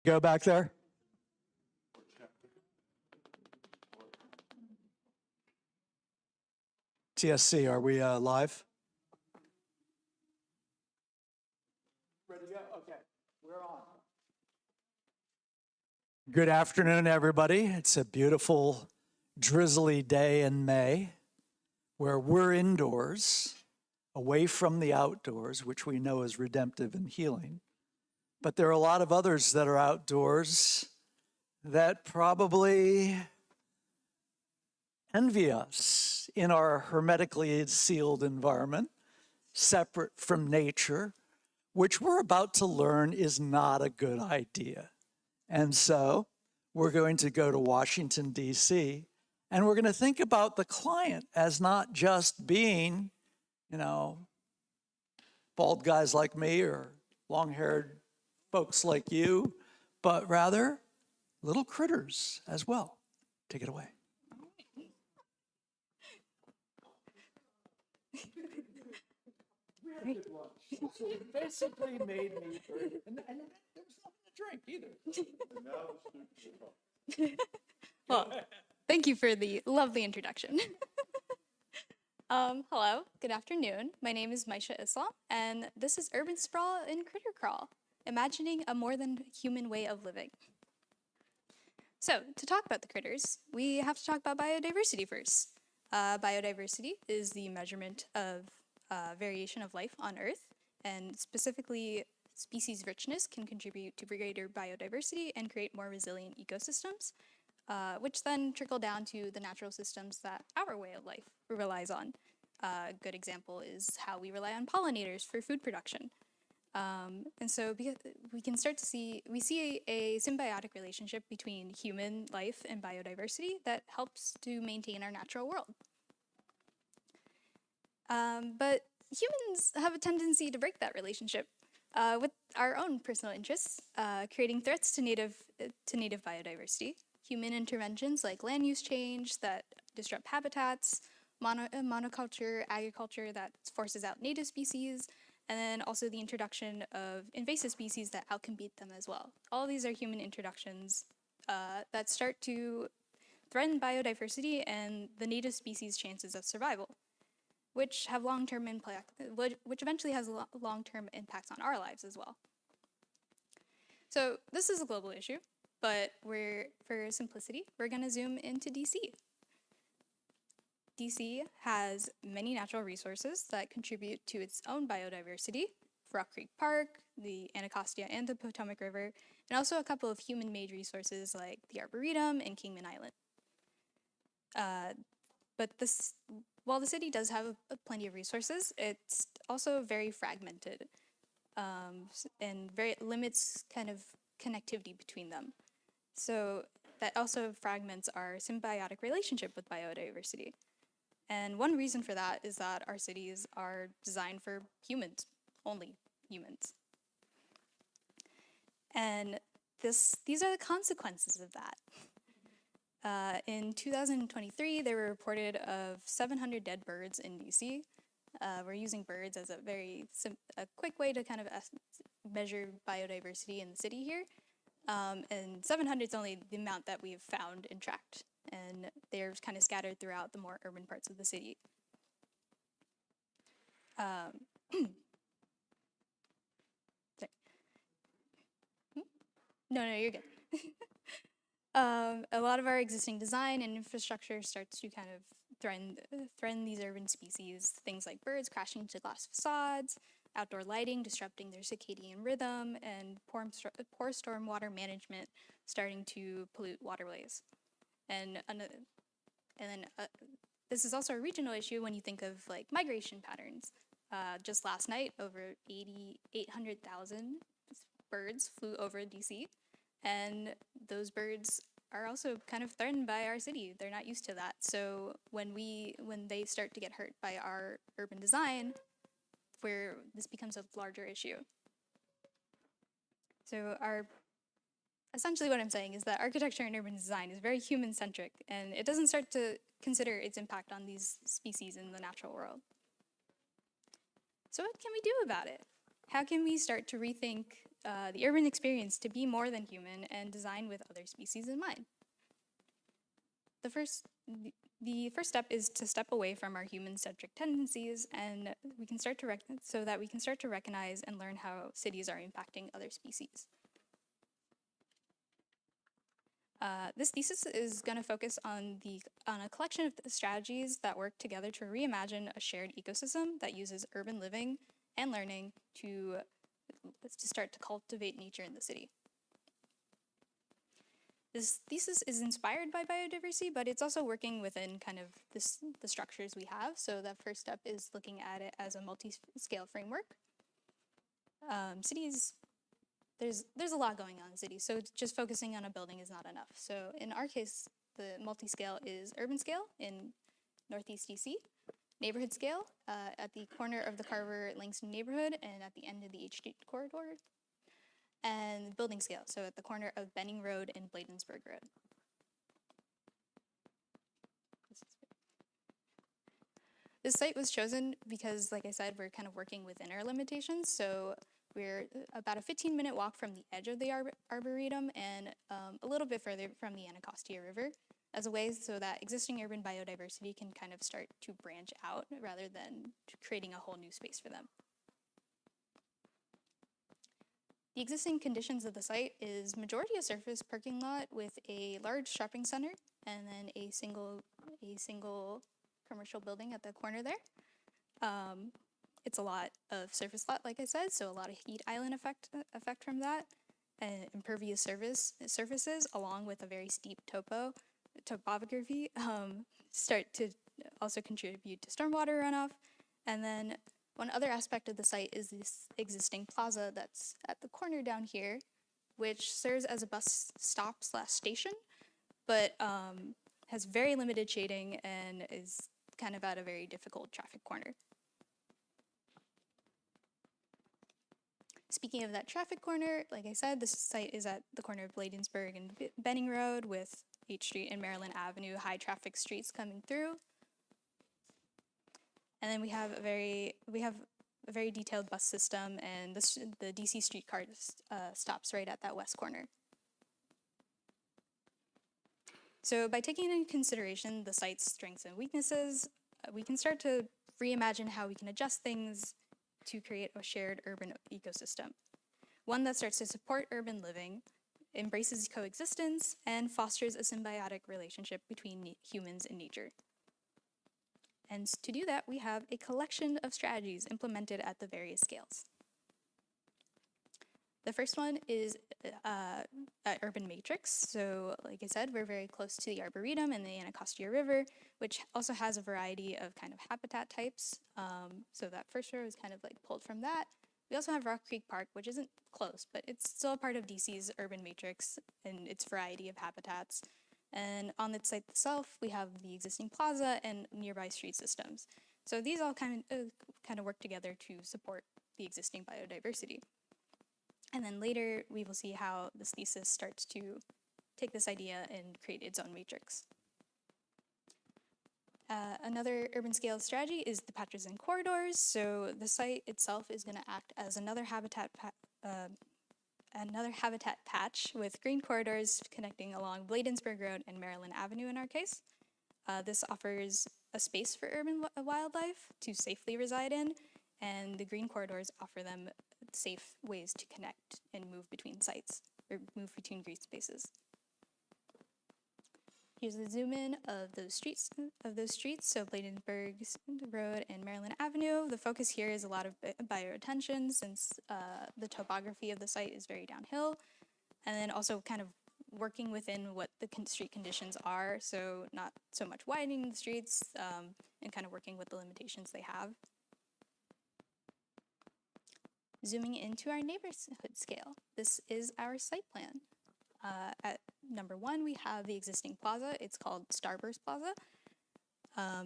go back there? TSC, are we live? Ready to go? Okay, we're on. Good afternoon, everybody. It's a beautiful, drizzly day in May where we're indoors, away from the outdoors, which we know is redemptive and healing. But there are a lot of others that are outdoors that probably envy us in our hermetically sealed environment, separate from nature, which we're about to learn is not a good idea. And so we're going to go to Washington, D.C., and we're going to think about the client as not just being, bald guys like me or long-haired folks like you, but rather little critters as well. Take it away. We had a good lunch. So it basically made me, and there was nothing to drink either. Well, thank you for the lovely introduction. Hello, good afternoon. My name is Maisha Islam, and this is Urban Sprawl in Critter Crawl, imagining a more than human way of living. So, to talk about the critters, we have to talk about biodiversity first. Biodiversity is the measurement of variation of life on Earth, and specifically, species richness can contribute to greater biodiversity and create more resilient ecosystems, which then trickle down to the natural systems that our way of life relies on. A good example is how we rely on pollinators for food production. And so we can start to see a symbiotic relationship between human life and biodiversity that helps to maintain our natural world. But humans have a tendency to break that relationship with our own personal interests, creating threats to native biodiversity. Human interventions like land use change that disrupt habitats, monoculture, agriculture that forces out native species, and then also the introduction of invasive species that outcompete them as well. All of these are human introductions that start to threaten biodiversity and the native species' chances of survival, which have long-term impact, which eventually has long-term impacts on our lives as well. So this is a global issue, but for simplicity, we're going to zoom into DC. DC has many natural resources that contribute to its own biodiversity: Rock Creek Park, the Anacostia and the Potomac River, and also a couple of human-made resources like the Arboretum and Kingman Island. But while the city does have plenty of resources, it's also very fragmented and very limits kind of connectivity between them. So that also fragments our symbiotic relationship with biodiversity. And one reason for that is that our cities are designed for humans, only humans. And these are the consequences of that. In 2023, there were reported of 700 dead birds in DC. We're using birds as a quick way to kind of measure biodiversity in the city here. And 700 is only the amount that we've found and tracked, and they're kind of scattered throughout the more urban parts of the city. No, you're good. A lot of our existing design and infrastructure starts to kind of threaten these urban species, things like birds crashing into glass facades, outdoor lighting disrupting their circadian rhythm, and poor stormwater management starting to pollute waterways. And then this is also a regional issue when you think of like migration patterns. Just last night, over 800,000 birds flew over DC, and those birds are also kind of threatened by our city. They're not used to that. So when they start to get hurt by our urban design, where this becomes a larger issue. So essentially what I'm saying is that architecture and urban design is very human-centric, and it doesn't start to consider its impact on these species in the natural world. So what can we do about it? How can we start to rethink the urban experience to be more than human and designed with other species in mind. The first step is to step away from our human-centric tendencies, and we can start to so that we can start to recognize and learn how cities are impacting other species. This thesis is going to focus on a collection of strategies that work together to reimagine a shared ecosystem that uses urban living and learning to start to cultivate nature in the city. This thesis is inspired by biodiversity, but it's also working within kind of the structures we have. So the first step is looking at it as a multi-scale framework. Cities, there's a lot going on in cities, so just focusing on a building is not enough. So in our case, the multi-scale is urban scale in Northeast DC, neighborhood scale at the corner of the Carver-Langston neighborhood and at the end of the H Street corridor, and building scale, so at the corner of Benning Road and Bladensburg Road. This site was chosen because, like I said, we're kind of working within our limitations. So we're about a 15-minute walk from the edge of the Arboretum and a little bit further from the Anacostia River as a way so that existing urban biodiversity can kind of start to branch out rather than creating a whole new space for them. The existing conditions of the site is majority a surface parking lot with a large shopping center and then a single commercial building at the corner there. It's a lot of surface lot, like I said, so a lot of heat island effect from that, and impervious surfaces along with a very steep topography start to also contribute to stormwater runoff. And then one other aspect of the site is this existing plaza that's at the corner down here, which serves as a bus stop/station, but has very limited shading and is kind of at a very difficult traffic corner. Speaking of that traffic corner, like I said, this site is at the corner of Bladensburg and Benning Road with H Street and Maryland Avenue, high traffic streets coming through. And then we have a very detailed bus system, and the DC streetcar stops right at that west corner. So by taking into consideration the site's strengths and weaknesses, we can start to reimagine how we can adjust things to create a shared urban ecosystem. One that starts to support urban living, embraces coexistence, and fosters a symbiotic relationship between humans and nature. And to do that, we have a collection of strategies implemented at the various scales. The first one is urban matrix. So like I said, we're very close to the Arboretum and the Anacostia River, which also has a variety of kind of habitat types. So that first row is kind of like pulled from that. We also have Rock Creek Park, which isn't close, but it's still a part of DC's urban matrix and its variety of habitats. And on the site itself, we have the existing plaza and nearby street systems. So these all kind of work together to support the existing biodiversity. And then later, we will see how this thesis starts to take this idea and create its own matrix. Another urban scale strategy is the patches and corridors. So the site itself is going to act as another habitat patch with green corridors connecting along Bladensburg Road and Maryland Avenue in our case. This offers a space for urban wildlife to safely reside in, and the green corridors offer them safe ways to connect and move between sites, or move between green spaces. Here's a zoom in of those streets. So Bladensburg Road and Maryland Avenue. The focus here is a lot of bioretention since the topography of the site is very downhill, and then also kind of working within what the street conditions are. So not so much widening the streets and kind of working with the limitations they have. Zooming into our neighborhood scale, this is our site plan. At number 1, we have the existing plaza. It's called Starburst Plaza.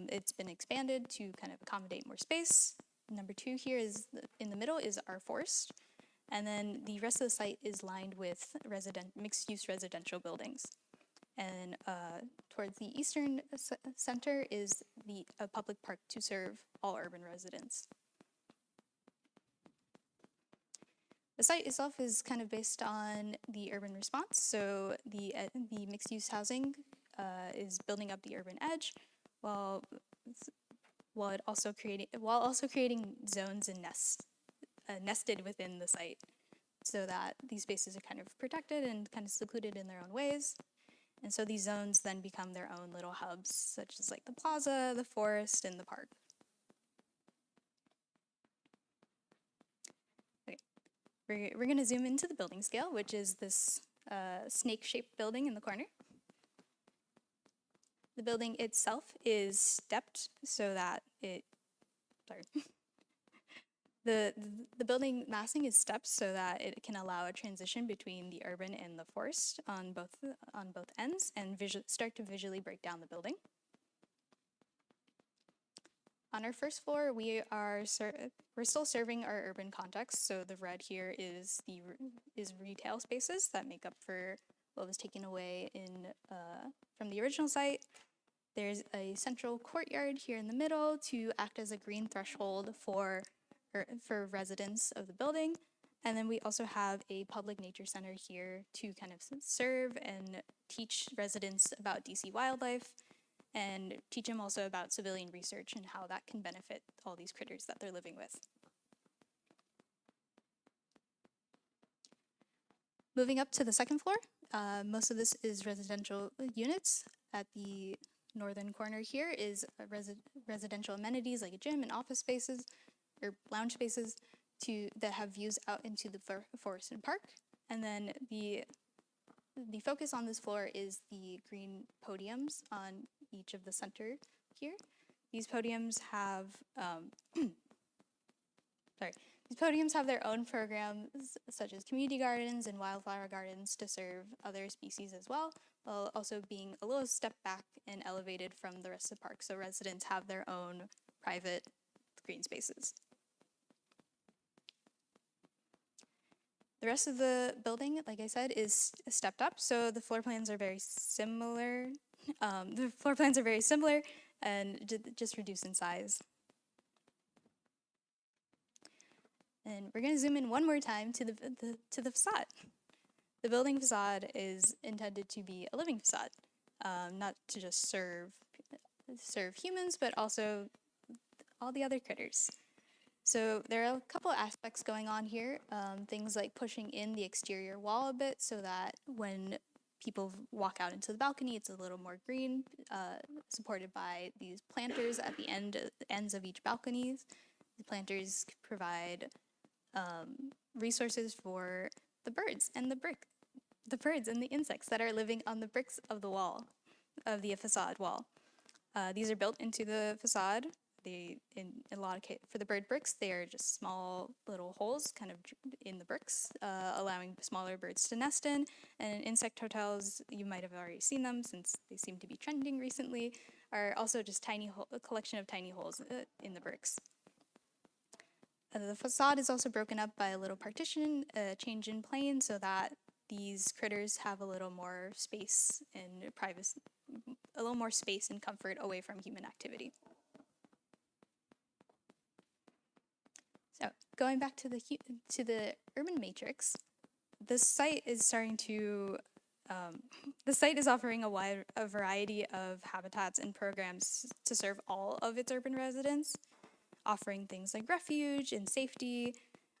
It's been expanded to kind of accommodate more space. Number 2 here is, in the middle is our forest. And then the rest of the site is lined with mixed-use residential buildings. And towards the eastern center is a public park to serve all urban residents. The site itself is kind of based on the urban response. So the mixed-use housing is building up the urban edge, while also creating zones and nests nested within the site, so that these spaces are kind of protected and kind of secluded in their own ways. And so these zones then become their own little hubs, such as like the plaza, the forest, and the park. Okay, we're going to zoom into the building scale, which is this snake-shaped building in the corner. The building itself is stepped so that The building massing is stepped so that it can allow a transition between the urban and the forest on both ends, and start to visually break down the building. On our first floor, we're still serving our urban context. So the red here is retail spaces that make up for what was taken away from the original site. There's a central courtyard here in the middle to act as a green threshold for residents of the building. And then we also have a public nature center here to kind of serve and teach residents about DC wildlife, and teach them also about civilian research and how that can benefit all these critters that they're living with. Moving up to the second floor, most of this is residential units. At the northern corner here is residential amenities like a gym and office spaces, or lounge spaces that have views out into the forest and park. And then the focus on this floor is the green podiums on each of the center here. These podiums have their own programs, such as community gardens and wildflower gardens, to serve other species as well, while also being a little step back and elevated from the rest of the park, so residents have their own private green spaces. The rest of the building, like I said, is stepped up, so the floor plans are very similar. And just reduced in size. And we're going to zoom in one more time to the facade. The building facade is intended to be a living facade, not to just serve humans, but also all the other critters. So there are a couple of aspects going on here, things like pushing in the exterior wall a bit so that when people walk out into the balcony, it's a little more green, supported by these planters at the ends of each balcony. The planters provide resources for the birds and the insects that are living on the bricks of the wall, of the facade wall. These are built into the facade. For the bird bricks, they are just small little holes kind of in the bricks, allowing smaller birds to nest in. And insect hotels, you might have already seen them since they seem to be trending recently, are also just a collection of tiny holes in the bricks. The facade is also broken up by a little partition, a change in plane, so that these critters have a little more space and privacy, a little more space and comfort away from human activity. So going back to the urban matrix, the site is offering a variety of habitats and programs to serve all of its urban residents, offering things like refuge and safety,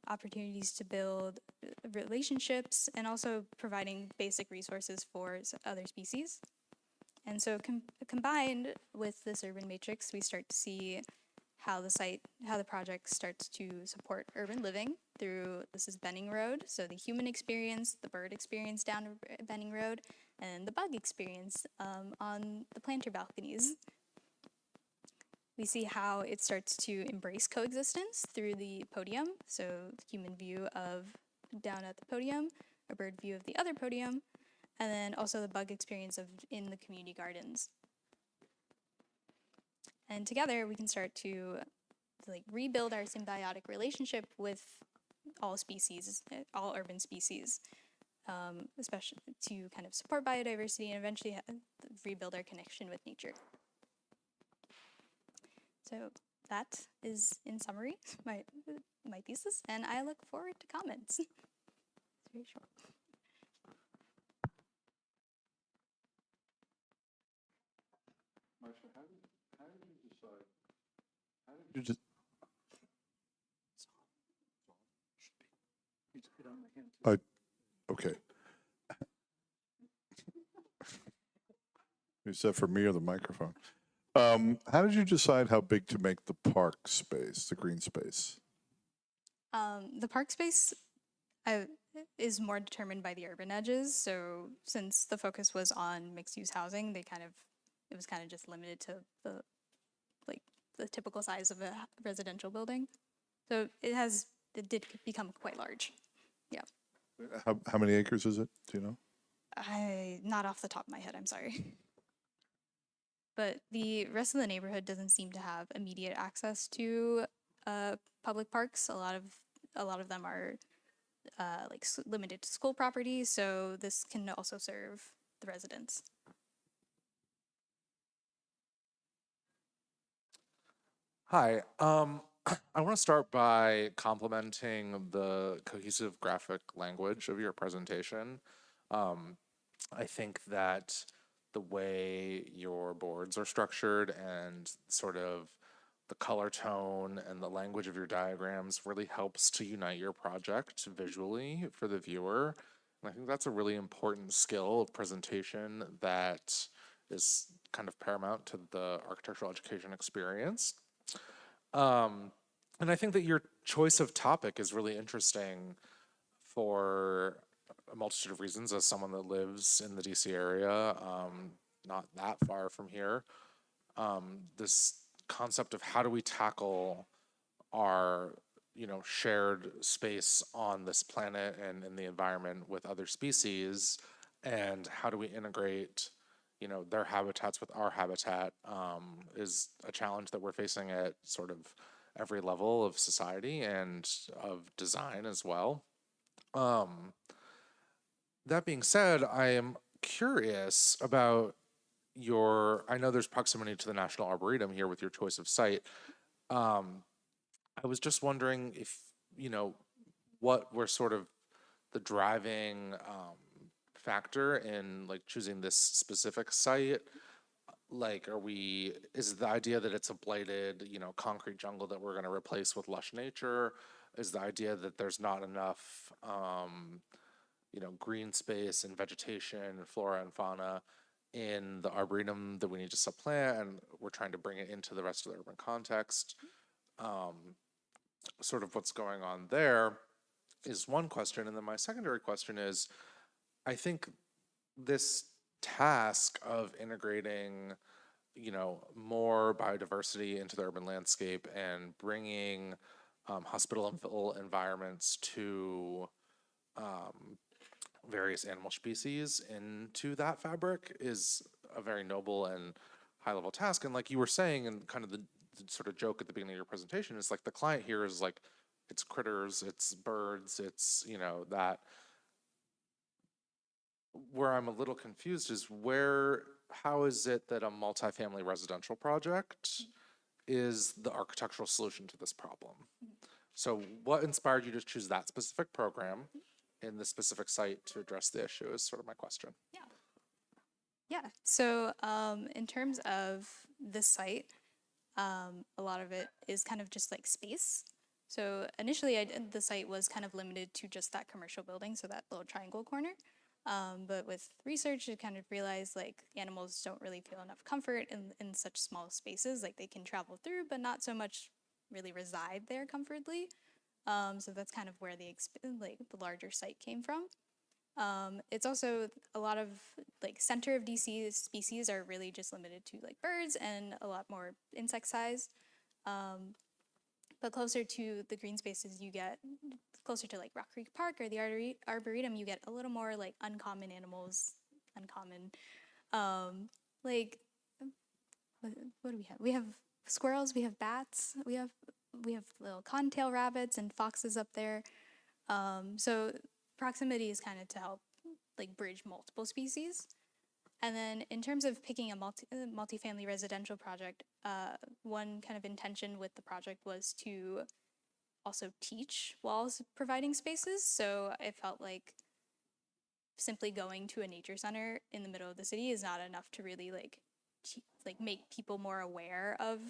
opportunities to build relationships, and also providing basic resources for other species. And so combined with this urban matrix, we start to see how the project starts to support urban living this is Benning Road, so the human experience, the bird experience down Benning Road, and the bug experience on the planter balconies. We see how it starts to embrace coexistence through the podium, so human view of down at the podium, a bird view of the other podium, and then also the bug experience in the community gardens. And together we can start to rebuild our symbiotic relationship with all urban species, especially to kind of support biodiversity and eventually rebuild our connection with nature. So that is, in summary, my thesis, and I look forward to comments. It's very short. You just, okay. Is that for me or the microphone? How did you decide how big to make the park space, the green space? The park space is more determined by the urban edges. So since the focus was on mixed-use housing, it was kind of just limited to the typical size of a residential building. So it did become quite large. Yeah. How many acres is it? Do you know? Not off the top of my head, I'm sorry. But the rest of the neighborhood doesn't seem to have immediate access to public parks. A lot of them are limited to school property, so this can also serve the residents. Hi. I want to start by complimenting the cohesive graphic language of your presentation. I think that the way your boards are structured and sort of the color tone and the language of your diagrams really helps to unite your project visually for the viewer. And I think that's a really important skill of presentation that is kind of paramount to the architectural education experience. And I think that your choice of topic is really interesting for a multitude of reasons as someone that lives in the DC area, not that far from here. This concept of how do we tackle our shared space on this planet and in the environment with other species, and how do we integrate their habitats with our habitat, is a challenge that we're facing at sort of every level of society and of design as well. That being said, I am curious about I know there's proximity to the National Arboretum here with your choice of site. I was just wondering if, what were sort of the driving factor in choosing this specific site. Is the idea that it's a blighted, concrete jungle that we're going to replace with lush nature? Is the idea that there's not enough, green space and vegetation and flora and fauna in the arboretum that we need to supplant, and we're trying to bring it into the rest of the urban context? Sort of what's going on there is one question. And then my secondary question is, I think this task of integrating, more biodiversity into the urban landscape and bringing hospitable environments to various animal species into that fabric is a very noble and high-level task. And like you were saying, and kind of the sort of joke at the beginning of your presentation, is like the client here is like, it's critters, it's birds, it's, that. Where I'm a little confused is how is it that a multifamily residential project is the architectural solution to this problem? So what inspired you to choose that specific program in the specific site to address the issue is sort of my question. Yeah. So in terms of this site, a lot of it is kind of just like space. So initially, the site was kind of limited to just that commercial building, so that little triangle corner. But with research, I kind of realized animals don't really feel enough comfort in such small spaces. Like they can travel through, but not so much really reside there comfortably. So that's kind of where the larger site came from. It's also a lot of center of DC species are really just limited to birds and a lot more insect sized. But closer to the green spaces, you get closer to Rock Creek Park or the Arboretum, you get a little more uncommon animals, what do we have? We have squirrels, we have bats, we have little cottontail rabbits and foxes up there. So proximity is kind of to help bridge multiple species. And then in terms of picking a multifamily residential project, one kind of intention with the project was to also teach while also providing spaces. So I felt like simply going to a nature center in the middle of the city is not enough to really like make people more aware of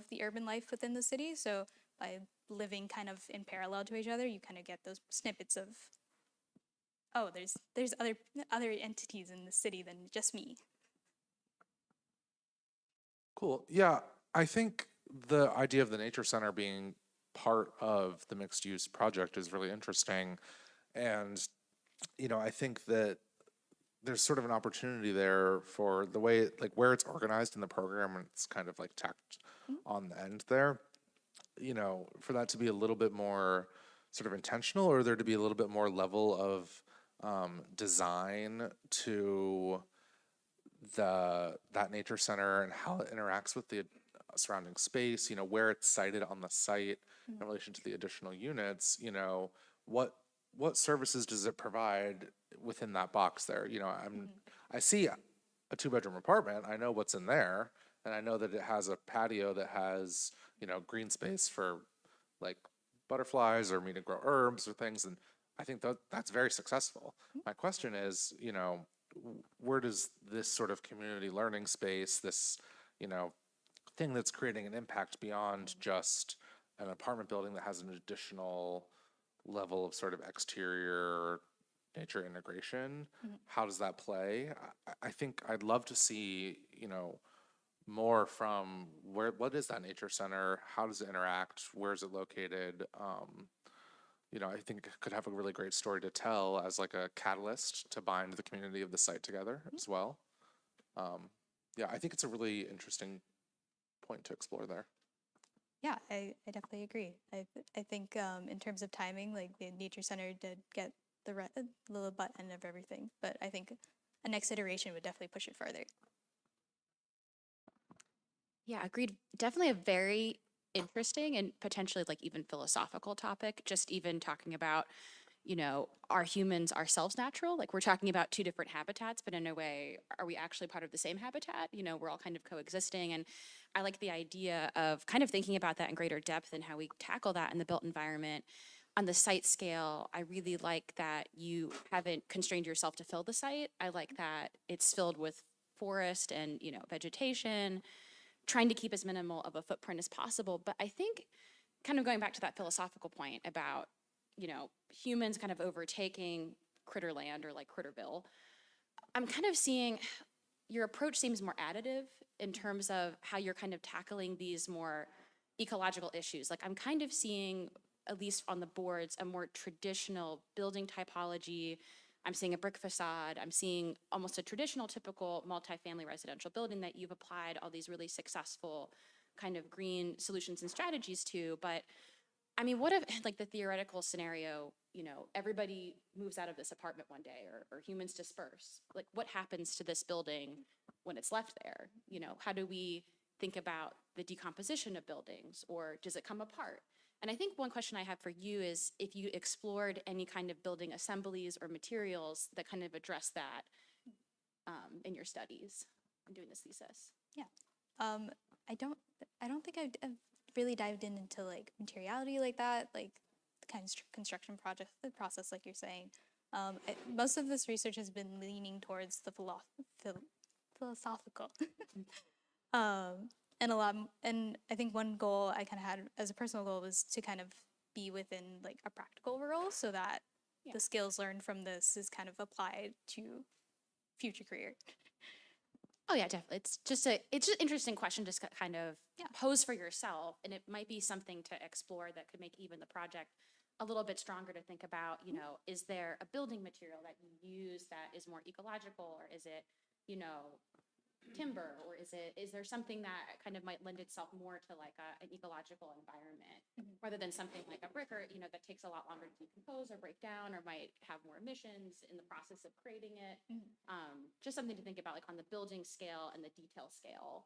the urban life within the city. So by living kind of in parallel to each other, you kind of get those snippets of, oh, there's other entities in the city than just me. Cool. Yeah, I think the idea of the nature center being part of the mixed use project is really interesting. And, I think that there's sort of an opportunity there for the way, like where it's organized in the program, and it's kind of like tacked on the end there, for that to be a little bit more sort of intentional, or there to be a little bit more level of design to that nature center and how it interacts with the surrounding space, where it's sited on the site in relation to the additional units, what services does it provide within that box there? I see a 2-bedroom apartment, I know what's in there, and I know that it has a patio that has, green space for like butterflies or me to grow herbs or things, and I think that's very successful. My question is, where does this sort of community learning space, this, thing that's creating an impact beyond just an apartment building that has an additional level of sort of exterior nature integration, how does that play? I think I'd love to see, more from what is that nature center? How does it interact? Where is it located? I think it could have a really great story to tell as like a catalyst to bind the community of the site together as well. Yeah, I think it's a really interesting point to explore there. Yeah, I definitely agree. I think in terms of timing, like the nature center did get the little butt end of everything, but I think a next iteration would definitely push it further. Yeah, agreed. Definitely a very interesting and potentially like even philosophical topic. Just even talking about, are humans ourselves natural? Like we're talking about two different habitats, but in a way, are we actually part of the same habitat? We're all kind of coexisting. And I like the idea of kind of thinking about that in greater depth and how we tackle that in the built environment. On the site scale, I really like that you haven't constrained yourself to fill the site. I like that it's filled with forest and, vegetation, trying to keep as minimal of a footprint as possible. But I think kind of going back to that philosophical point about, humans kind of overtaking critter land or like Critterville, I'm kind of seeing your approach seems more additive in terms of how you're kind of tackling these more ecological issues. Like I'm kind of seeing, at least on the boards, a more traditional building typology. I'm seeing a brick facade. I'm seeing almost a traditional, typical multifamily residential building that you've applied all these really successful kind of green solutions and strategies to. But I mean, what if like the theoretical scenario, everybody moves out of this apartment one day or humans disperse? Like what happens to this building when it's left there? How do we think about the decomposition of buildings, or does it come apart? And I think one question I have for you is if you explored any kind of building assemblies or materials that kind of address that in your studies in doing this thesis. Yeah, I don't think I've really dived into like materiality like that, like the kind of construction project, the process, like you're saying. Most of this research has been leaning towards the philosophical. And I think one goal I kind of had as a personal goal was to kind of be within like a practical role so that the skills learned from this is kind of applied to future career. Oh yeah, definitely. It's just an interesting question to kind of pose for yourself, and it might be something to explore that could make even the project a little bit stronger to think about, is there a building material that you use that is more ecological, or is it, timber, or is there something that kind of might lend itself more to like an ecological environment rather than something like a brick or that takes a lot longer to decompose or break down or might have more emissions in the process of creating it. Just something to think about like on the building scale and the detail scale.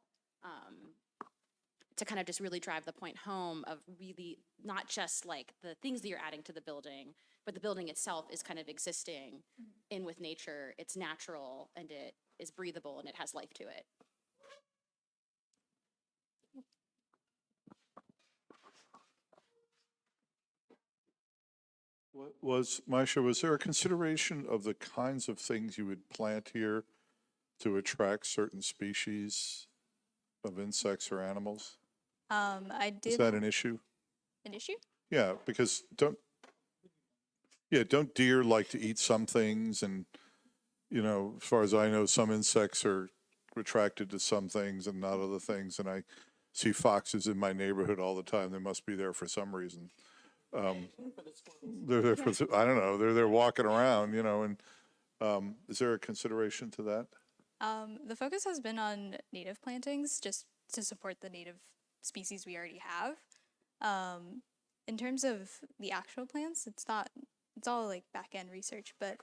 to kind of just really drive the point home of really not just like the things that you're adding to the building, but the building itself is kind of existing in with nature. It's natural and it is breathable and it has life to it. Maisha, was there a consideration of the kinds of things you would plant here to attract certain species of insects or animals? I Is did that an issue? an issue. Yeah, because don't deer like to eat some things? And, as far as I know, some insects are attracted to some things and not other things. And I see foxes in my neighborhood all the time. They must be there for some reason. They're there for, I don't know, they're there walking around, and is there a consideration to that? The focus has been on native plantings, just to support the native species we already have. In terms of the actual plants, it's all like back end research, but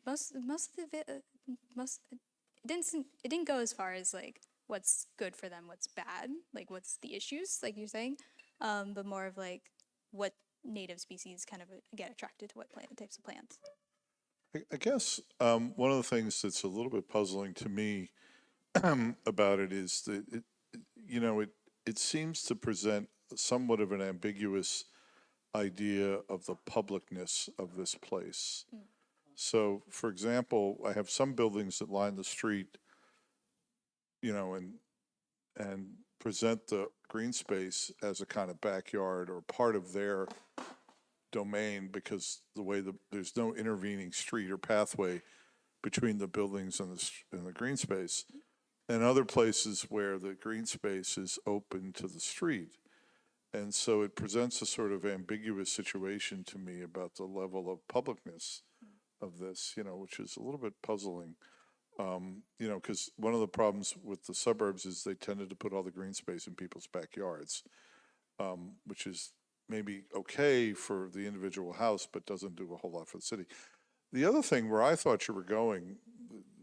most of it it didn't go as far as like what's good for them, what's bad, like what's the issues, like you're saying, but more of like what native species kind of get attracted to what types of plants. I guess one of the things that's a little bit puzzling to me about it is that it seems to present somewhat of an ambiguous idea of the publicness of this place. So, for example, I have some buildings that line the street, and present the green space as a kind of backyard or part of their domain because there's no intervening street or pathway between the buildings and the green space, and other places where the green space is open to the street. And so it presents a sort of ambiguous situation to me about the level of publicness of this, which is a little bit puzzling. Because one of the problems with the suburbs is they tended to put all the green space in people's backyards, which is maybe okay for the individual house, but doesn't do a whole lot for the city. The other thing where I thought you were going,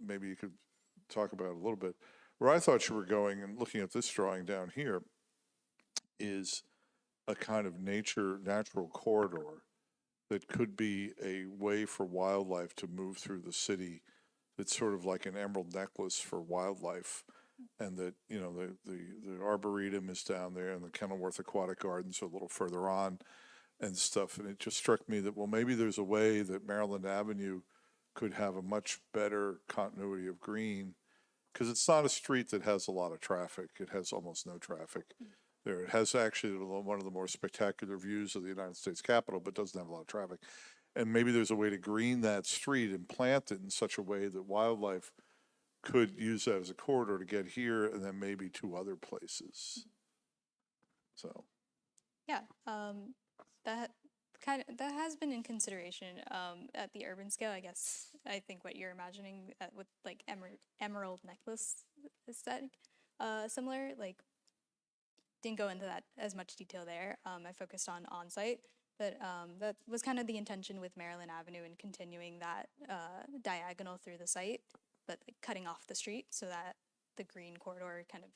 maybe you could talk about it a little bit, where I thought you were going and looking at this drawing down here is a kind of natural corridor that could be a way for wildlife to move through the city. It's sort of like an emerald necklace for wildlife, and that the arboretum is down there, and the Kenilworth Aquatic Gardens are a little further on, and stuff. And it just struck me that maybe there's a way that Maryland Avenue could have a much better continuity of green, because it's not a street that has a lot of traffic. It has almost no traffic there. It has actually one of the more spectacular views of the United States Capitol, but doesn't have a lot of traffic. And maybe there's a way to green that street and plant it in such a way that wildlife could use that as a corridor to get here and then maybe to other places. So, Yeah, that has been in consideration at the urban scale. I guess I think what you're imagining with like emerald necklace aesthetic, similar. Like, didn't go into that as much detail there. I focused on site, but that was kind of the intention with Maryland Avenue and continuing that diagonal through the site, but like cutting off the street so that the green corridor kind of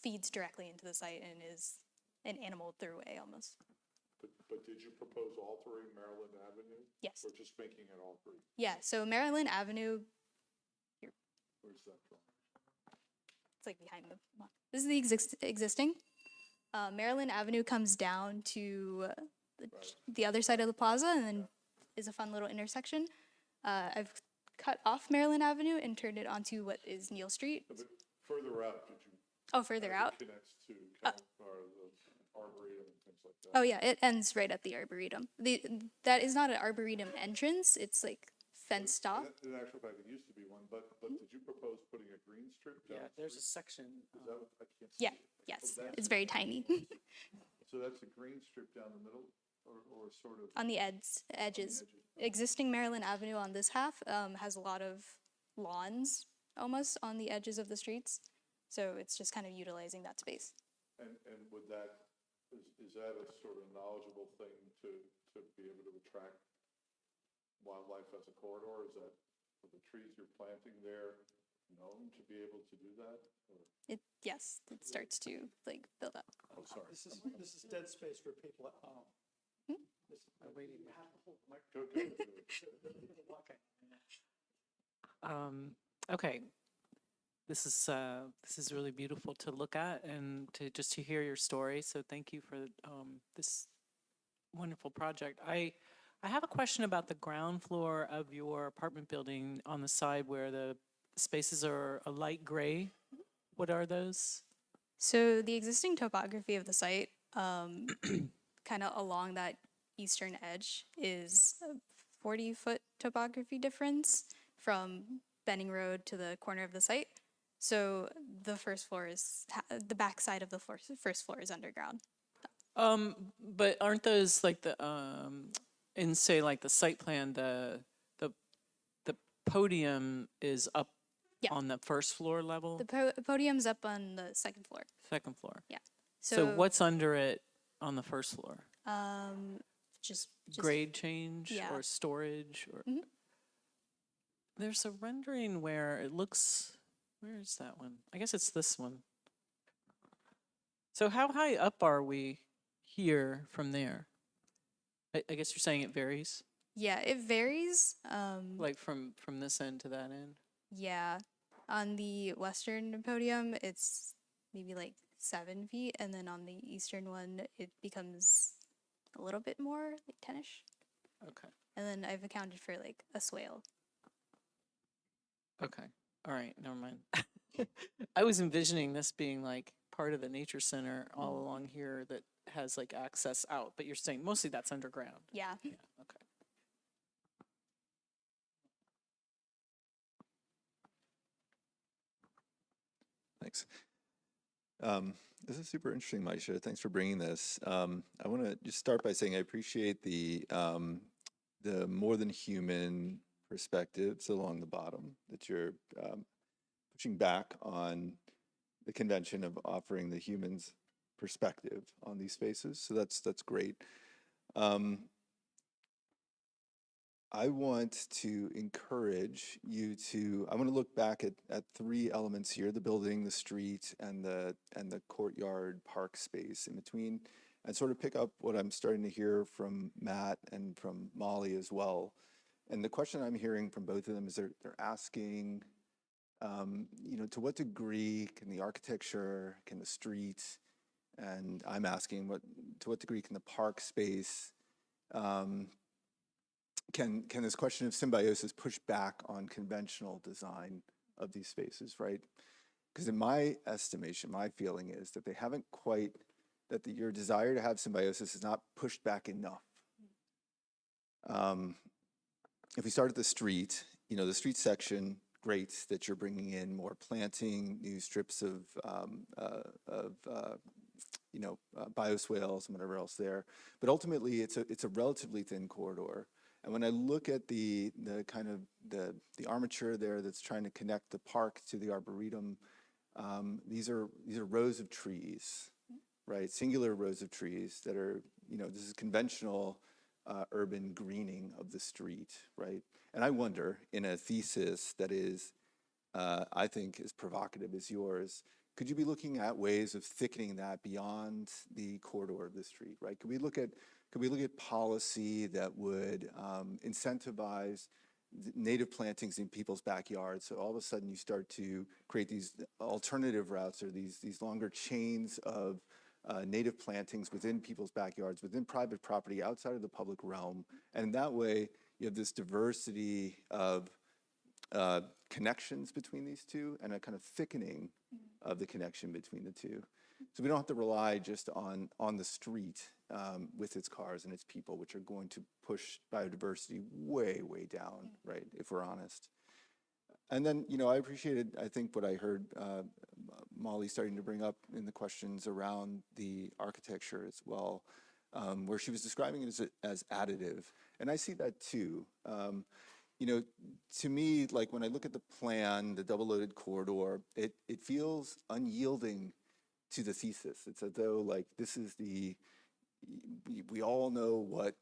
feeds directly into the site and is an animal throughway almost. but did you propose altering Maryland Avenue? Yes. Or just making it all green? Yeah, so Maryland Avenue, Where's that from? it's like behind the, this is the existing. Maryland Avenue comes down to the other side of the plaza and then is a fun little intersection. I've cut off Maryland Avenue and turned it onto what is Neal Street. But further out, did you? Oh, further out? It connects to or the Arboretum and things like that. Oh yeah, it ends right at the Arboretum. That is not an Arboretum entrance, it's like fenced off. In actual fact, it used to be one, but did you propose putting a green strip down? Yeah, there's a section. Is that what, I can't see Yeah, it. yes, it's very tiny. So that's a green strip down the middle, or sort of? On the edges. Existing Maryland Avenue on this half has a lot of lawns almost on the edges of the streets. So it's just kind of utilizing that space. And would that, is that a sort of knowledgeable thing to be able to attract wildlife as a corridor? Is that, for the trees you're planting there, known to be able to do that? Or? yes, it starts to like build up. Oh, sorry. This is dead space for people at home. Okay. This is really beautiful to look at and to hear your story. So thank you for this wonderful project. I have a question about the ground floor of your apartment building on the side where the spaces are a light gray. What are those? So the existing topography of the site, kind of along that eastern edge, is a 40-foot topography difference from Benning Road to the corner of the site. So the first floor is the back side of the first floor is underground. But aren't those like the in say like the site plan, the podium is up Yeah. on the first floor level? The podium's up on the second floor. Second floor. Yeah. So what's under it on the first floor? Just Grade change yeah. or storage or Mhm. there's a rendering where it looks, where is that one? I guess it's this one. So how high up are we here from there? I guess you're saying it varies, Yeah, it varies. like from this end to that end. Yeah, on the western podium, it's maybe like 7 feet, and then on the eastern one, it becomes a little bit more, like 10ish. Okay. And then I've accounted for like a swale. Okay. All right. Never mind. I was envisioning this being like part of the nature center all along here that has like access out, but you're saying mostly that's underground. Yeah. Yeah. Okay. Thanks. This is super interesting, Maisha. Thanks for bringing this. I want to just start by saying I appreciate the more than human perspectives along the bottom that you're pushing back on the convention of offering the human's perspective on these spaces. So that's great. I want to encourage you to, I want to look back at three elements here: the building, the street, and the courtyard park space in between, and sort of pick up what I'm starting to hear from Matt and from Molly as well. And the question I'm hearing from both of them is they're asking, to what degree can the architecture, can the street, and I'm asking to what degree can the park space, can this question of symbiosis push back on conventional design of these spaces, right? Because in my estimation, my feeling is that they haven't quite, your desire to have symbiosis is not pushed back enough. If we start at the street, the street section, great that you're bringing in more planting, new strips of bioswales and whatever else there. But ultimately, it's a relatively thin corridor. And when I look at the kind of the armature there that's trying to connect the park to the arboretum, these are rows of trees, right? Singular rows of trees that are, this is conventional urban greening of the street, right? And I wonder, in a thesis that is, I think, as provocative as yours, could you be looking at ways of thickening that beyond the corridor of the street, right? Could we look at policy that would incentivize native plantings in people's backyards? So all of a sudden you start to create these alternative routes or these longer chains of native plantings within people's backyards, within private property, outside of the public realm. And that way you have this diversity of connections between these two and a kind of thickening of the connection between the two. So we don't have to rely just on the street with its cars and its people, which are going to push biodiversity way, way down, right, if we're honest. And then, I appreciated, I think, what I heard Molly starting to bring up in the questions around the architecture as well, where she was describing it as additive. And I see that too. To me, like when I look at the plan, the double-loaded corridor, it feels unyielding to the thesis. It's as though like this is the we all know what,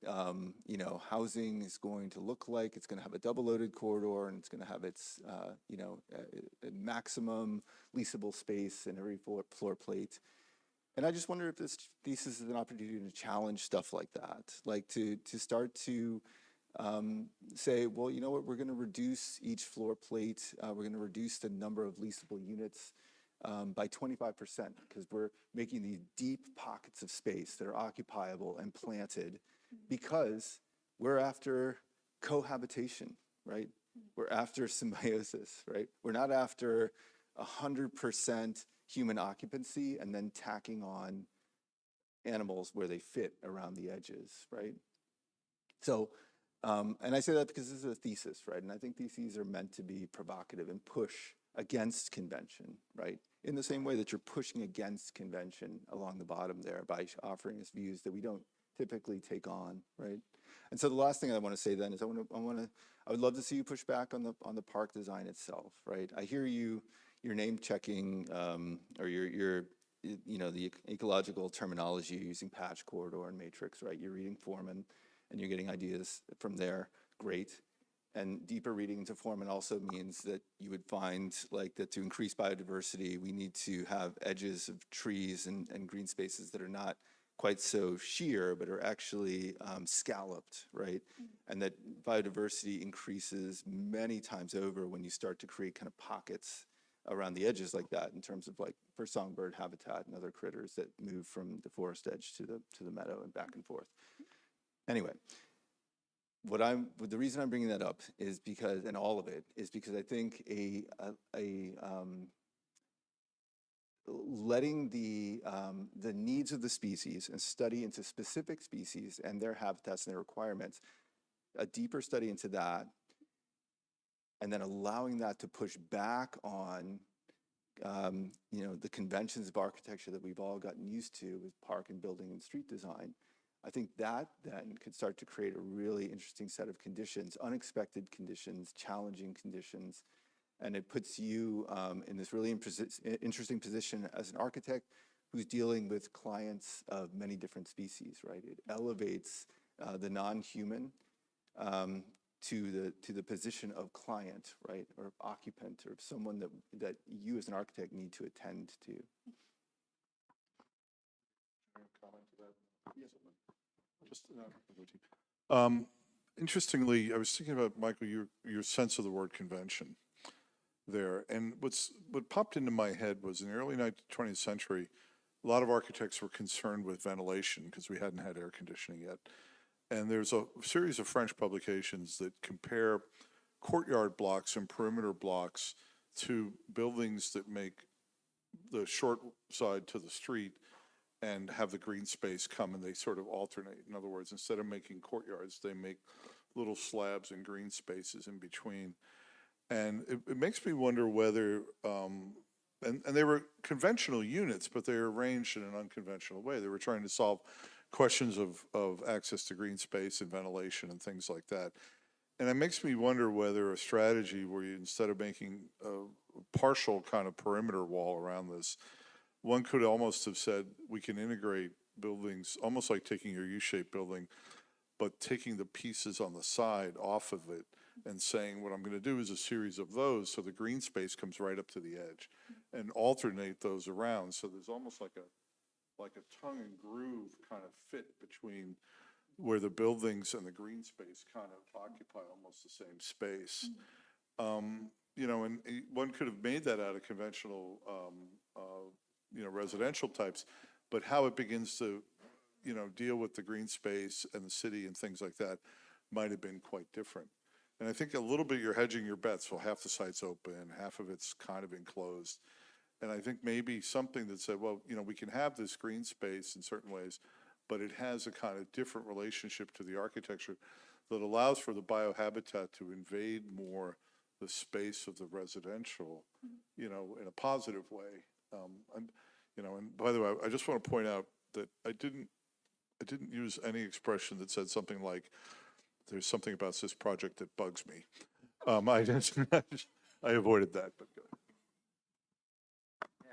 you know, housing is going to look like. It's going to have a double loaded corridor, and it's going to have its, you know, a maximum leasable space in every floor plate. And I just wonder if this thesis is an opportunity to challenge stuff like that, like to start to say, well, you know what, we're going to reduce each floor plate. We're going to reduce the number of leasable units by 25% because we're making these deep pockets of space that are occupiable and planted because we're after cohabitation, right? We're after symbiosis, right? We're not after 100% human occupancy and then tacking on animals where they fit around the edges, right? So, and I say that because this is a thesis, right? And I think theses are meant to be provocative and push against convention, right? In the same way that you're pushing against convention along the bottom there by offering us views that we don't typically take on, right? And so the last thing I want to say then is I would love to see you push back on the park design itself, right? I hear you, your name checking, or your you know, the ecological terminology, you're using patch, corridor, and matrix, right? You're reading Foreman and you're getting ideas from there, great. And deeper reading into Foreman also means that you would find like that to increase biodiversity, we need to have edges of trees and green spaces that are not quite so sheer, but are actually scalloped, right? And that biodiversity increases many times over when you start to create kind of pockets around the edges like that in terms of like for songbird habitat and other critters that move from the forest edge to the meadow and back and forth. Anyway, the reason I'm bringing that up is because, and all of it, is because I think letting the needs of the species and study into specific species and their habitats and their requirements, a deeper study into that, and then allowing that to push back on, you know, the conventions of architecture that we've all gotten used to with park and building and street design. I think that then could start to create a really interesting set of conditions, unexpected conditions, challenging conditions, and it puts you in this really interesting position as an architect who's dealing with clients of many different species, right? It elevates the non-human to the position of client, right, or occupant, or someone that you as an architect need to attend to. Interestingly, I was thinking about, Michael, your sense of the word convention there. And what popped into my head was in the early 20th century, a lot of architects were concerned with ventilation because we hadn't had air conditioning yet. And there's a series of French publications that compare courtyard blocks and perimeter blocks to buildings that make the short side to the street and have the green space come, and they sort of alternate. In other words, instead of making courtyards, they make little slabs and green spaces in between. And it makes me wonder whether, and they were conventional units, but they were arranged in an unconventional way. They were trying to solve questions of access to green space and ventilation and things like that. And it makes me wonder whether a strategy where you, instead of making a partial kind of perimeter wall around this, one could almost have said we can integrate buildings, almost like taking your U-shaped building, but taking the pieces on the side off of it and saying what I'm going to do is a series of those so the green space comes right up to the edge and alternate those around. So there's almost like a tongue and groove kind of fit between where the buildings and the green space kind of occupy almost the same space. You know, and one could have made that out of conventional, you know, residential types, but how it begins to, you know, deal with the green space and the city and things like that might have been quite different. And I think a little bit you're hedging your bets. Well, half the site's open, half of it's kind of enclosed. And I think maybe something that said, well, you know, we can have this green space in certain ways, but it has a kind of different relationship to the architecture that allows for the biohabitat to invade more the space of the residential, you know, in a positive way. You know, and by the way, I just want to point out that I didn't use any expression that said something like, there's something about this project that bugs me. I avoided that, but go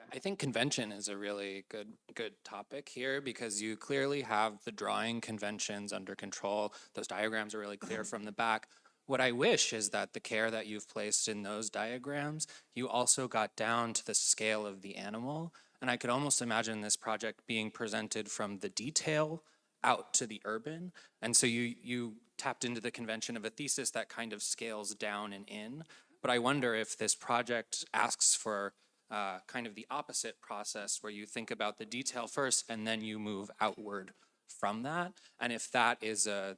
ahead. I think convention is a really good topic here because you clearly have the drawing conventions under control. Those diagrams are really clear from the back. What I wish is that the care that you've placed in those diagrams, you also got down to the scale of the animal. And I could almost imagine this project being presented from the detail out to the urban. And so you tapped into the convention of a thesis that kind of scales down and in. But I wonder if this project asks for kind of the opposite process where you think about the detail first and then you move outward from that. And if that is a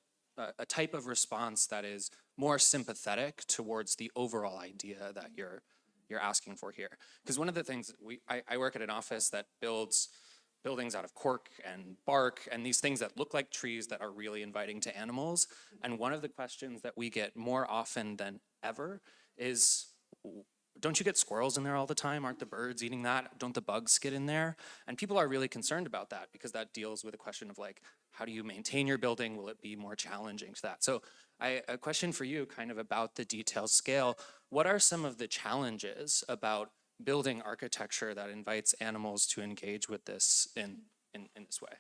type of response that is more sympathetic towards the overall idea that you're asking for here. Because one of the things, I work at an office that builds buildings out of cork and bark and these things that look like trees that are really inviting to animals. And one of the questions that we get more often than ever is, don't you get squirrels in there all the time? Aren't the birds eating that? Don't the bugs get in there? And people are really concerned about that because that deals with a question of like, how do you maintain your building? Will it be more challenging to that? So a question for you kind of about the detail scale. What are some of the challenges about building architecture that invites animals to engage with this in this way?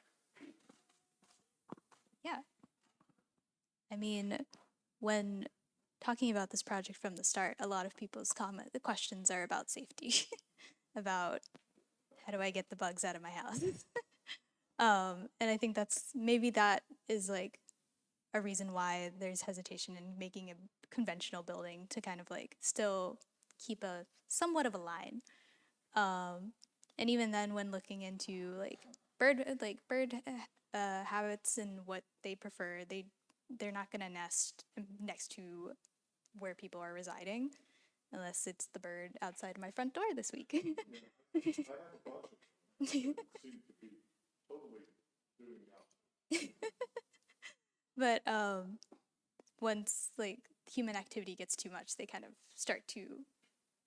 Yeah. I mean, when talking about this project from the start, a lot of people's the questions are about safety, about how do I get the bugs out of my house? And I think that is like a reason why there's hesitation in making a conventional building to kind of like still keep a somewhat of a line. And even then when looking into like bird habits and what they prefer, they're not going to nest next to where people are residing unless it's the bird outside my front door this week. But once like human activity gets too much, they kind of start to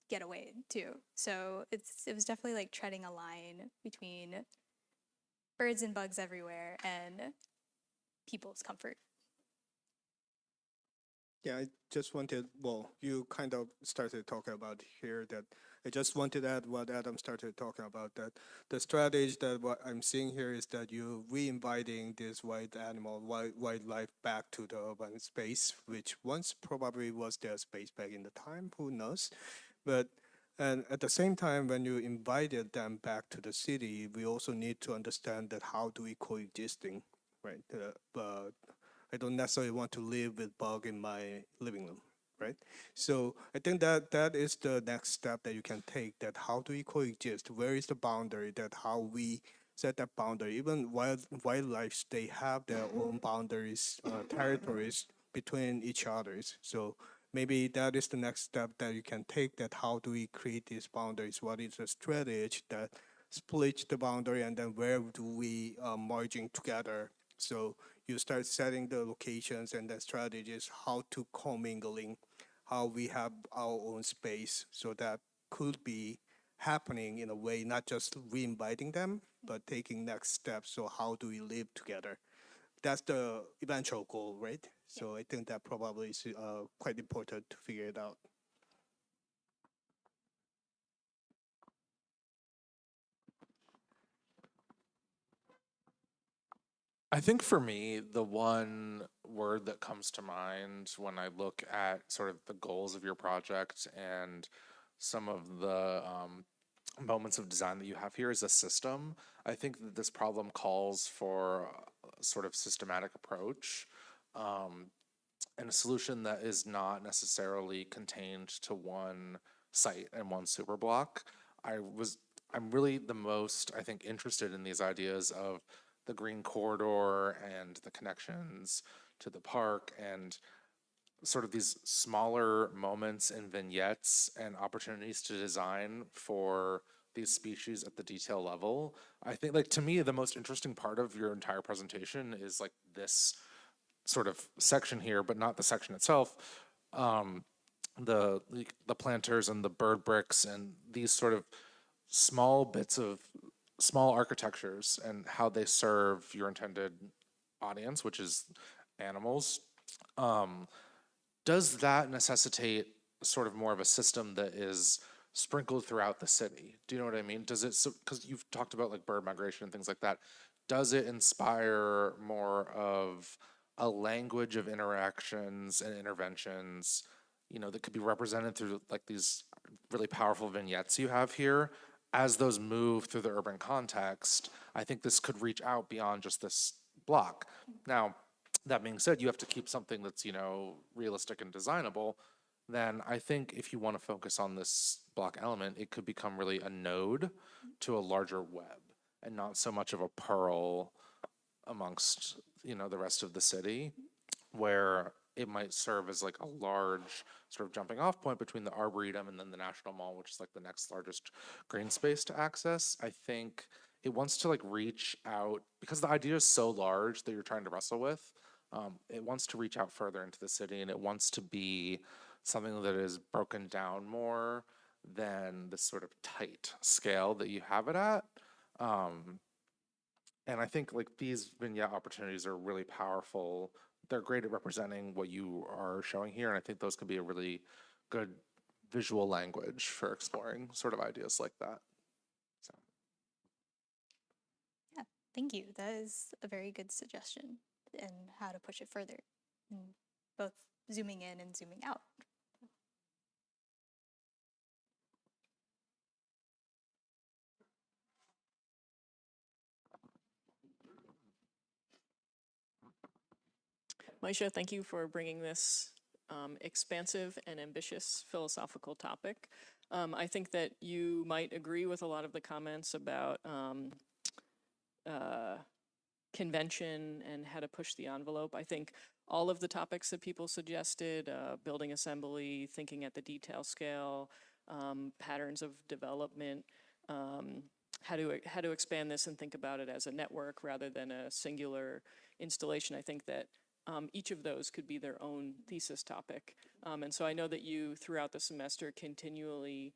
get away too. So it was definitely like treading a line between birds and bugs everywhere and people's comfort. Yeah, I just wanted, well, you kind of started talking about here that I just wanted to add what Adam started talking about, that the strategy that what I'm seeing here is that you're re-inviting this wildlife back to the urban space, which once probably was their space back in the time, who knows? And at the same time, when you invited them back to the city, we also need to understand that how do we coexisting, right? I don't necessarily want to live with bug in my living room, right? So I think that is the next step that you can take, that how do we coexist? Where is the boundary, that how we set that boundary? Even wildlife, they have their own boundaries, territories between each others. So maybe that is the next step that you can take, that how do we create these boundaries? What is the strategy that splits the boundary, and then where do we merging together? So you start setting the locations and the strategies, how to commingling, how we have our own space. So that could be happening in a way, not just re-inviting them, but taking next steps. So how do we live together? That's the eventual goal, right? So I think that probably is quite important to figure it out. I think for me, the one word that comes to mind when I look at sort of the goals of your project and some of the moments of design that you have here is a system. I think that this problem calls for a sort of systematic approach and a solution that is not necessarily contained to one site and one super block. I'm really the most, I think, interested in these ideas of the green corridor and the connections to the park and sort of these smaller moments and vignettes and opportunities to design for these species at the detail level. I think, like, to me, the most interesting part of your entire presentation is like this sort of section here, but not the section itself. The planters and the bird bricks and these sort of small bits of small architectures and how they serve your intended audience, which is animals. Does that necessitate sort of more of a system that is sprinkled throughout the city. Do you know what I mean? Does it, because you've talked about like bird migration and things like that, does it inspire more of a language of interactions and interventions, that could be represented through like these really powerful vignettes you have here? As those move through the urban context, I think this could reach out beyond just this block. Now, that being said, you have to keep something that's, realistic and designable. Then I think if you want to focus on this block element, it could become really a node to a larger web and not so much of a pearl amongst, the rest of the city, where it might serve as like a large sort of jumping off point between the Arboretum and then the National Mall, which is like the next largest green space to access. I think it wants to like reach out because the idea is so large that you're trying to wrestle with. It wants to reach out further into the city, and it wants to be something that is broken down more than the sort of tight scale that you have it at. And I think like these vignette opportunities are really powerful. They're great at representing what you are showing here, and I think those could be a really good visual language for exploring sort of ideas like that. So. Yeah, thank you. That is a very good suggestion and how to push it further, both zooming in and zooming out. Maisha, thank you for bringing this expansive and ambitious philosophical topic. I think that you might agree with a lot of the comments about convention and how to push the envelope. I think all of the topics that people suggested, building assembly, thinking at the detail scale, patterns of development, how to expand this and think about it as a network rather than a singular installation. I think that each of those could be their own thesis topic. And so I know that you, throughout the semester, continually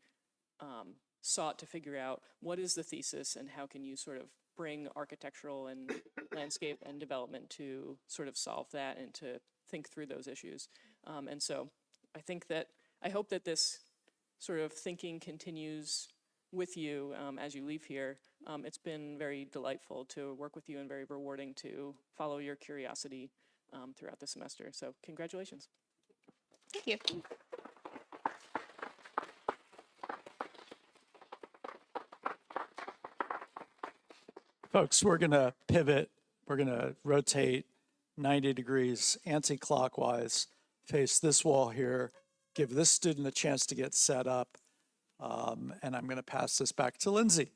sought to figure out what is the thesis and how can you sort of bring architectural and landscape and development to sort of solve that and to think through those issues. And so I hope that this sort of thinking continues with you as you leave here. It's been very delightful to work with you and very rewarding to follow your curiosity throughout the semester. So congratulations. Thank you. Folks, we're going to pivot. We're going to rotate 90 degrees anti-clockwise, face this wall here, give this student a chance to get set up, and I'm going to pass this back to Lindsay.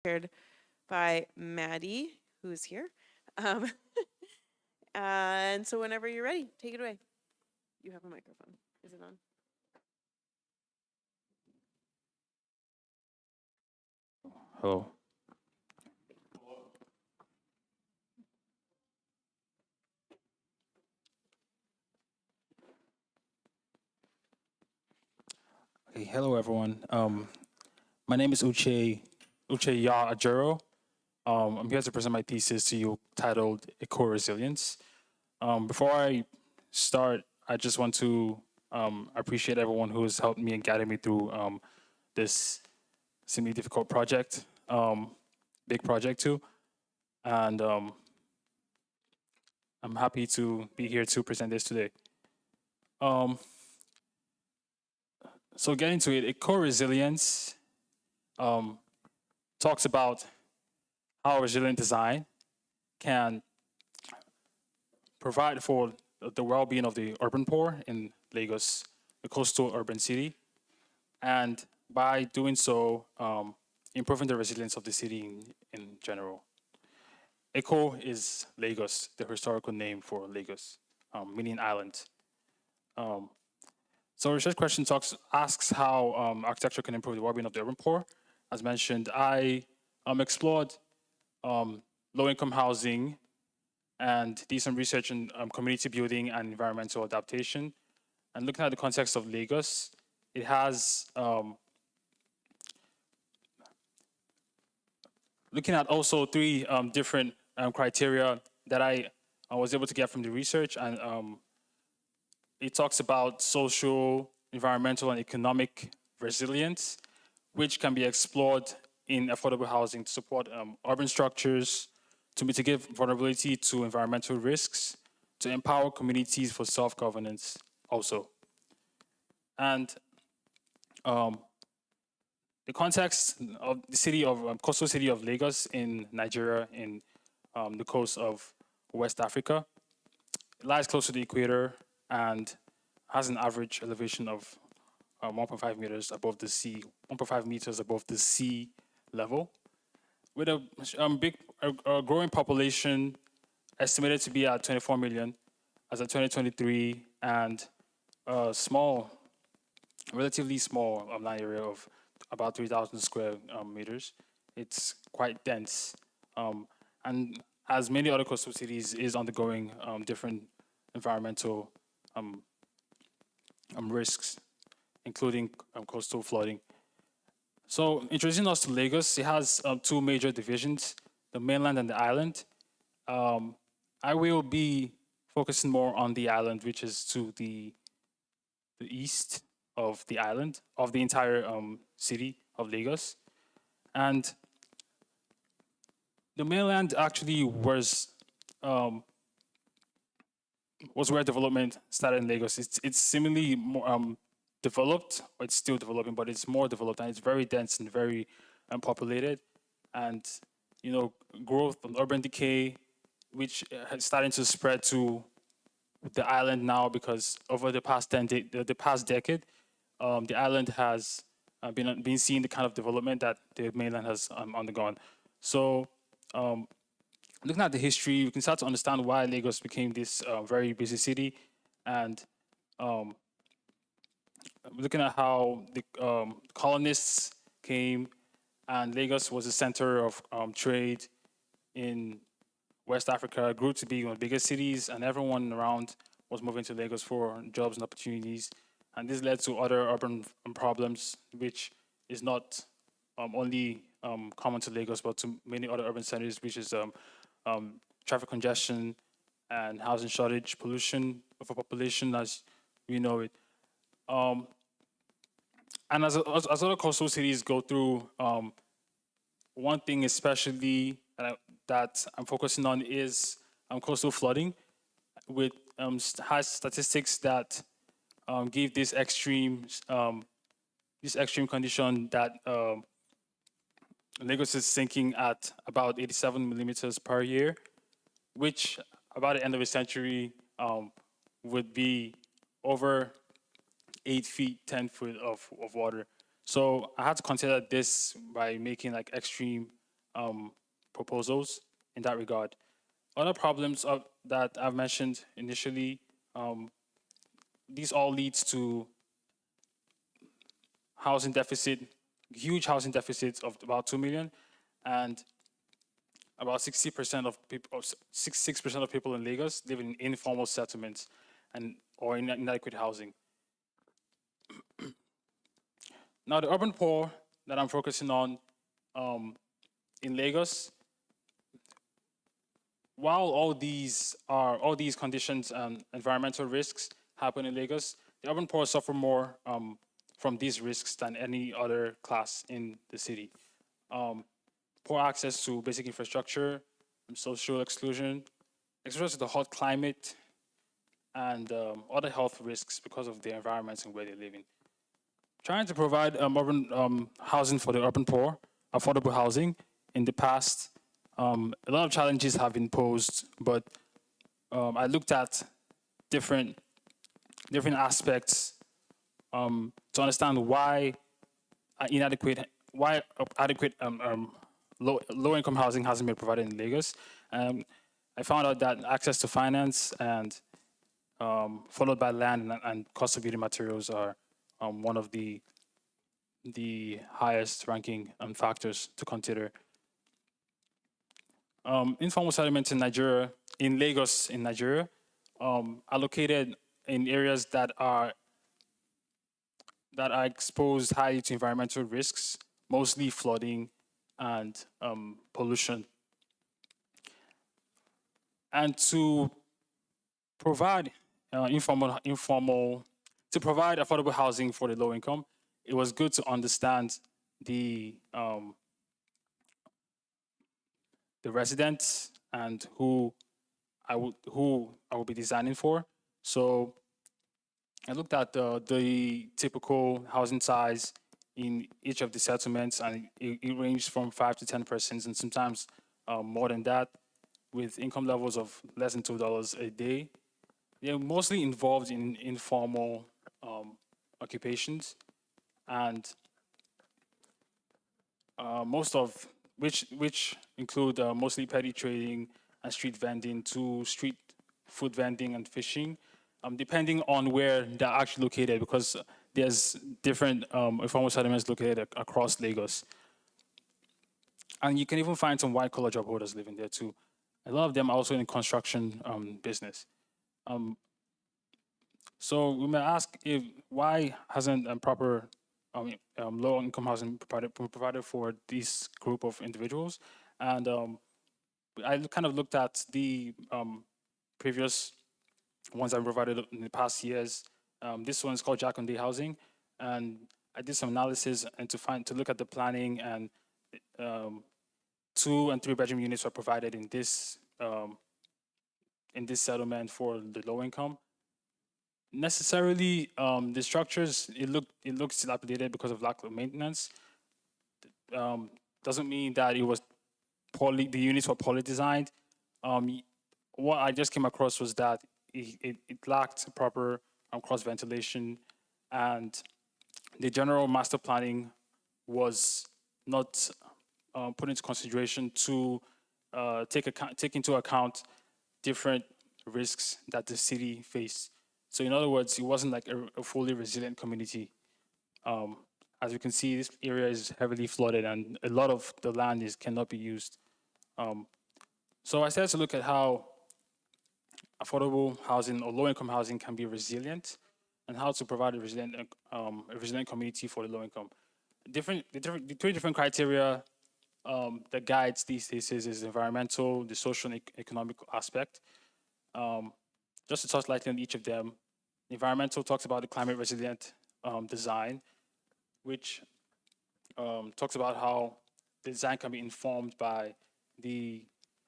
shared by Maddie, who is here. Um, and so whenever you're ready, take it away. You have a microphone. Is it on? Hello. Okay, hello everyone. My name is Uche Ya Ajero. I'm here to present my thesis to you titled Eco-Resilience. Before I start, I just want to appreciate everyone who has helped me and guided me through this seemingly difficult project, big project too. And I'm happy to be here to present this today. So getting to it, eco-resilience talks about how resilient design can provide for the well-being of the urban poor in Lagos, the coastal urban city, and by doing so, improving the resilience of the city in general. Eco is Lagos, the historical name for Lagos, meaning island. So research question asks how architecture can improve the well-being of the urban poor. As mentioned, I explored low-income housing and did some research in community building and environmental adaptation. And looking at the context of Lagos, it has, looking at also three different criteria that I was able to get from the research. And it talks about social, environmental, and economic resilience, which can be explored in affordable housing to support urban structures, to mitigate vulnerability to environmental risks, to empower communities for self-governance also. And the context of the city of coastal city of Lagos in Nigeria, in the coast of West Africa, it lies close to the equator and has an average elevation of 1.5 meters above the sea, 1.5 meters above the sea level, with a growing population estimated to be at 24 million as of 2023, and a small, relatively small land area of about 3,000 square meters. It's quite dense. And as many other coastal cities is undergoing different environmental risks, including coastal flooding. So introducing us to Lagos, it has two major divisions, the mainland and the island. I will be focusing more on the island, which is to the east of the island, of the entire city of Lagos. And the mainland actually was where development started in Lagos. It's seemingly more developed, or it's still developing, but it's more developed and it's very dense and very populated. And, you know, growth and urban decay, which is starting to spread to the island now, because over the past decade, the island has been seeing the kind of development that the mainland has undergone. So looking at the history, you can start to understand why Lagos became this very busy city, and looking at how the colonists came, and Lagos was the center of trade in West Africa, grew to be one of the biggest cities, and everyone around was moving to Lagos for jobs and opportunities. And this led to other urban problems, which is not only common to Lagos, but to many other urban centers, which is traffic congestion and housing shortage, pollution, overpopulation, as we know it. And as other coastal cities go through, one thing especially that I'm focusing on is coastal flooding, with high statistics that give this extreme condition that Lagos is sinking at about 87 millimeters per year, which about the end of the century would be over 8 feet, 10 foot of water. So I had to consider this by making like extreme proposals in that regard. Other problems that I've mentioned initially, these all leads to housing deficit, huge housing deficits of about 2 million, and about 60% of people, 66% of people in Lagos live in informal settlements and or in inadequate housing. Now, the urban poor that I'm focusing on in Lagos, while all these conditions and environmental risks happen in Lagos, the urban poor suffer more from these risks than any other class in the city. Poor access to basic infrastructure, social exclusion, exposure to the hot climate, and other health risks because of the environments and where they live in. Trying to provide urban housing for the urban poor, affordable housing, in the past, a lot of challenges have been posed, but I looked at different aspects to understand why adequate low income housing hasn't been provided in Lagos. I found out that access to finance and followed by land and cost of building materials are one of the highest ranking factors to consider. Informal settlements in Nigeria, in Lagos, in Nigeria, are located in areas that are exposed highly to environmental risks, mostly flooding and pollution. And to provide to provide affordable housing for the low income, it was good to understand the residents and who I would be designing for. So I looked at the typical housing size in each of the settlements, and it ranged from 5 to 10 persons, and sometimes more than that, with income levels of less than $2 a day. They're mostly involved in informal occupations, and most of which include mostly petty trading and street vending to street food vending and fishing, depending on where they're actually located, because there's different informal settlements located across Lagos. And you can even find some white collar job holders living there too. A lot of them are also in construction business. So we may ask why hasn't proper low income housing provided for this group of individuals? And I kind of looked at the previous ones I provided in the past years. This one is called Jack on Day Housing, and I did some analysis and to look at the planning, and 2 and 3 bedroom units were provided in this settlement for the low income. Necessarily, the structures it looks dilapidated because of lack of maintenance. Doesn't mean that it was the units were poorly designed. What I just came across was that it lacked proper cross ventilation, and the general master planning was not put into consideration to take into account different risks that the city faced. So in other words, it wasn't like a fully resilient community. As you can see, this area is heavily flooded, and a lot of the land cannot be used. So I started to look at how affordable housing or low-income housing can be resilient, and how to provide a resilient community for the low income. The 3 different criteria that guides these theses is environmental, the social and economic aspect. Just to touch lightly on each of them, environmental talks about the climate resilient design, which talks about how the design can be informed by the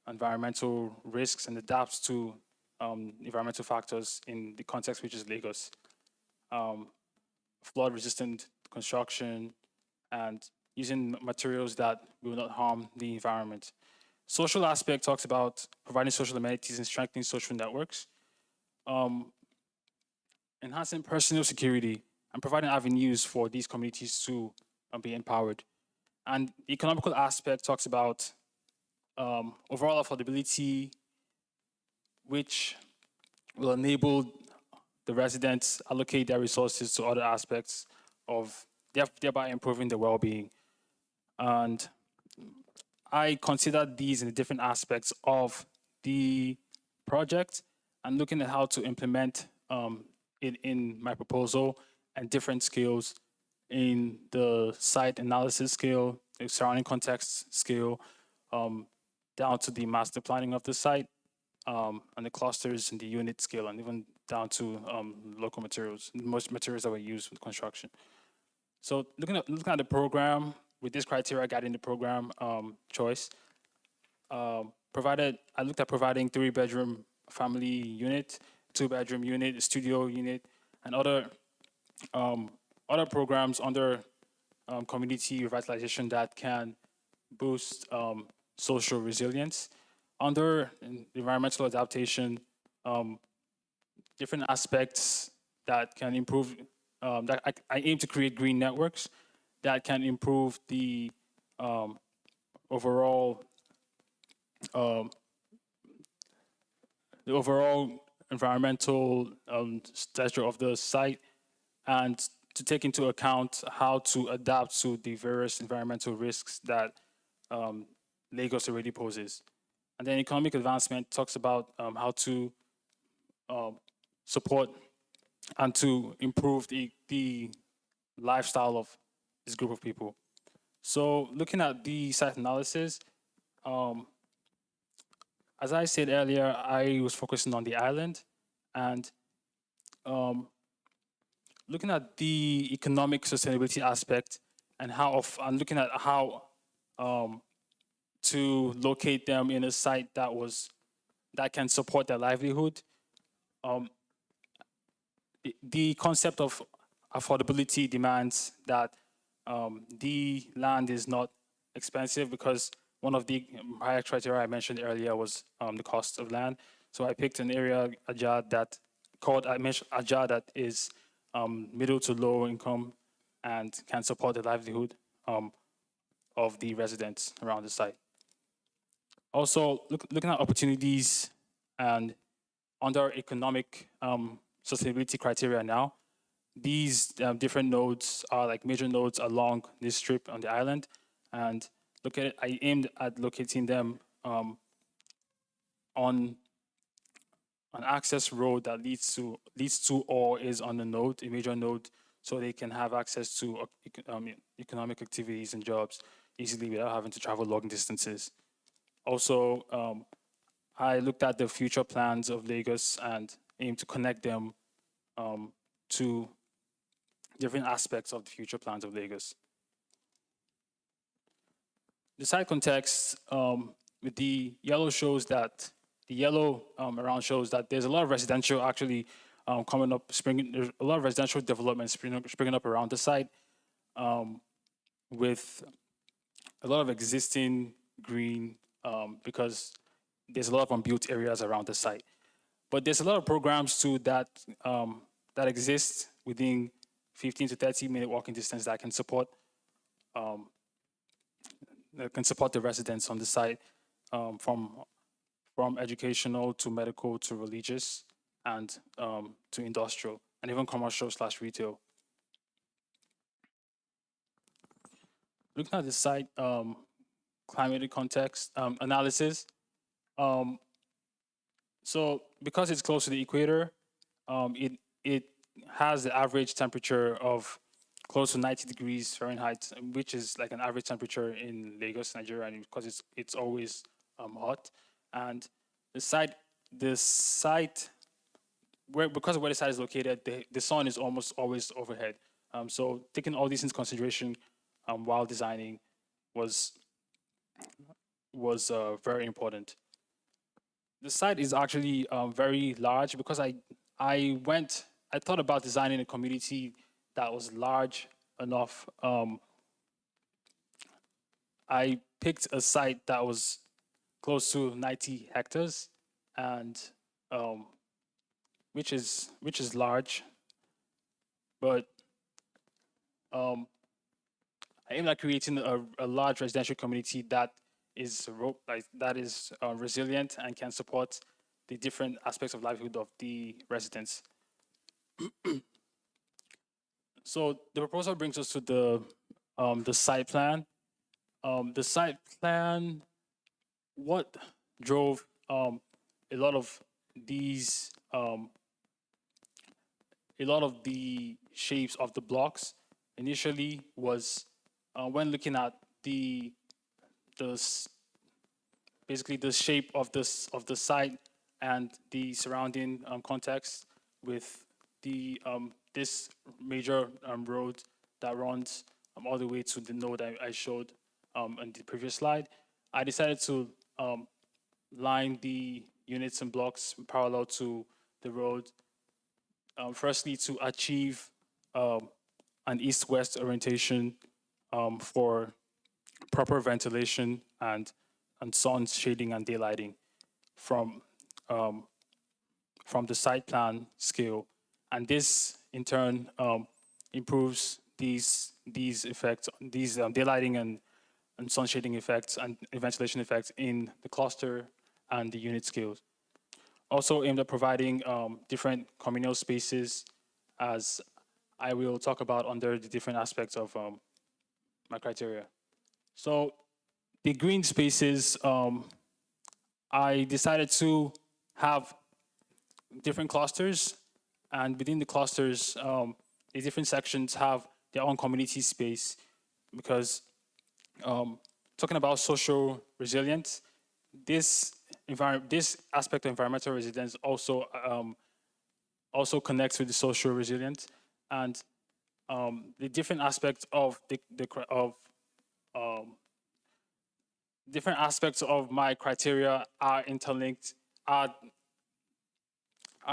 environmental risks and adapts to environmental factors in the context which is Lagos. Flood resistant construction and using materials that will not harm the environment. Social aspect talks about providing social amenities and strengthening social networks. Enhancing personal security and providing avenues for these communities to be empowered. And the economical aspect talks about overall affordability, which will enable the residents allocate their resources to other aspects of thereby improving their well-being. And I considered these in the different aspects of the project and looking at how to implement it in my proposal and different scales in the site analysis scale, the surrounding context scale, down to the master planning of the site, and the clusters and the unit scale, and even down to local materials, most materials that were used with construction. So looking at the program with this criteria guiding the program choice, I looked at providing 3-bedroom family unit, 2-bedroom unit, a studio unit, and other programs under community revitalization that can boost social resilience. Under environmental adaptation, different aspects that can improve, that I aim to create green networks that can improve the overall environmental stature of the site, and to take into account how to adapt to the various environmental risks that Lagos already poses. And then economic advancement talks about how to support and to improve the lifestyle of this group of people. So looking at the site analysis, as I said earlier, I was focusing on the island, and looking at the economic sustainability aspect and looking at how to locate them in a site that can support their livelihood. The concept of affordability demands that the land is not expensive, because one of the higher criteria I mentioned earlier was the cost of land. So I picked an area, Ajah, that is middle to low income and can support the livelihood of the residents around the site. Also, looking at opportunities and under economic sustainability criteria now, these different nodes are like major nodes along this strip on the island, and I aimed at locating them on an access road that leads to or is on the node, a major node, so they can have access to economic activities and jobs easily without having to travel long distances. Also, I looked at the future plans of Lagos and aimed to connect them to different aspects of the future plans of Lagos. The site context with the yellow shows that around shows that there's a lot of residential actually coming up, there's a lot of residential development springing up around the site, with a lot of existing green, because there's a lot of unbuilt areas around the site. But there's a lot of programs too that exist within 15 to 30-minute walking distance that can support the residents on the site, from educational to medical to religious and to industrial and even commercial/retail. Looking at the site climate context analysis, so because it's close to the equator, it has the average temperature of close to 90 degrees Fahrenheit, which is like an average temperature in Lagos, Nigeria, and because it's always hot. And the site, because of where the site is located, the sun is almost always overhead. So taking all these into consideration while designing was very important. The site is actually very large because I thought about designing a community that was large enough. I picked a site that was close to 90 hectares, and which is large, but I aim at creating a large residential community that resilient and can support the different aspects of livelihood of the residents. So the proposal brings us to the site plan. The site plan, what drove a lot of these, a lot of the shapes of the blocks initially was when looking at basically the shape of the site and the surrounding context with this major road that runs all the way to the node I showed on the previous slide. I decided to line the units and blocks parallel to the road, firstly to achieve an east-west orientation for proper ventilation and sun shading and daylighting from the site plan scale. And this in turn improves these effects, these daylighting and sun shading effects and ventilation effects in the cluster and the unit scales. Also aimed at providing different communal spaces, as I will talk about under the different aspects of my criteria. So the green spaces, I decided to have different clusters, and within the clusters, the different sections have their own community space, because talking about social resilience, this aspect of environmental resilience also connects with the social resilience, and the different aspects of different aspects of my criteria are interlinked, are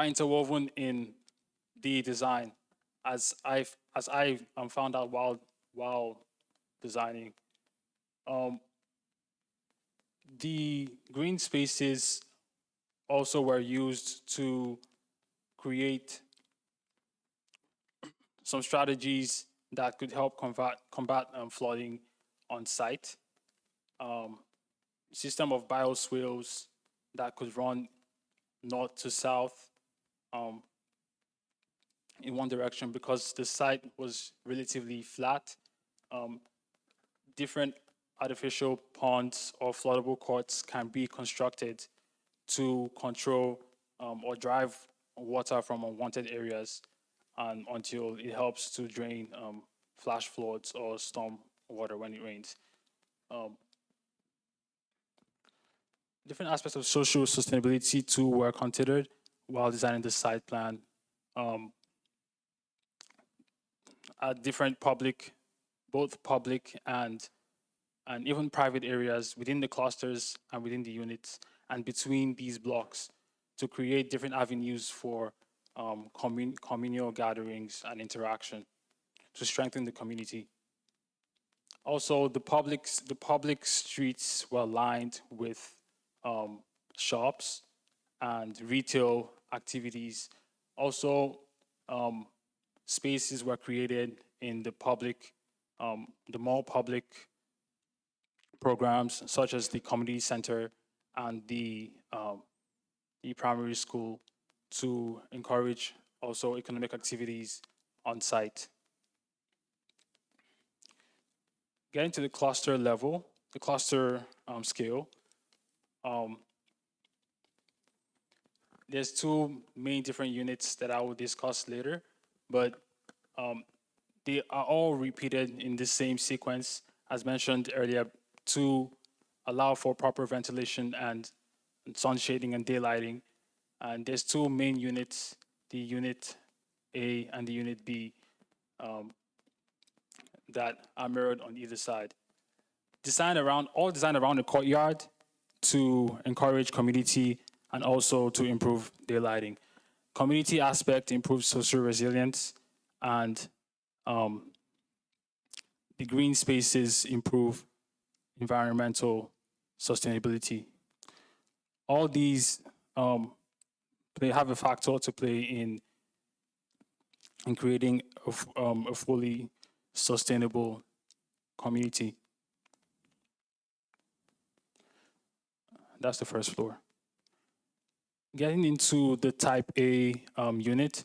interwoven in the design, as I found out while designing. The green spaces also were used to create some strategies that could help combat flooding on site. System of bioswales that could run north to south in one direction, because the site was relatively flat. Different artificial ponds or floodable courts can be constructed to control or drive water from unwanted areas, and until it helps to drain flash floods or storm water when it rains. Different aspects of social sustainability too were considered while designing the site plan. At different both public and even private areas within the clusters and within the units and between these blocks, to create different avenues for communal gatherings and interaction to strengthen the community. Also, the public streets were lined with shops and retail activities. Also, spaces were created in the more public programs, such as the community center and the primary school, to encourage also economic activities on site. Getting to the cluster level, the cluster scale, there's two main different units that I will discuss later, but they are all repeated in the same sequence as mentioned earlier, to allow for proper ventilation and sun shading and daylighting. And there's two main units, the unit A and the unit B, that are mirrored on either side. All designed around the courtyard to encourage community and also to improve daylighting. Community aspect improves social resilience, and the green spaces improve environmental sustainability. All these they have a factor to play in creating a fully sustainable community. That's the first floor. Getting into the type A unit,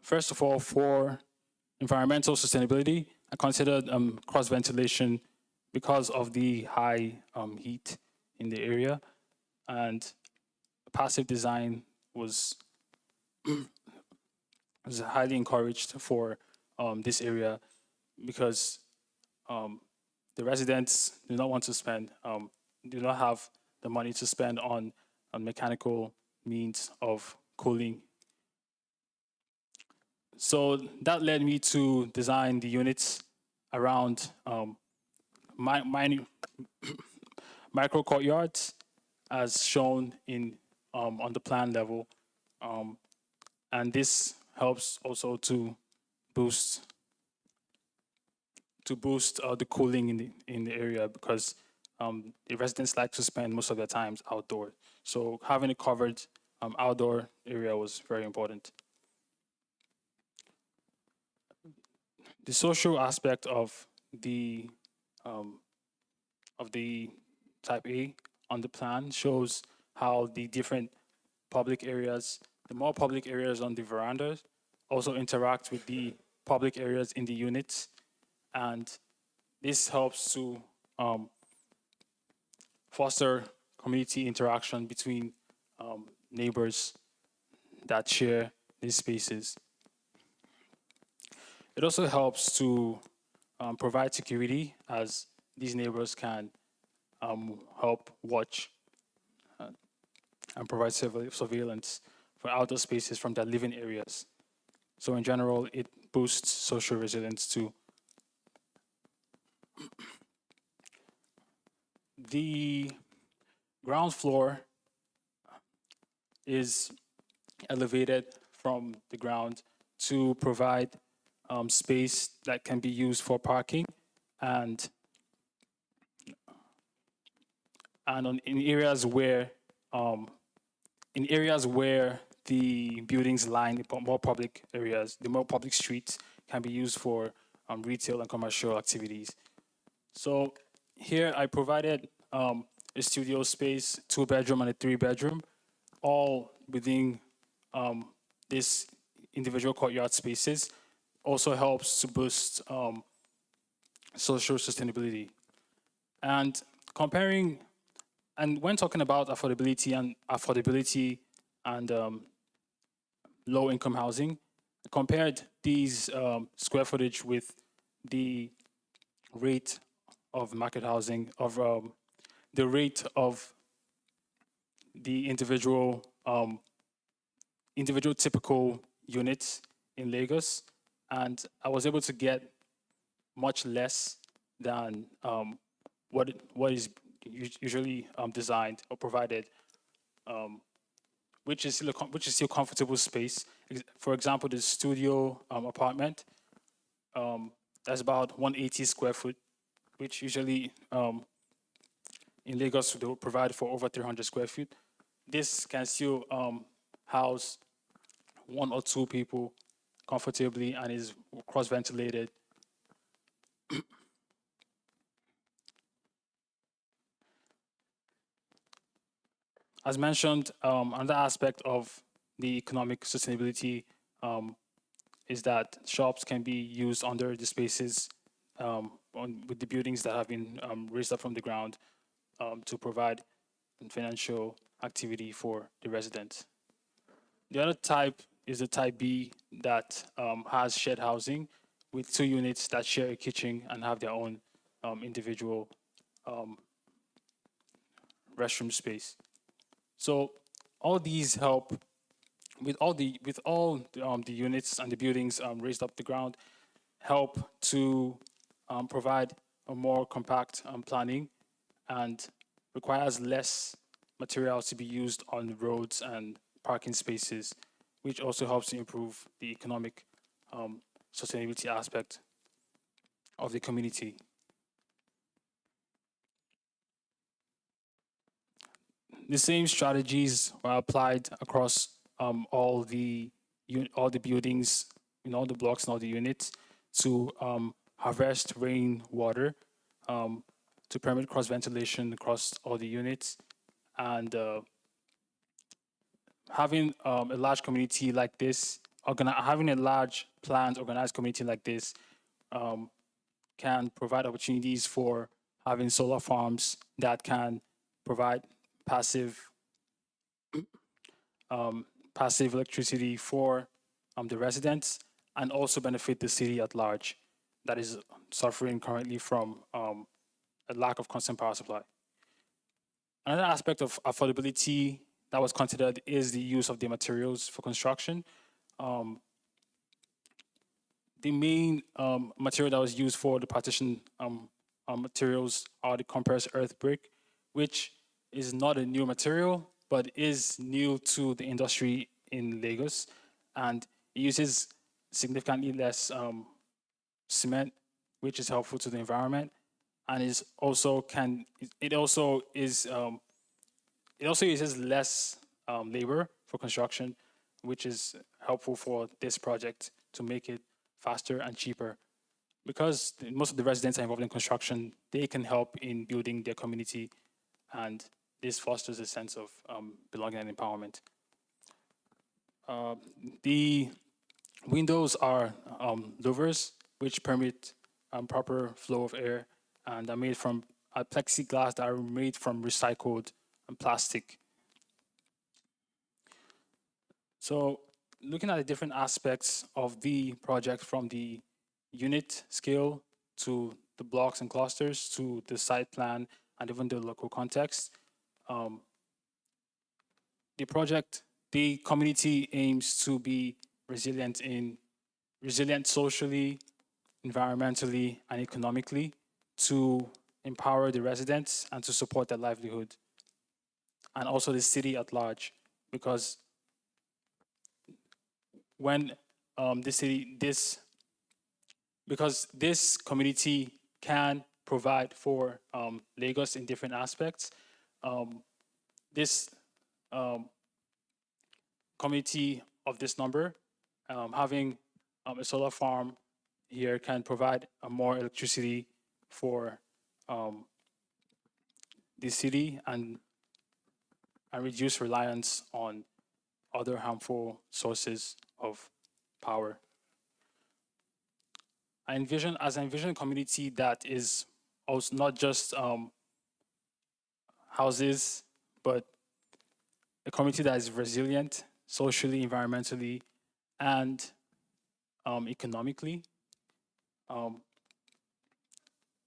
first of all, for environmental sustainability, I considered cross ventilation because of the high heat in the area, and passive design was highly encouraged for this area because the residents do not want to spend, do not have the money to spend on mechanical means of cooling. So that led me to design the units around micro courtyards, as shown in on the plan level, and this helps also to boost the cooling in the area because the residents like to spend most of their times outdoors. So having a covered outdoor area was very important. The social aspect of the type A on the plan shows how the different public areas, the more public areas on the verandas, also interact with the public areas in the units, and this helps to foster community interaction between neighbors that share these spaces. It also helps to provide security, as these neighbors can help watch and provide surveillance for outdoor spaces from their living areas. So in general, it boosts social resilience too. The ground floor is elevated from the ground to provide space that can be used for parking and in areas where the buildings line more public areas, the more public streets can be used for retail and commercial activities. So here I provided a studio space, 2-bedroom and a 3-bedroom, all within this individual courtyard spaces. Also helps to boost social sustainability. And when talking about affordability and low income housing, I compared these square footage with the rate of market housing, of the rate of the individual typical units in Lagos, and I was able to get much less than what is usually designed or provided, which is still comfortable space. For example, the studio apartment, that's about 180 square foot, which usually in Lagos they will provide for over 300 square feet. This can still house 1 or 2 people comfortably and is cross-ventilated. As mentioned, another aspect of the economic sustainability is that shops can be used under the spaces with the buildings that have been raised up from the ground to provide financial activity for the residents. The other type is the type B that has shared housing with 2 units that share a kitchen and have their own individual restroom space. So all these help with all the units and the buildings raised up the ground, help to provide a more compact planning and requires less materials to be used on roads and parking spaces, which also helps to improve the economic sustainability aspect of the community. The same strategies were applied across all the buildings, in all the blocks and all the units to harvest rainwater to permit cross ventilation across all the units, and having a large community like this, having a large planned organized community like this can provide opportunities for having solar farms that can provide passive passive electricity for the residents and also benefit the city at large that is suffering currently from a lack of constant power supply. Another aspect of affordability that was considered is the use of the materials for construction. The main material that was used for the partition materials are the compressed earth brick, which is not a new material, but is new to the industry in Lagos, and it uses significantly less cement, which is helpful to the environment, and is also it also uses less labor for construction, which is helpful for this project to make it faster and cheaper. Because most of the residents are involved in construction, they can help in building their community, and this fosters a sense of belonging and empowerment. The windows are louvers, which permit proper flow of air, and are made from plexiglass that are made from recycled plastic. So looking at the different aspects of the project, from the unit scale to the blocks and clusters to the site plan and even the local context, the community aims to be resilient socially, environmentally, and economically, to empower the residents and to support their livelihood, and also the city at large, because when this community can provide for Lagos in different aspects. This community of this number, having a solar farm here can provide more electricity for the city and reduce reliance on other harmful sources of power. I envision a community that is also not just houses, but a community that is resilient socially, environmentally, and economically.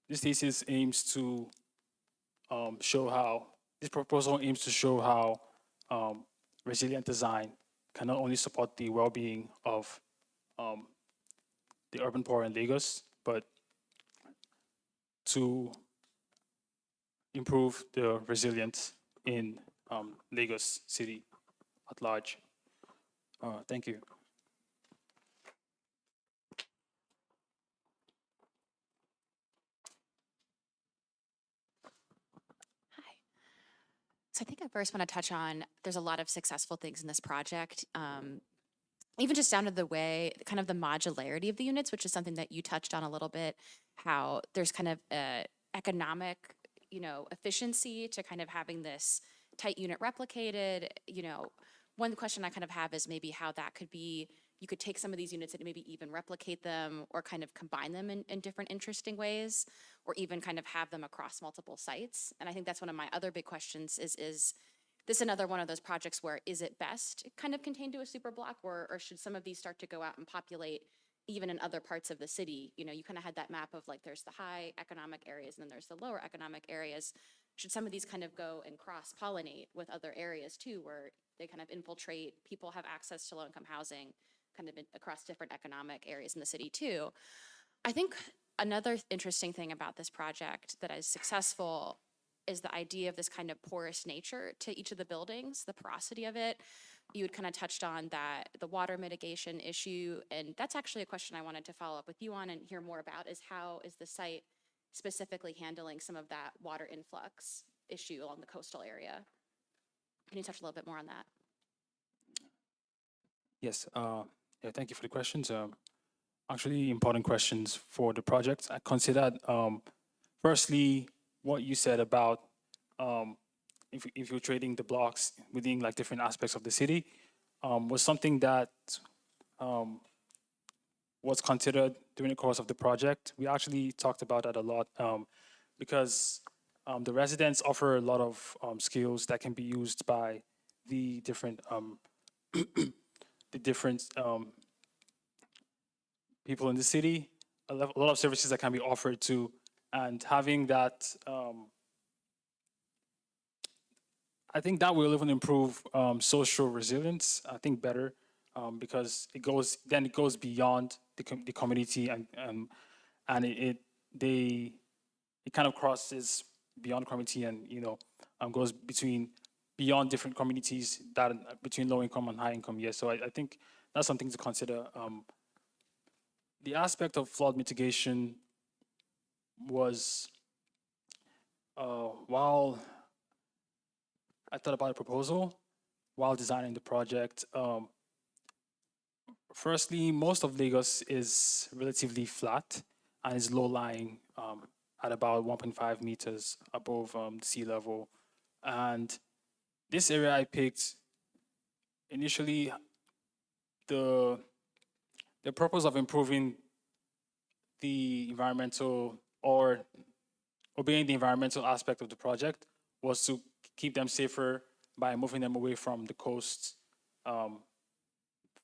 This thesis aims to this proposal aims to show how resilient design can not only support the well-being of the urban poor in Lagos, but to improve the resilience in Lagos City at large. Thank you. So I think I first want to touch on, there's a lot of successful things in this project. Even just down to the way, kind of the modularity of the units, which is something that you touched on a little bit, how there's kind of a economic, efficiency to kind of having this tight unit replicated. One question I kind of have is maybe how that could be, you could take some of these units and maybe even replicate them or kind of combine them in different interesting ways, or even kind of have them across multiple sites. And I think that's one of my other big questions is this another one of those projects where is it best kind of contained to a super block, or should some of these start to go out and populate even in other parts of the city? You kind of had that map of like there's the high economic areas and then there's the lower economic areas. Should some of these kind of go and cross-pollinate with other areas too, where they kind of infiltrate, people have access to low-income housing kind of across different economic areas in the city too? I think another interesting thing about this project that is successful is the idea of this kind of porous nature to each of the buildings, the porosity of it. You had kind of touched on that, the water mitigation issue, and that's actually a question I wanted to follow up with you on and hear more about, is how is the site specifically handling some of that water influx issue along the coastal area? Can you touch a little bit more on that? Yes, yeah, thank you for the questions. Actually, important questions for the project. I considered, firstly, what you said about infiltrating the blocks within like different aspects of the city was something that was considered during the course of the project. We actually talked about that a lot because the residents offer a lot of skills that can be used by the different people in the city. A lot of services that can be offered to, and having that, I think that will even improve social resilience. I think better because it goes beyond the community and it kind of crosses beyond community and goes beyond different communities that between low income and high income. Yes, so I think that's something to consider. The aspect of flood mitigation was while I thought about a proposal while designing the project. Firstly, most of Lagos is relatively flat and is low-lying at about 1.5 meters above sea level. And this area I picked, initially, the purpose of improving the environmental or obeying the environmental aspect of the project was to keep them safer by moving them away from the coast,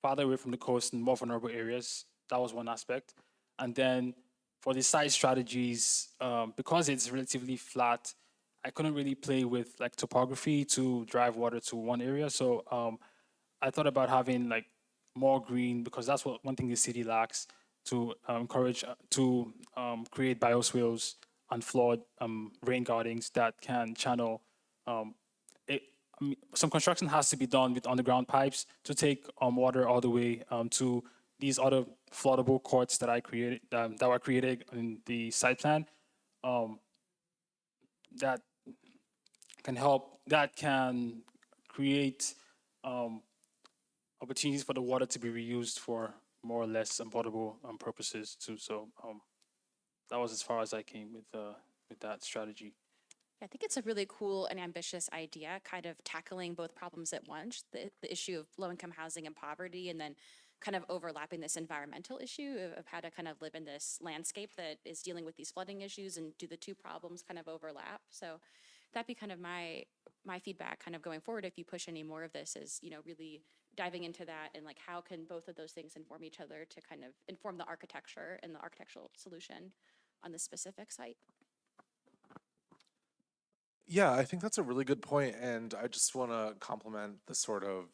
farther away from the coast and more vulnerable areas. That was one aspect. And then for the site strategies, because it's relatively flat, I couldn't really play with like topography to drive water to one area. So I thought about having like more green because that's one thing the city lacks, to encourage to create bioswales and flood rain gardens that can channel some construction has to be done with underground pipes to take water all the way to these other floodable courts that I created that were created in the site plan that can create opportunities for the water to be reused for more or less portable purposes too. So that was as far as I came with that strategy. I think it's a really cool and ambitious idea, kind of tackling both problems at once, the issue of low-income housing and poverty, and then kind of overlapping this environmental issue of how to kind of live in this landscape that is dealing with these flooding issues, and do the two problems kind of overlap? So that'd be kind of my feedback kind of going forward if you push any more of this, is, really diving into that and like how can both of those things inform each other to kind of inform the architecture and the architectural solution on this specific site. Yeah, I think that's a really good point, and I just want to compliment the sort of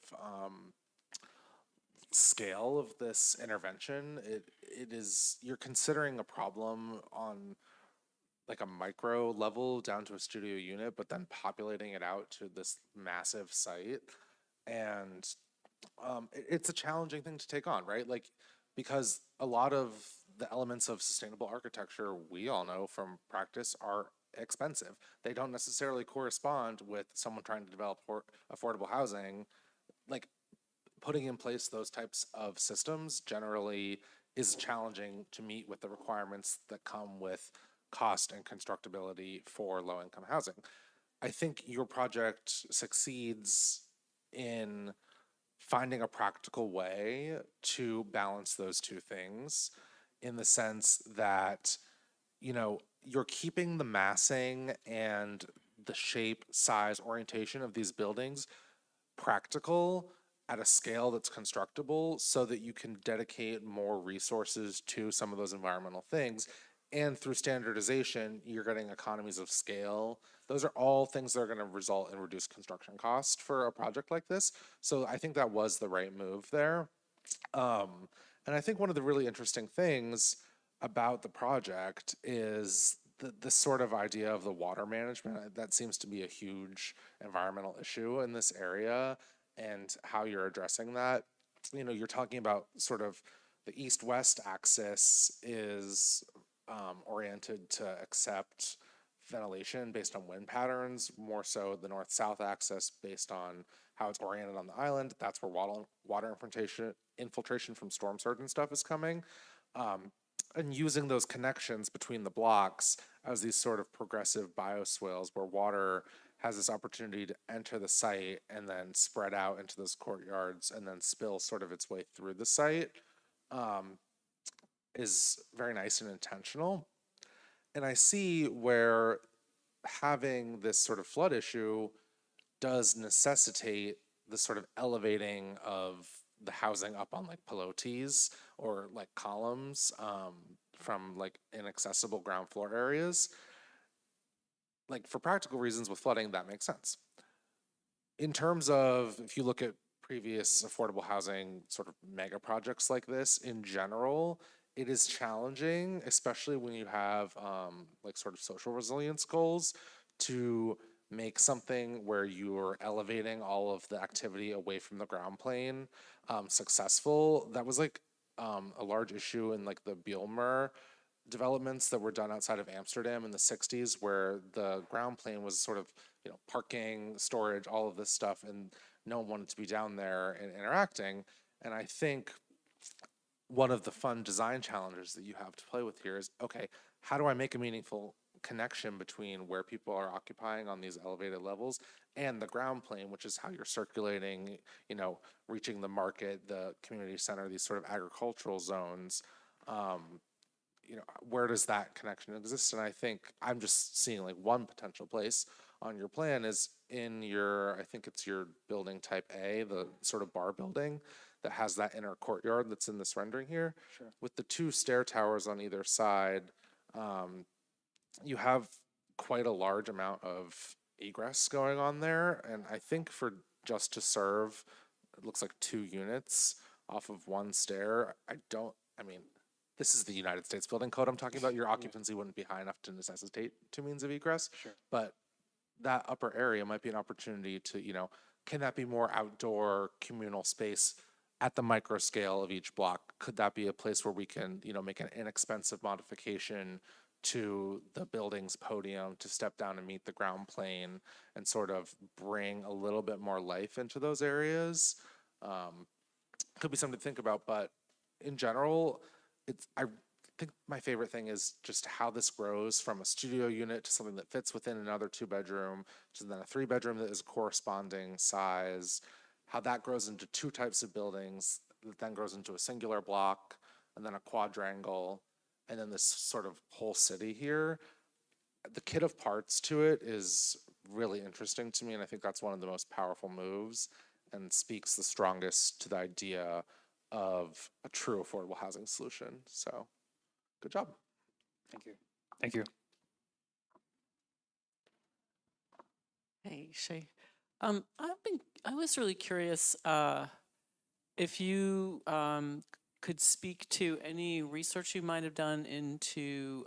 scale of this intervention. It is, you're considering a problem on like a micro level down to a studio unit, but then populating it out to this massive site, and it's a challenging thing to take on, right? Like, because a lot of the elements of sustainable architecture we all know from practice are expensive. They don't necessarily correspond with someone trying to develop affordable housing. Like, putting in place those types of systems generally is challenging to meet with the requirements that come with cost and constructability for low-income housing. I think your project succeeds in finding a practical way to balance those two things, in the sense that you're keeping the massing and the shape, size, orientation of these buildings practical at a scale that's constructible, so that you can dedicate more resources to some of those environmental things. And through standardization, you're getting economies of scale. Those are all things that are going to result in reduced construction cost for a project like this. So I think that was the right move there. And I think one of the really interesting things about the project is this sort of idea of the water management. That seems to be a huge environmental issue in this area, and how you're addressing that. You're talking about sort of the east-west axis is oriented to accept ventilation based on wind patterns, more so the north-south axis based on how it's oriented on the island. That's where water infiltration from storm surge and stuff is coming. and using those connections between the blocks as these sort of progressive bioswales where water has this opportunity to enter the site and then spread out into those courtyards and then spill sort of its way through the site, is very nice and intentional. And I see where having this sort of flood issue does necessitate the sort of elevating of the housing up on like pilotis or like columns from like inaccessible ground floor areas. Like for practical reasons with flooding, that makes sense. In terms of, if you look at previous affordable housing sort of mega projects like this, in general, it is challenging, especially when you have like sort of social resilience goals, to make something where you're elevating all of the activity away from the ground plane successful. That was like a large issue in like the Bielmer developments that were done outside of Amsterdam in the 60s, where the ground plane was sort of, you know, parking, storage, all of this stuff, and no one wanted to be down there and interacting. And I think one of the fun design challenges that you have to play with here is, okay, how do I make a meaningful connection between where people are occupying on these elevated levels and the ground plane, which is how you're circulating, you know, reaching the market, the community center, these sort of agricultural zones. You know, where does that connection exist? And I think I'm just seeing like one potential place on your plan is in your, I think it's your building type A, the sort of bar building that has that inner courtyard that's in this rendering here. Sure. With the two stair towers on either side, you have quite a large amount of egress going on there. And I think for just to serve, it looks like 2 units off of one stair. I mean, this is the United States building code I'm talking about. Your occupancy wouldn't be high enough to necessitate 2 means of egress. Sure. But that upper area might be an opportunity to, you know, can that be more outdoor communal space at the micro scale of each block? Could that be a place where we can, you know, make an inexpensive modification to the building's podium to step down and meet the ground plane and sort of bring a little bit more life into those areas? Could be something to think about, but in general, I think my favorite thing is just how this grows from a studio unit to something that fits within another 2-bedroom, to then a 3-bedroom that is corresponding size, how that grows into 2 types of buildings, that then grows into a singular block, and then a quadrangle, and then this sort of whole city here. The kit of parts to it is really interesting to me, and I think that's one of the most powerful moves and speaks the strongest to the idea of a true affordable housing solution. So, good job. Thank you. Thank you. Hey, Shay. I was really curious if you could speak to any research you might have done into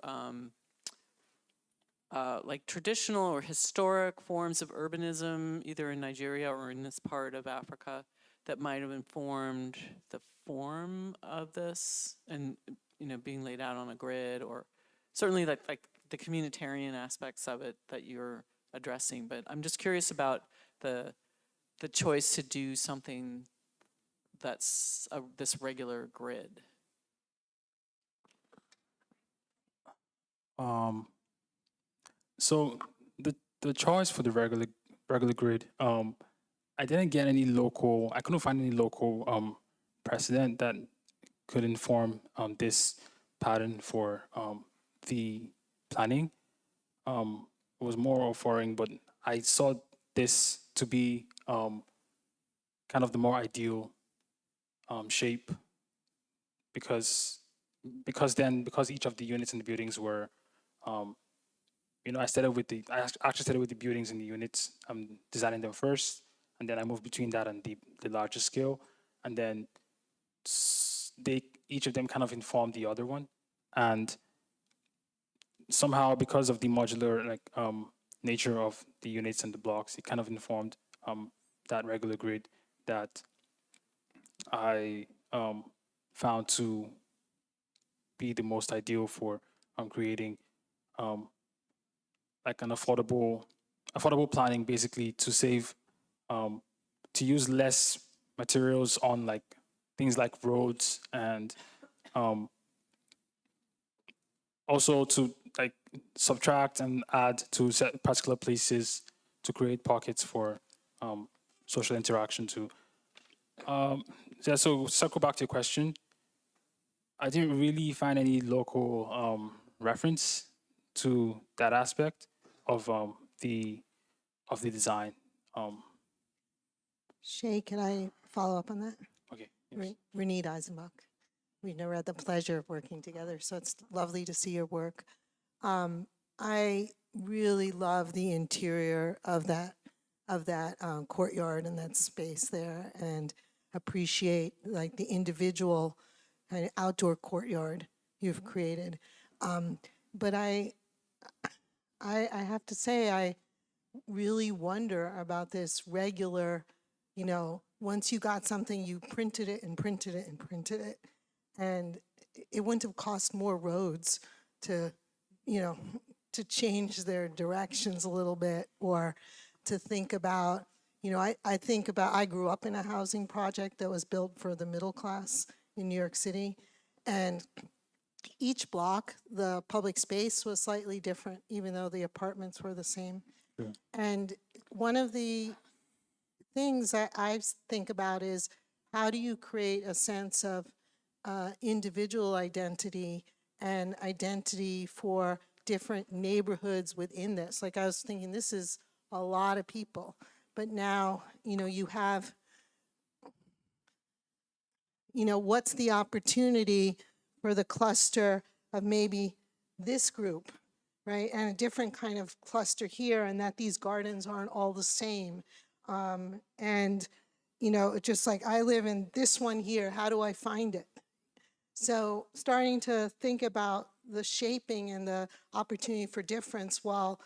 like traditional or historic forms of urbanism, either in Nigeria or in this part of Africa, that might have informed the form of this, and you know, being laid out on a grid, or certainly like the communitarian aspects of it that you're addressing. But I'm just curious about the choice to do something that's this regular grid. So the choice for the regular grid, I didn't get any local. I couldn't find any local precedent that could inform this pattern for the planning. It was more foreign, but I saw this to be kind of the more ideal shape because each of the units in the buildings were you know, I actually started with the buildings and the units, designing them first, and then I moved between that and the larger scale, and then each of them kind of informed the other one, and somehow because of the modular nature of the units and the blocks, it kind of informed that regular grid that I found to be the most ideal for creating like an affordable planning, basically to save, to use less materials on like things like roads and also to like subtract and add to set particular places to create pockets for social interaction too. Yeah, so circle back to your question. I didn't really find any local reference to that aspect of the design. Shay, can I follow up on that? Okay. Yes. Renee Eisenbach. We've never had the pleasure of working together, so it's lovely to see your work. I really love the interior of that courtyard and that space there, and appreciate like the individual kind of outdoor courtyard you've created. But I have to say, I really wonder about this regular, once you got something, you printed it and printed it and printed it. And it wouldn't have cost more roads to, to change their directions a little bit, or to think about, I grew up in a housing project that was built for the middle class in New York City. And each block, the public space was slightly different, even though the apartments were the same. Sure. And one of the things that I think about is, how do you create a sense of individual identity and identity for different neighborhoods within this? Like, I was thinking, this is a lot of people, but now, you have, what's the opportunity for the cluster of maybe this group, right? And a different kind of cluster here, and that these gardens aren't all the same. And, just like I live in this one here, how do I find it? So starting to think about the shaping and the opportunity for difference while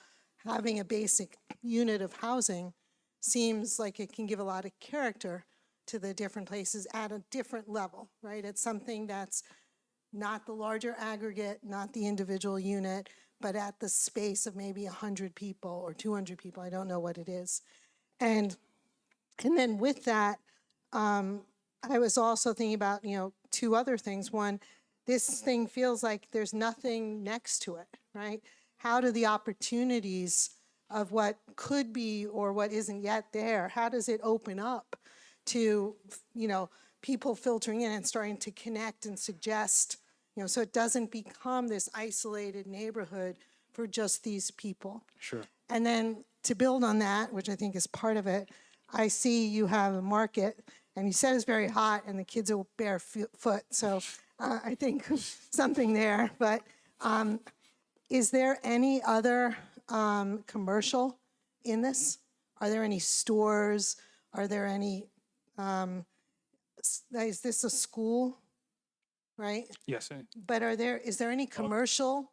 having a basic unit of housing seems like it can give a lot of character to the different places at a different level, right? It's something that's not the larger aggregate, not the individual unit, but at the space of maybe 100 people or 200 people. I don't know what it is. And then with that, I was also thinking about, two other things. One, this thing feels like there's nothing next to it, right? How do the opportunities of what could be or what isn't yet there, how does it open up to, people filtering in and starting to connect and suggest, so it doesn't become this isolated neighborhood for just these people. Sure. And then to build on that, which I think is part of it, I see you have a market, and you said it's very hot and the kids are barefoot, so I think something there. But is there any other commercial in this? Are there any stores? Are there any, is this a school, right? Yes. But is there any commercial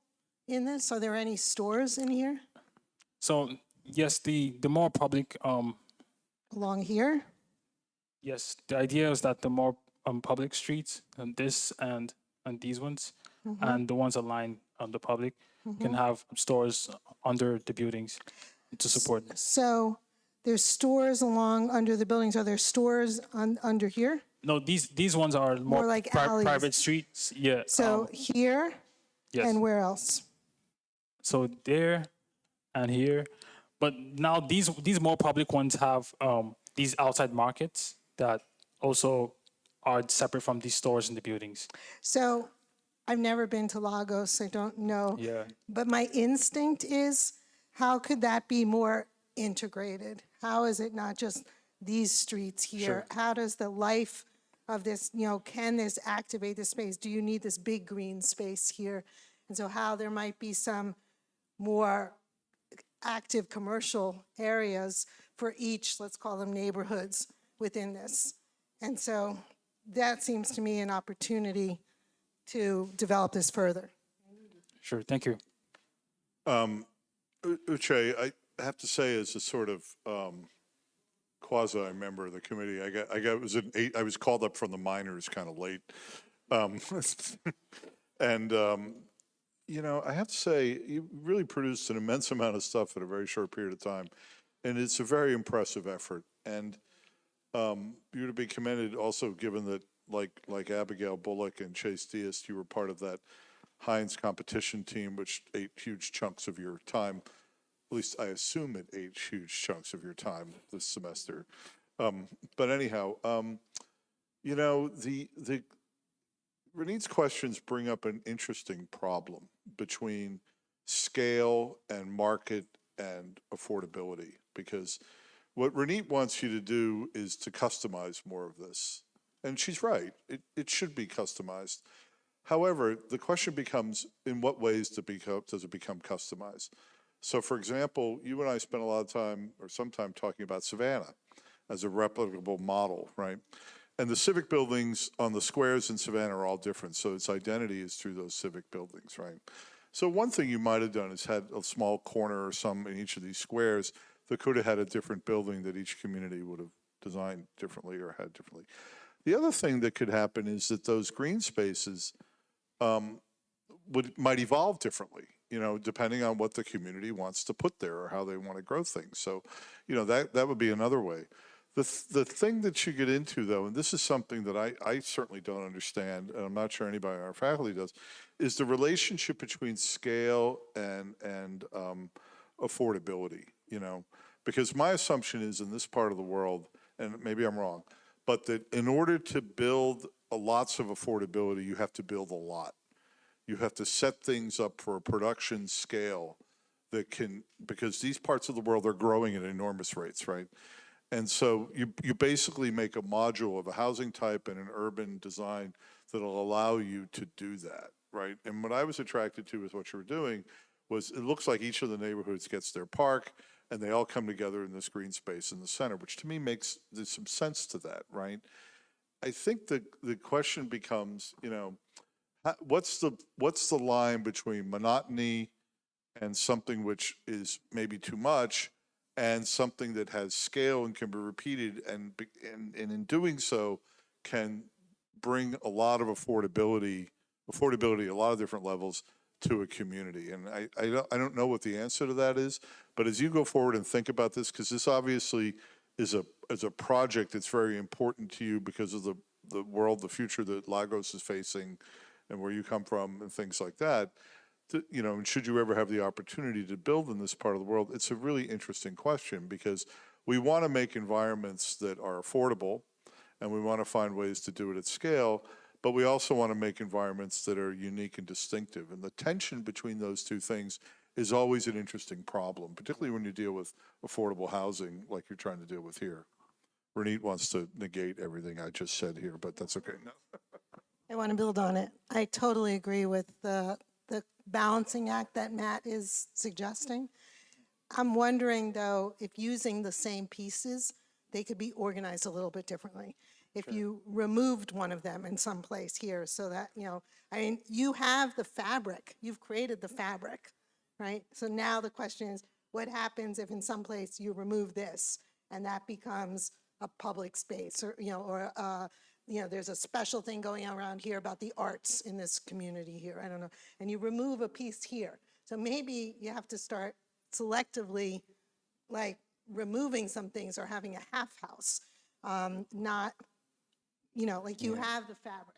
in this? Are there any stores in here? So yes, the more public Along here? yes, the idea is that the more public streets, and this and these ones, and the ones aligned on the public, can have stores under the buildings to support. So there's stores along under the buildings. Are there stores under here? No, these ones are more like alleys. private streets. Yeah. So here, yes. and where else? So there and here, but now these more public ones have these outside markets that also are separate from these stores in the buildings. So I've never been to Lagos. I don't know. Yeah. But my instinct is, how could that be more integrated? How is it not just these streets here? Sure. How does the life of this, can this activate this space? Do you need this big green space here? And so how there might be some more active commercial areas for each, let's call them neighborhoods within this. And so that seems to me an opportunity to develop this further. Sure. Thank you. Uche, I have to say, as a sort of quasi member of the committee, I was called up from the minors kind of late, and I have to say, you really produced an immense amount of stuff in a very short period of time, and it's a very impressive effort. And you're to be commended also, given that, like Abigail Bullock and Chase Diaz, you were part of that Heinz competition team, which ate huge chunks of your time. At least I assume it ate huge chunks of your time this semester. But anyhow, you know, Renit's questions bring up an interesting problem between scale and market and affordability, because what Renit wants you to do is to customize more of this. And she's right, it should be customized. However, the question becomes, in what ways does it become customized? So for example, you and I spent a lot of time, or some time, talking about Savannah as a replicable model, right? And the civic buildings on the squares in Savannah are all different, so its identity is through those civic buildings, right? So one thing you might have done is had a small corner or some in each of these squares that could have had a different building that each community would have designed differently or had differently. The other thing that could happen is that those green spaces might evolve differently, you know, depending on what the community wants to put there or how they want to grow things. So, you know, that would be another way. The thing that you get into, though, and this is something that I certainly don't understand, and I'm not sure anybody on our faculty does, is the relationship between scale and affordability, you know, because my assumption is in this part of the world, and maybe I'm wrong, but that in order to build lots of affordability, you have to build a lot. You have to set things up for a production scale that can, because these parts of the world are growing at enormous rates, right? And so you basically make a module of a housing type and an urban design that'll allow you to do that, right? And what I was attracted to with what you were doing was it looks like each of the neighborhoods gets their park and they all come together in this green space in the center, which to me there's some sense to that, right? I think the question becomes, you know, what's the line between monotony and something which is maybe too much, and something that has scale and can be repeated, and in doing so can bring a lot of affordability at a lot of different levels to a community. And I don't know what the answer to that is, but as you go forward and think about this, because this obviously is a project that's very important to you because of the world, the future that Lagos is facing and where you come from and things like that, you know, and should you ever have the opportunity to build in this part of the world, it's a really interesting question, because we want to make environments that are affordable and we want to find ways to do it at scale, but we also want to make environments that are unique and distinctive. And the tension between those two things is always an interesting problem, particularly when you deal with affordable housing like you're trying to deal with here. Renit wants to negate everything I just said here, but that's okay. No. I want to build on it. I totally agree with the balancing act that Matt is suggesting. I'm wondering, though, if using the same pieces, they could be organized a little bit differently. If you removed one of them in some place here so that, you know, I mean, you have the fabric, you've created the fabric, right? So now the question is, what happens if in some place you remove this and that becomes a public space, or, you know, or you know, there's a special thing going on around here about the arts in this community here, I don't know, and you remove a piece here. So maybe you have to start selectively, like, removing some things or having a half house, not, you know, like you have the fabric.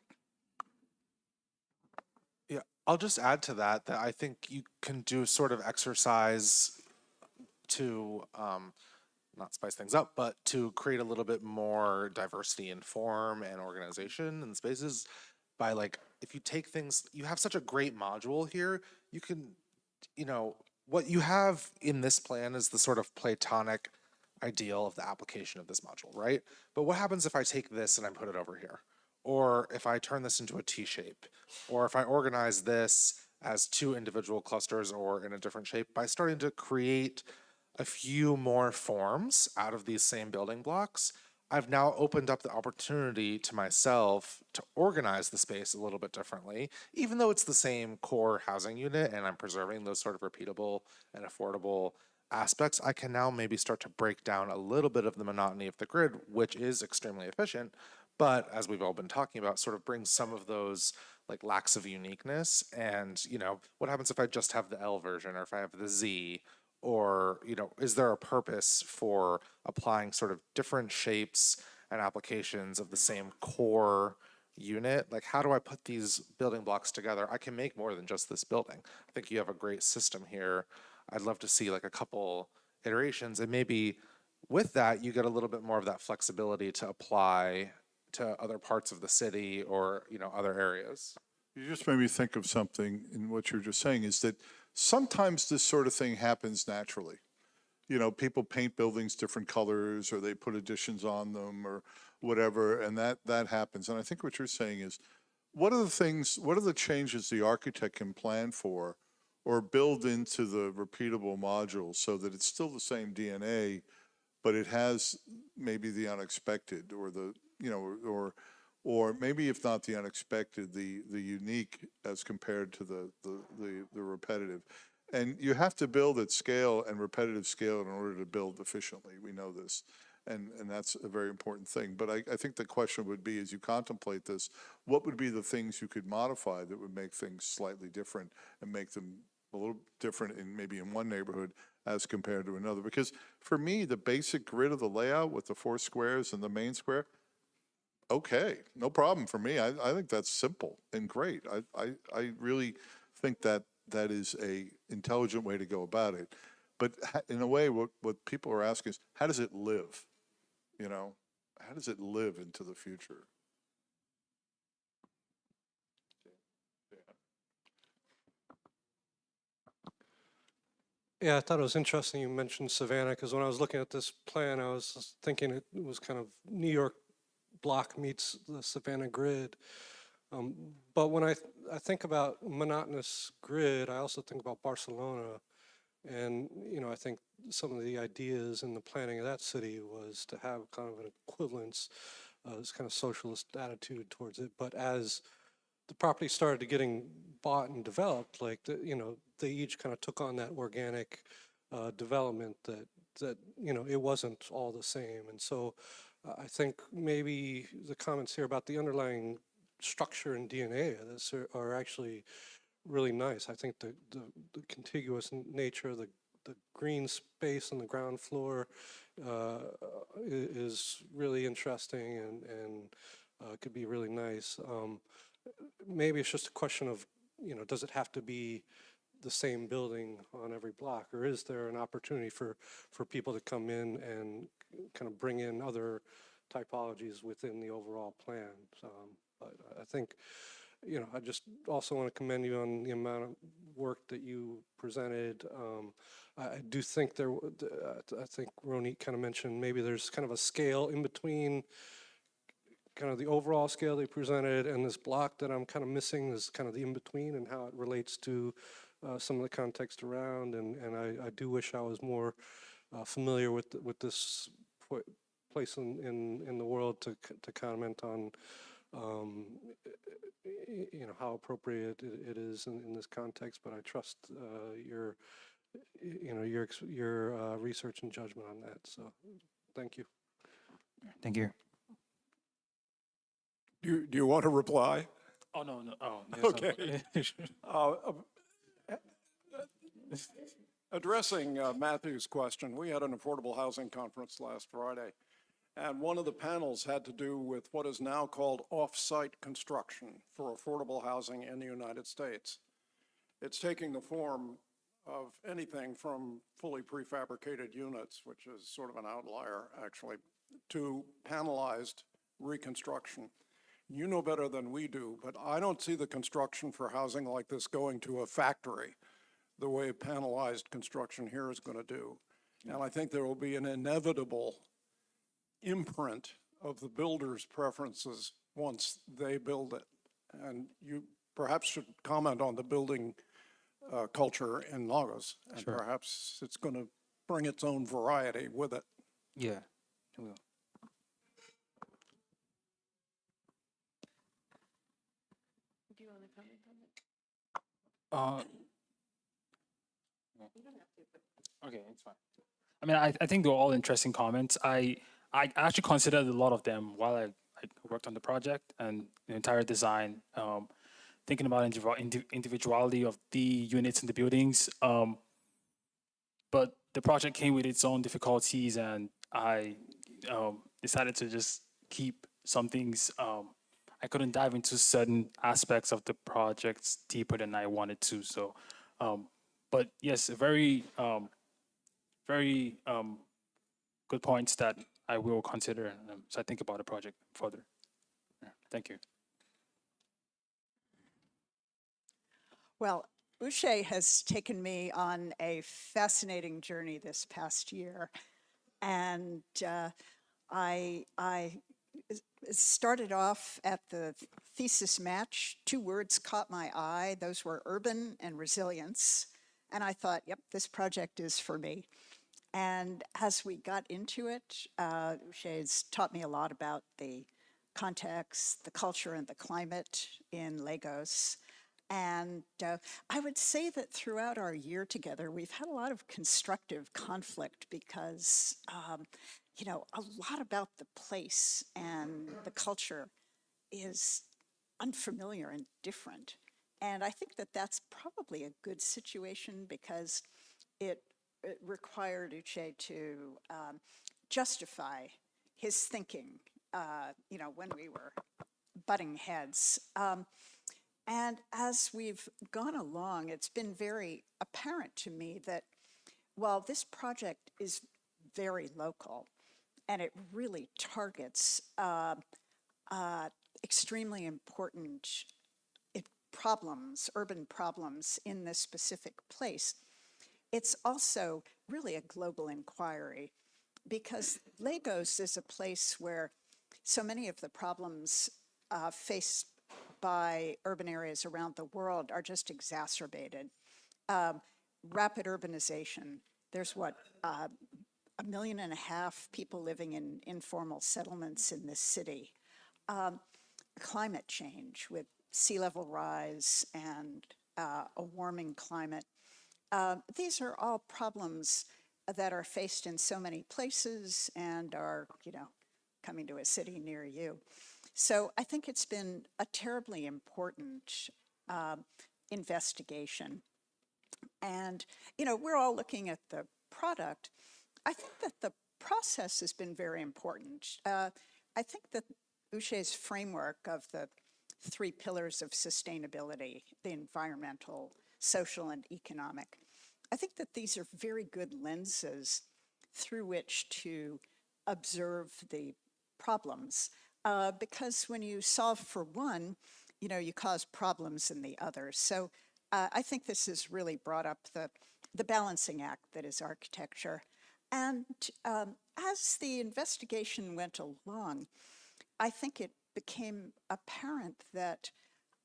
Yeah, I'll just add to that I think you can do sort of exercise to not spice things up, but to create a little bit more diversity in form and organization and spaces by, like, if you take things, you have such a great module here, you can, you know, what you have in this plan is the sort of Platonic ideal of the application of this module, right? But what happens if I take this and I put it over here? Or if I turn this into a T-shape? Or if I organize this as two individual clusters or in a different shape, by starting to create a few more forms out of these same building blocks, I've now opened up the opportunity to myself to organize the space a little bit differently, even though it's the same core housing unit and I'm preserving those sort of repeatable and affordable aspects. I can now maybe start to break down a little bit of the monotony of the grid, which is extremely efficient, but as we've all been talking about, sort of brings some of those like lacks of uniqueness. And, you know, what happens if I just have the L version, or if I have the Z? Or, you know, is there a purpose for applying sort of different shapes and applications of the same core unit, like how do I put these building blocks together? I can make more than just this building. I think you have a great system here. I'd love to see like a couple iterations, and maybe with that, you get a little bit more of that flexibility to apply to other parts of the city or, you know, other areas. You just made me think of something in what you were just saying, is that sometimes this sort of thing happens naturally. You know, people paint buildings different colors, or they put additions on them or whatever, and that happens. And I think what you're saying is, what are the changes the architect can plan for or build into the repeatable module so that it's still the same DNA, but it has maybe the unexpected, or the, you know, or maybe if not the unexpected, the unique as compared to the repetitive. And you have to build at scale and repetitive scale in order to build efficiently. We know this. And that's a very important thing. But I think the question would be, as you contemplate this, what would be the things you could modify that would make things slightly different and make them a little different in maybe in one neighborhood as compared to another? Because for me, the basic grid of the layout with the 4 squares and the main square, okay, no problem for me. I think that's simple and great. I really think that is a intelligent way to go about it. But in a way, what people are asking is, how does it live? You know, how does it live into the future? Yeah, I thought it was interesting you mentioned Savannah, because when I was looking at this plan, I was just thinking it was kind of New York block meets the Savannah grid. But when I think about monotonous grid, I also think about Barcelona. And, you know, I think some of the ideas in the planning of that city was to have kind of an equivalence, this kind of socialist attitude towards it. But as the property started getting bought and developed, like, you know, they each kind of took on that organic development that, you know, it wasn't all the same. And so I think maybe the comments here about the underlying structure and DNA of this are actually really nice. I think the contiguous nature of the green space on the ground floor is really interesting and could be really nice. Maybe it's just a question of, you know, does it have to be the same building on every block, or is there an opportunity for people to come in and kind of bring in other typologies within the overall plan? But I think, you know, I just also want to commend you on the amount of work that you presented. I do think I think Ronit kind of mentioned maybe there's kind of a scale in between kind of the overall scale they presented and this block that I'm kind of missing is kind of the in-between and how it relates to some of the context around. And I do wish I was more familiar with this place in the world to comment on you know, how appropriate it is in this context, but I trust your research and judgment on that. So, thank you. Thank you. Do you want to reply? Oh, no. Oh, yes, Okay. Addressing Matthew's question, we had an affordable housing conference last Friday, and one of the panels had to do with what is now called off-site construction for affordable housing in the United States. It's taking the form of anything from fully prefabricated units, which is sort of an outlier actually, to panelized reconstruction. You know better than we do, but I don't see the construction for housing like this going to a factory the way panelized construction here is going to do. And I think there will be an inevitable imprint of the builder's preferences once they build it. And you perhaps should comment on the building culture in Lagos, and Sure. perhaps it's going to bring its own variety with it. Yeah, I will. Do you want to comment on it? Okay, it's fine. I mean, I think they're all interesting comments. I actually considered a lot of them while I worked on the project and the entire design, thinking about individuality of the units in the buildings. But the project came with its own difficulties, and I decided to just keep some things I couldn't dive into certain aspects of the projects deeper than I wanted to. So, but yes, very good points that I will consider. So I think about the project further. Yeah, thank you. Well, Uche has taken me on a fascinating journey this past year. And I started off at the thesis match. 2 words caught my eye. Those were urban and resilience. And I thought, yep, this project is for me. And as we got into it, Uche's taught me a lot about the context, the culture, and the climate in Lagos. And I would say that throughout our year together, we've had a lot of constructive conflict because, you know, a lot about the place and the culture is unfamiliar and different. And I think that that's probably a good situation because it required Uche to justify his thinking, you know, when we were butting heads. And as we've gone along, it's been very apparent to me that while this project is very local and it really targets extremely important problems, urban problems in this specific place, it's also really a global inquiry because Lagos is a place where so many of the problems faced by urban areas around the world are just exacerbated. Rapid urbanization, there's what, 1.5 million people living in informal settlements in this city. Climate change with sea level rise and a warming climate. These are all problems that are faced in so many places and are, you know, coming to a city near you. So I think it's been a terribly important investigation. And, you know, we're all looking at the product. I think that the process has been very important. I think that Uche's framework of the 3 pillars of sustainability, the environmental, social, and economic, I think that these are very good lenses through which to observe the problems. Because when you solve for one, you know, you cause problems in the others. So I think this has really brought up the balancing act that is architecture. And as the investigation went along, I think it became apparent that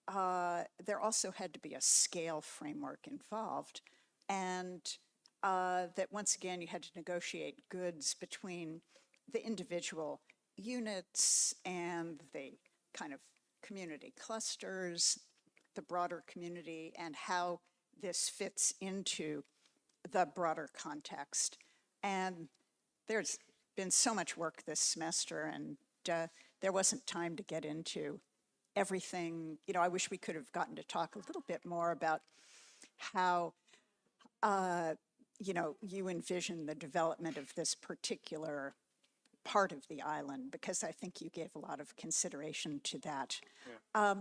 there also had to be a scale framework involved, and that once again you had to negotiate goods between the individual units and the kind of community clusters, the broader community, and how this fits into the broader context. And there's been so much work this semester, and there wasn't time to get into everything. You know, I wish we could have gotten to talk a little bit more about how, you know, you envision the development of this particular part of the island, because I think you gave a lot of consideration to that. Yeah.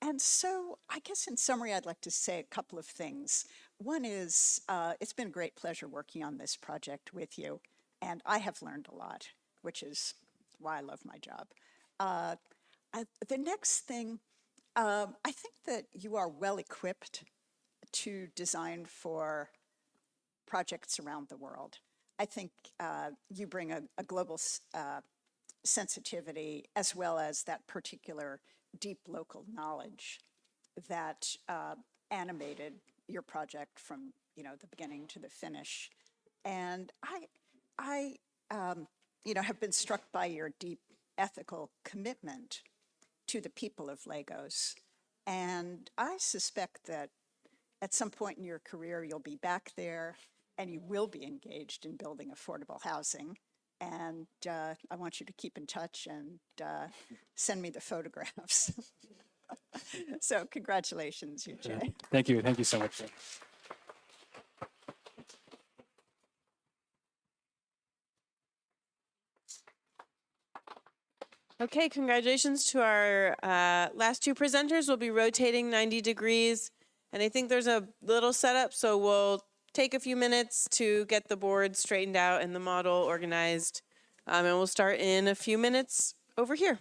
And so I guess in summary, I'd like to say a couple of things. One is, it's been a great pleasure working on this project with you, and I have learned a lot, which is why I love my job. The next thing, I think that you are well equipped to design for projects around the world. I think you bring a global sensitivity as well as that particular deep local knowledge that animated your project from, you know, the beginning to the finish. And I you know, have been struck by your deep ethical commitment to the people of Lagos. And I suspect that at some point in your career, you'll be back there and you will be engaged in building affordable housing. And I want you to keep in touch and send me the photographs. So congratulations, Uche. Thank you. Thank you so much. Okay, congratulations to our last two presenters. We'll be rotating 90 degrees. And I think there's a little setup, so we'll take a few minutes to get the board straightened out and the model organized. And we'll start in a few minutes over here.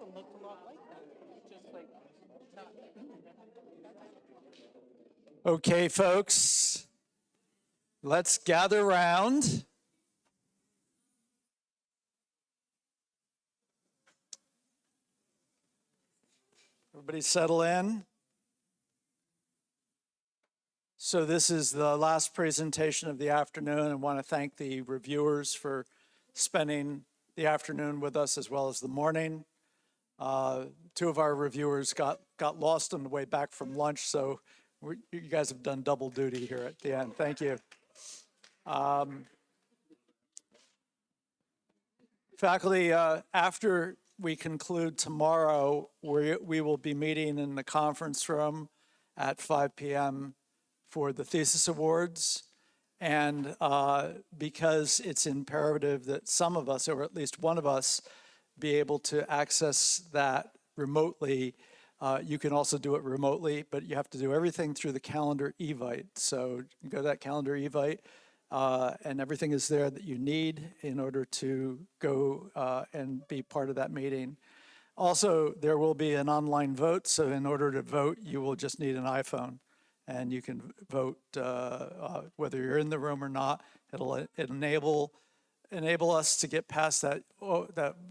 one looked a lot like that. Just like not. Okay, folks, let's gather round. Everybody settle in. So this is the last presentation of the afternoon. I want to thank the reviewers for spending the afternoon with us as well as the morning. Two of our reviewers got lost on the way back from lunch, so you guys have done double duty here at the end. Thank you. Faculty, after we conclude tomorrow, we will be meeting in the conference room at 5 p.m. for the thesis awards. And because it's imperative that some of us, or at least one of us, be able to access that remotely, you can also do it remotely, but you have to do everything through the calendar Evite. So you go to that calendar Evite, and everything is there that you need in order to go and be part of that meeting. Also, there will be an online vote, so in order to vote, you will just need an iPhone, and you can vote whether you're in the room or not. It'll enable us to get past that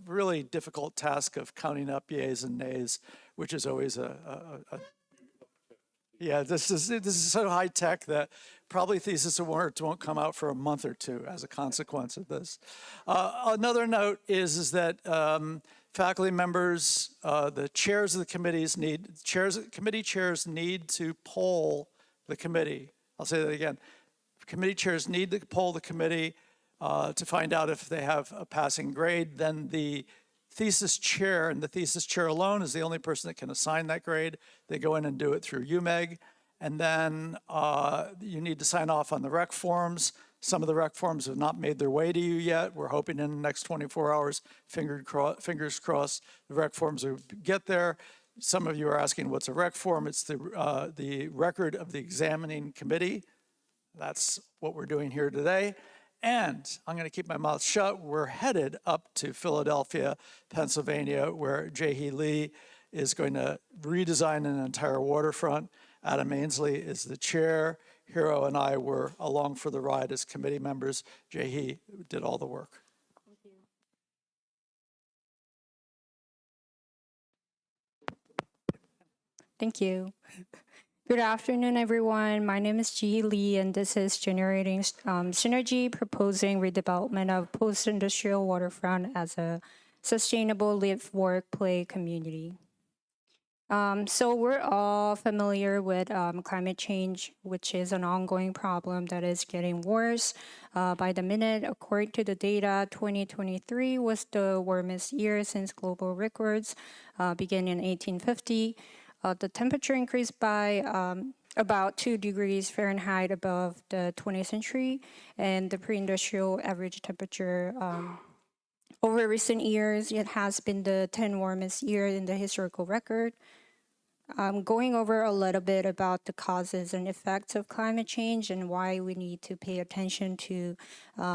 really difficult task of counting up yeas and nays, which is always yeah, this is so high tech that probably thesis awards won't come out for a month or two as a consequence of this. Another note is that faculty members, the chairs of the committees committee chairs need to poll the committee. I'll say that again. Committee chairs need to poll the committee to find out if they have a passing grade. Then the thesis chair, and the thesis chair alone is the only person that can assign that grade. They go in and do it through UMEG. And then you need to sign off on the rec forms. Some of the rec forms have not made their way to you yet. We're hoping in the next 24 hours, fingers crossed, the rec forms will get there. Some of you are asking what's a rec form. It's the record of the examining committee. That's what we're doing here today. And I'm going to keep my mouth shut. We're headed up to Philadelphia, Pennsylvania, where Jae-hee Lee is going to redesign an entire waterfront. Adam Ainsley is the chair. Hiro and I were along for the ride as committee members. Jae-hee did all the work. Thank you. Thank you. Good afternoon, everyone. My name is Ji Lee, and this is Generating Synergy, proposing redevelopment of post-industrial waterfront as a sustainable live, work, play community. So we're all familiar with climate change, which is an ongoing problem that is getting worse by the minute. According to the data, 2023 was the warmest year since global records began in 1850. The temperature increased by about 2 degrees Fahrenheit above the 20th century, and the pre-industrial average temperature over recent years, it has been the 10th warmest year in the historical record. Going over a little bit about the causes and effects of climate change and why we need to pay attention to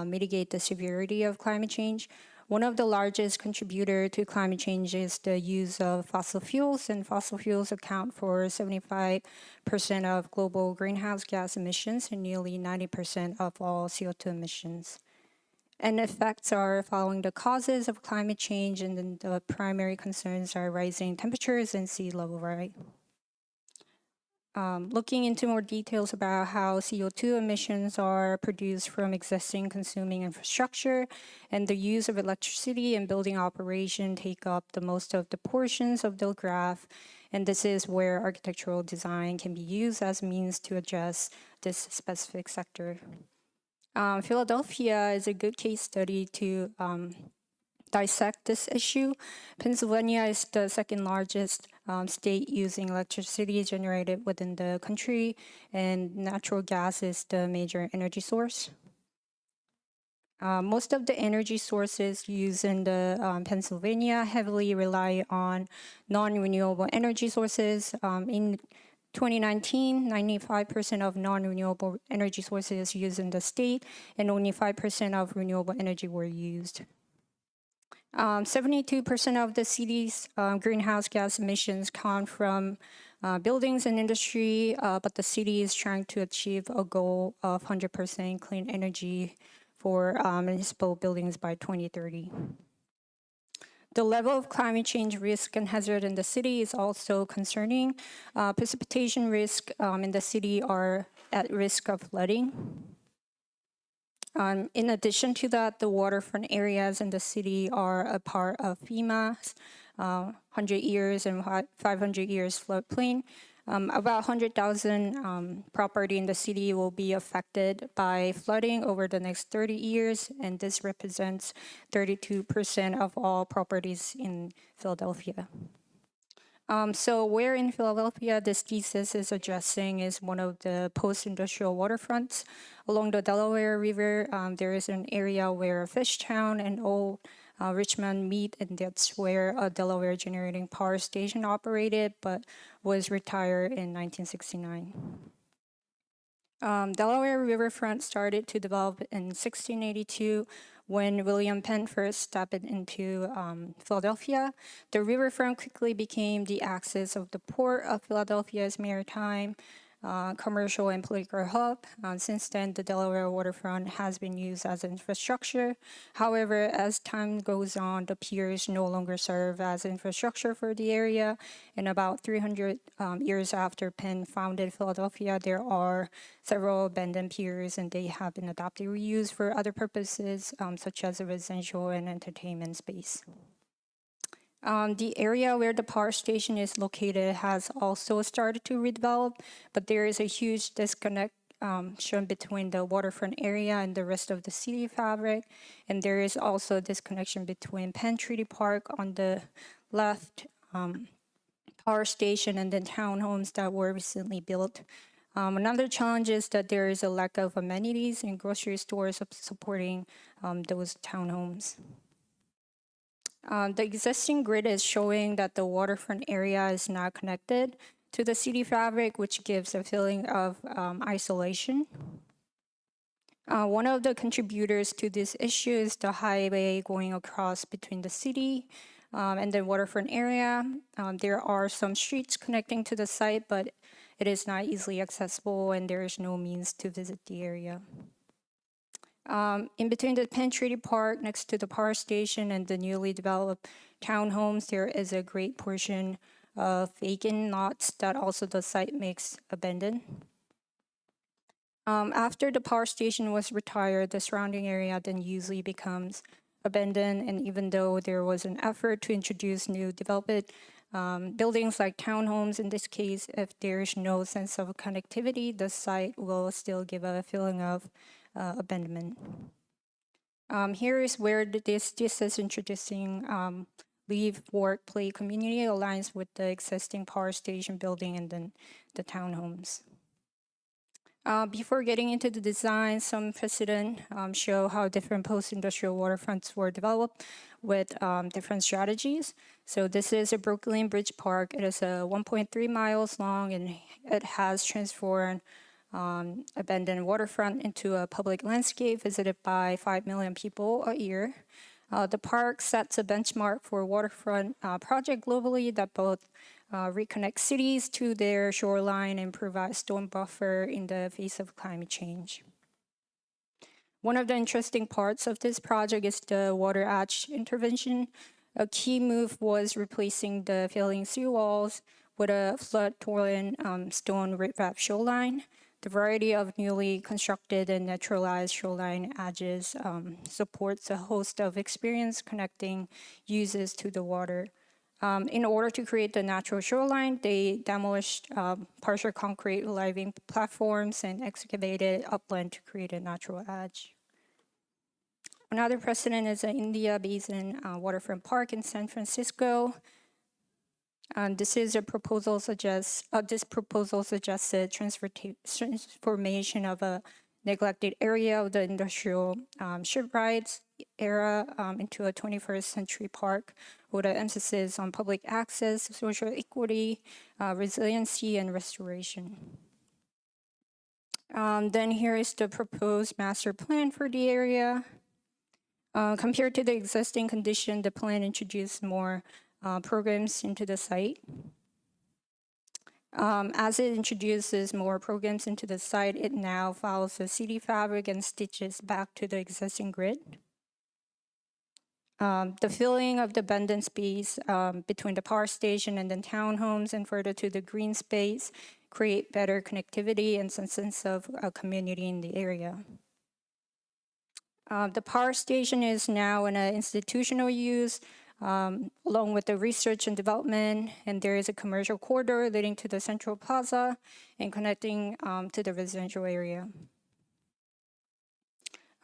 mitigate the severity of climate change. One of the largest contributors to climate change is the use of fossil fuels, and fossil fuels account for 75% of global greenhouse gas emissions and nearly 90% of all CO2 emissions. And effects are following the causes of climate change, and then the primary concerns are rising temperatures and sea level rise. Looking into more details about how CO2 emissions are produced from existing consuming infrastructure, and the use of electricity and building operation take up the most of the portions of the graph, and this is where architectural design can be used as a means to address this specific sector. Philadelphia is a good case study to dissect this issue. Pennsylvania is the second largest state using electricity generated within the country, and natural gas is the major energy source. Most of the energy sources used in the Pennsylvania heavily rely on non-renewable energy sources. In 2019, 95% of non-renewable energy sources used in the state, and only 5% of renewable energy were used. 72% of the city's greenhouse gas emissions come from buildings and industry, but the city is trying to achieve a goal of 100% clean energy for municipal buildings by 2030. The level of climate change risk and hazard in the city is also concerning. Precipitation risk in the city are at risk of flooding. In addition to that, the waterfront areas in the city are a part of FEMA's 100 years and 500 years floodplain. About 100,000 property in the city will be affected by flooding over the next 30 years, and this represents 32% of all properties in Philadelphia. So where in Philadelphia this thesis is addressing is one of the post-industrial waterfronts. Along the Delaware River, there is an area where Fishtown and Old Richmond meet, and that's where a Delaware generating power station operated, but was retired in 1969. Delaware Riverfront started to develop in 1682 when William Penn first stepped into Philadelphia. The riverfront quickly became the axis of the port of Philadelphia's maritime, commercial, and political hub. Since then, the Delaware waterfront has been used as infrastructure. However, as time goes on, the piers no longer serve as infrastructure for the area. And about 300 years after Penn founded Philadelphia, there are several abandoned piers, and they have been adapted or used for other purposes, such as a residential and entertainment space. The area where the power station is located has also started to redevelop, but there is a huge disconnect shown between the waterfront area and the rest of the city fabric. And there is also a disconnection between Penn Treaty Park on the left, power station, and the townhomes that were recently built. Another challenge is that there is a lack of amenities and grocery stores supporting those townhomes. The existing grid is showing that the waterfront area is not connected to the city fabric, which gives a feeling of isolation. One of the contributors to this issue is the highway going across between the city and the waterfront area. There are some streets connecting to the site, but it is not easily accessible, and there is no means to visit the area. In between the Penn Treaty Park, next to the power station, and the newly developed townhomes, there is a great portion of vacant lots that also the site makes abandoned. After the power station was retired, the surrounding area then usually becomes abandoned, and even though there was an effort to introduce new development, buildings like townhomes, in this case, if there is no sense of connectivity, the site will still give a feeling of abandonment. Here is where this is introducing live, work, play community aligns with the existing power station building and then the townhomes. Before getting into the design, some precedent show how different post-industrial waterfronts were developed with different strategies. So this is a Brooklyn Bridge Park. It is 1.3 miles long, and it has transformed abandoned waterfront into a public landscape visited by 5 million people a year. The park sets a benchmark for waterfront project globally that both reconnect cities to their shoreline and provide storm buffer in the face of climate change. One of the interesting parts of this project is the water edge intervention. A key move was replacing the failing seawalls with a flood-tolerant stone riprap shoreline. The variety of newly constructed and naturalized shoreline edges supports a host of experience connecting users to the water. In order to create the natural shoreline, they demolished partial concrete living platforms and excavated upland to create a natural edge. Another precedent is the India Basin Waterfront Park in San Francisco. This is a proposal this proposal suggested transformation of a neglected area of the industrial shipwrights era into a 21st century park with an emphasis on public access, social equity, resiliency, and restoration. Then here is the proposed master plan for the area. Compared to the existing condition, the plan introduced more programs into the site. As it introduces more programs into the site, it now follows the city fabric and stitches back to the existing grid. The filling of the abundant space between the power station and the townhomes and further to the green space create better connectivity and some sense of a community in the area. The power station is now in an institutional use, along with the research and development, and there is a commercial corridor leading to the central plaza and connecting to the residential area.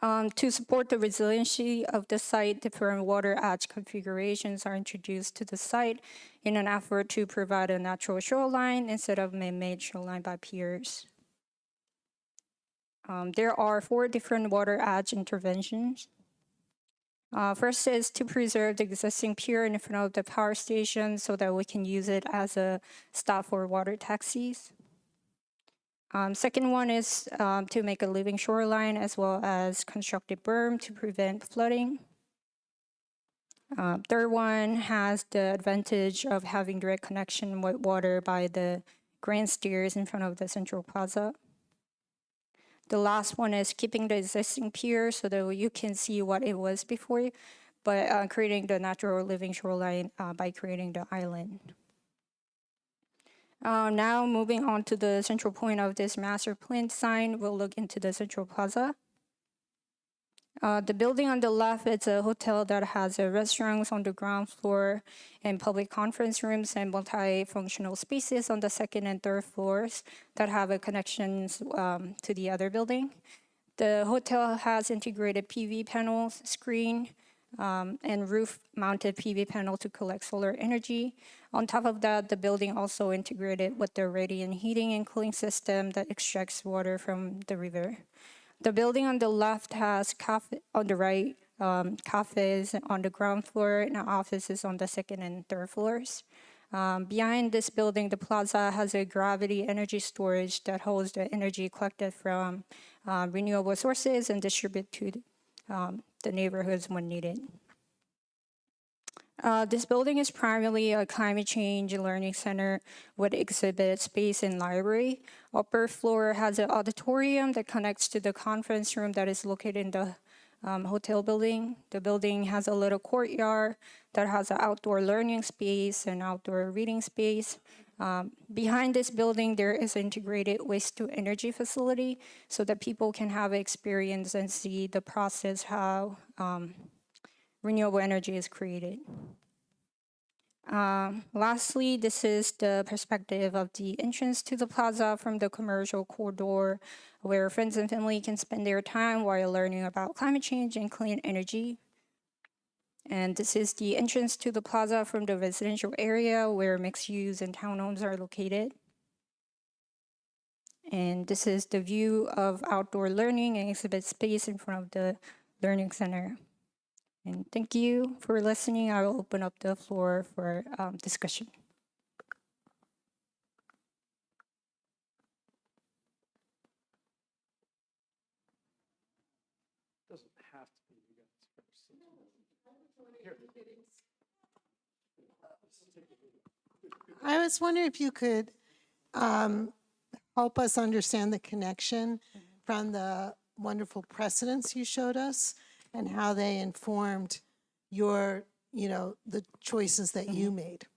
To support the resiliency of the site, different water edge configurations are introduced to the site in an effort to provide a natural shoreline instead of man-made shoreline by piers. There are 4 different water edge interventions. First is to preserve the existing pier in front of the power station so that we can use it as a stop for water taxis. Second one is to make a living shoreline as well as construct a berm to prevent flooding. Third one has the advantage of having direct connection with water by the grand stairs in front of the central plaza. The last one is keeping the existing pier so that you can see what it was before, but creating the natural living shoreline by creating the island. Now moving on to the central point of this master plan design, we'll look into the central plaza. The building on the left is a hotel that has restaurants on the ground floor and public conference rooms and multifunctional spaces on the second and third floors that have connections to the other building. The hotel has integrated PV panels, screen, and roof-mounted PV panel to collect solar energy. On top of that, the building also integrated with the radiant heating and cooling system that extracts water from the river. The building on the left has on the right, cafes on the ground floor and offices on the second and third floors. Behind this building, the plaza has a gravity energy storage that holds the energy collected from renewable sources and distributed to the neighborhoods when needed. This building is primarily a climate change learning center with exhibit space and library. Upper floor has an auditorium that connects to the conference room that is located in the hotel building. The building has a little courtyard that has an outdoor learning space and outdoor reading space. Behind this building, there is an integrated waste-to-energy facility so that people can have experience and see the process how renewable energy is created. Lastly, this is the perspective of the entrance to the plaza from the commercial corridor where friends and family can spend their time while learning about climate change and clean energy. And this is the entrance to the plaza from the residential area where mixed use and townhomes are located. And this is the view of outdoor learning and exhibit space in front of the learning center. And thank you for listening. I will open up the floor for discussion. Doesn't have to be you guys first. I was wondering if you could help us understand the connection from the wonderful precedents you showed us and how they informed your, the choices that you made.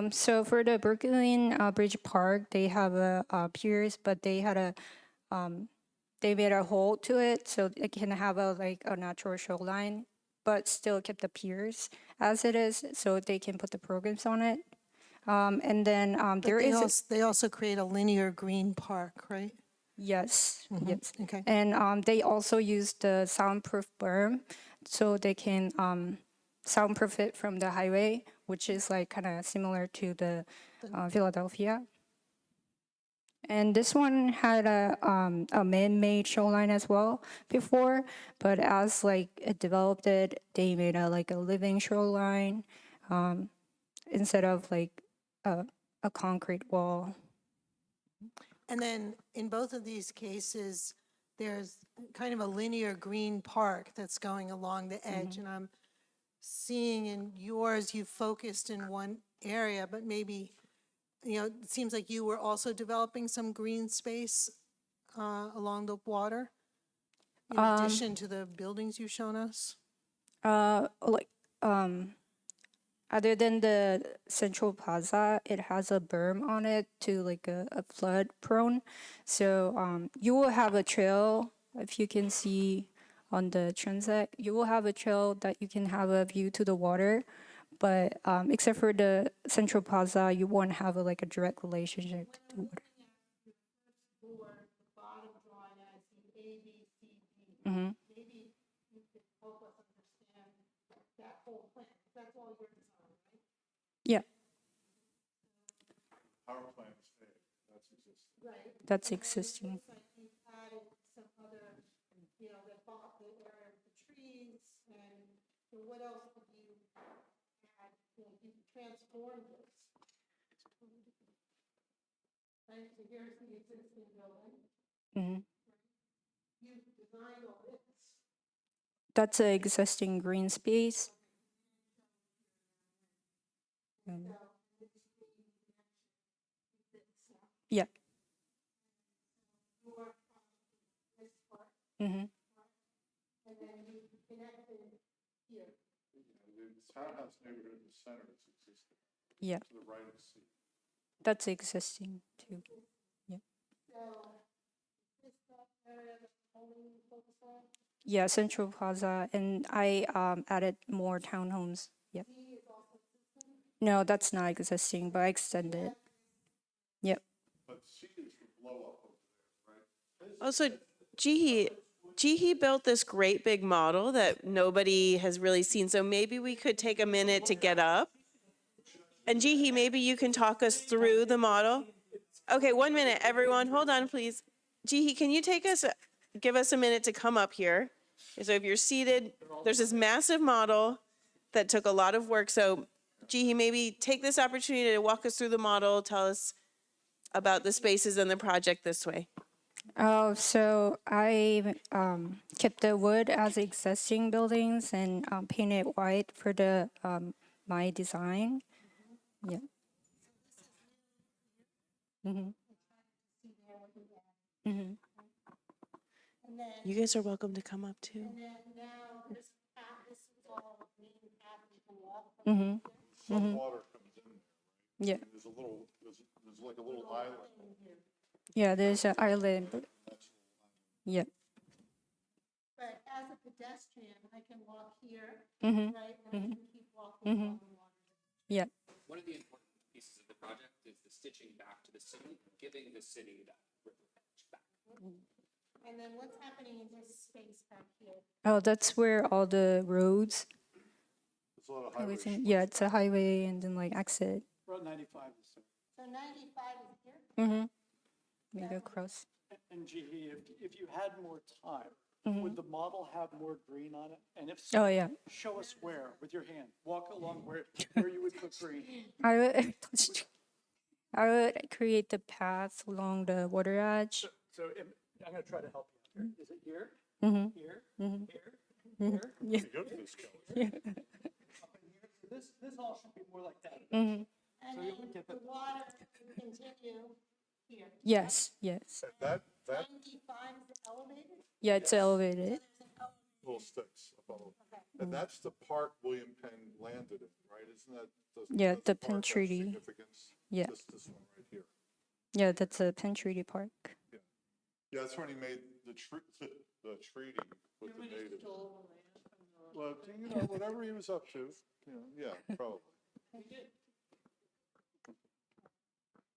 So for the Brooklyn Bridge Park, they have piers, but they had they made a hole to it so it can have a natural shoreline, but still kept the piers as it is, so they can put the programs on it. And then They also create a linear green park, right? Yes, yes. Okay. And they also use the soundproof berm so they can soundproof it from the highway, which is kind of similar to the Philadelphia. And this one had a man-made shoreline as well before, but as it developed they made a living shoreline instead of a concrete wall. And then in both of these cases, there's kind of a linear green park that's going along the edge. And I'm seeing in yours, you focused in one area, but maybe, it seems like you were also developing some green space along the water, in addition to the buildings you've shown us? Like other than the central plaza, it has a berm on it to like a flood prone. So you will have a trail, if you can see on the transect, you will have a trail that you can have a view to the water. But except for the central plaza, you won't have like a direct relationship to the water. Mm-hmm. Maybe you could help us understand that whole plan. That's all your design, right? Yeah, Power plant is fake, that's existing. Right. that's existing. Looks like you've added some other, that bought the area of the trees, and what else did you add? You transformed this. Right, so here's the existing building. Mm-hmm. You've designed all this. That's an existing green space. Yeah. Mm-hmm. And then you connected here. The townhouse neighborhood in the center is existing. Yeah. To the right of the sea. That's existing too. Yeah. So, is this the area that's only focused on? Yeah, Central Plaza, and I added more townhomes. Yep. No, that's not existing, but I extended. Yep. But C is the blow up over there, right? Also, Jihi built this great big model that nobody has really seen. So maybe we could take a minute to get up. And Jihi, maybe you can talk us through the model. Okay, 1 minute, everyone. Hold on, please. Jihi, can you give us a minute to come up here? So if you're seated, there's this massive model that took a lot of work. So Jihi, maybe take this opportunity to walk us through the model, tell us about the spaces and the project this way. Oh, so I kept the wood as existing buildings and painted white for the my design. Yeah. Mhm. Mhm. You guys are welcome to come up too. And then now this is all green path you can walk. Mhm. Some water comes in there, right? Yeah. There's like a little island. Yeah, there's an island. Yeah. But as a pedestrian, I can walk here, Mhm. right? And I Mhm. can keep walking Mhm. along the water. Yeah. One of the important pieces of the project is the stitching back to the city, giving the city that river edge back. And then what's happening in this space back here? Oh, that's where all the roads. There's a lot of highways highways. yeah, it's a highway and then like exit. Road 95 is there. So 95 is here? Mhm. We go across. And Jihi, if you had more time, Mhm. would the model have more green on it? And if so, Oh yeah. show us where with your hand. Walk along where you would put green. I would I would create the path along the water edge. So I'm going to try to help you. Is it here? Mhm. Here? Mhm. Here? Mhm. Here? Yeah. You go to this color. Up in here? So this all should be more like that. Mhm. And So you then would get the the- water will continue here. Yes, yes. And that 95 is elevated? Yeah, it's elevated. little sticks above. And that's the park William Penn landed in, right? Isn't that? Yeah, does the park Penn have Treaty. significance? Yeah. This one right here. Yeah, that's a Penn Treaty Park. Yeah, that's when he made the treaty with the natives. Well, whatever he was up to, yeah, probably.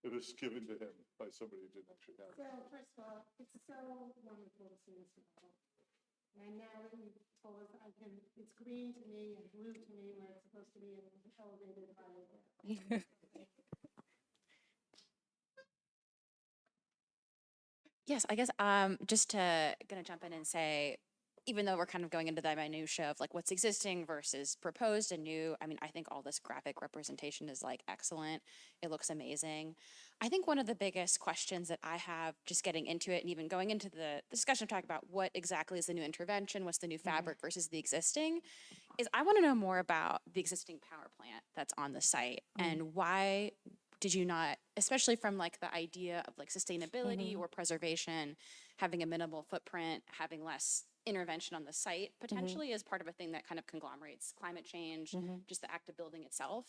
It was given to him by somebody who didn't actually have it. So first of all, it's so wonderful to see this model. And now that you've told us, it's green to me and blue to me where it's supposed to be an elevated highway. Yes, I guess just gonna jump in and say even though we're kind of going into the minutia of like what's existing versus proposed and new, I mean, I think all this graphic representation is like excellent. It looks amazing. I think one of the biggest questions that I have just getting into it and even going into the discussion of talking about what exactly is the new intervention, what's the new fabric versus the existing, is I want to know more about the existing power plant that's on the site and why did you not, especially from like the idea of like sustainability or preservation, having a minimal footprint, having less intervention on the site potentially as part of a thing that kind of conglomerates climate change, just the act of building itself.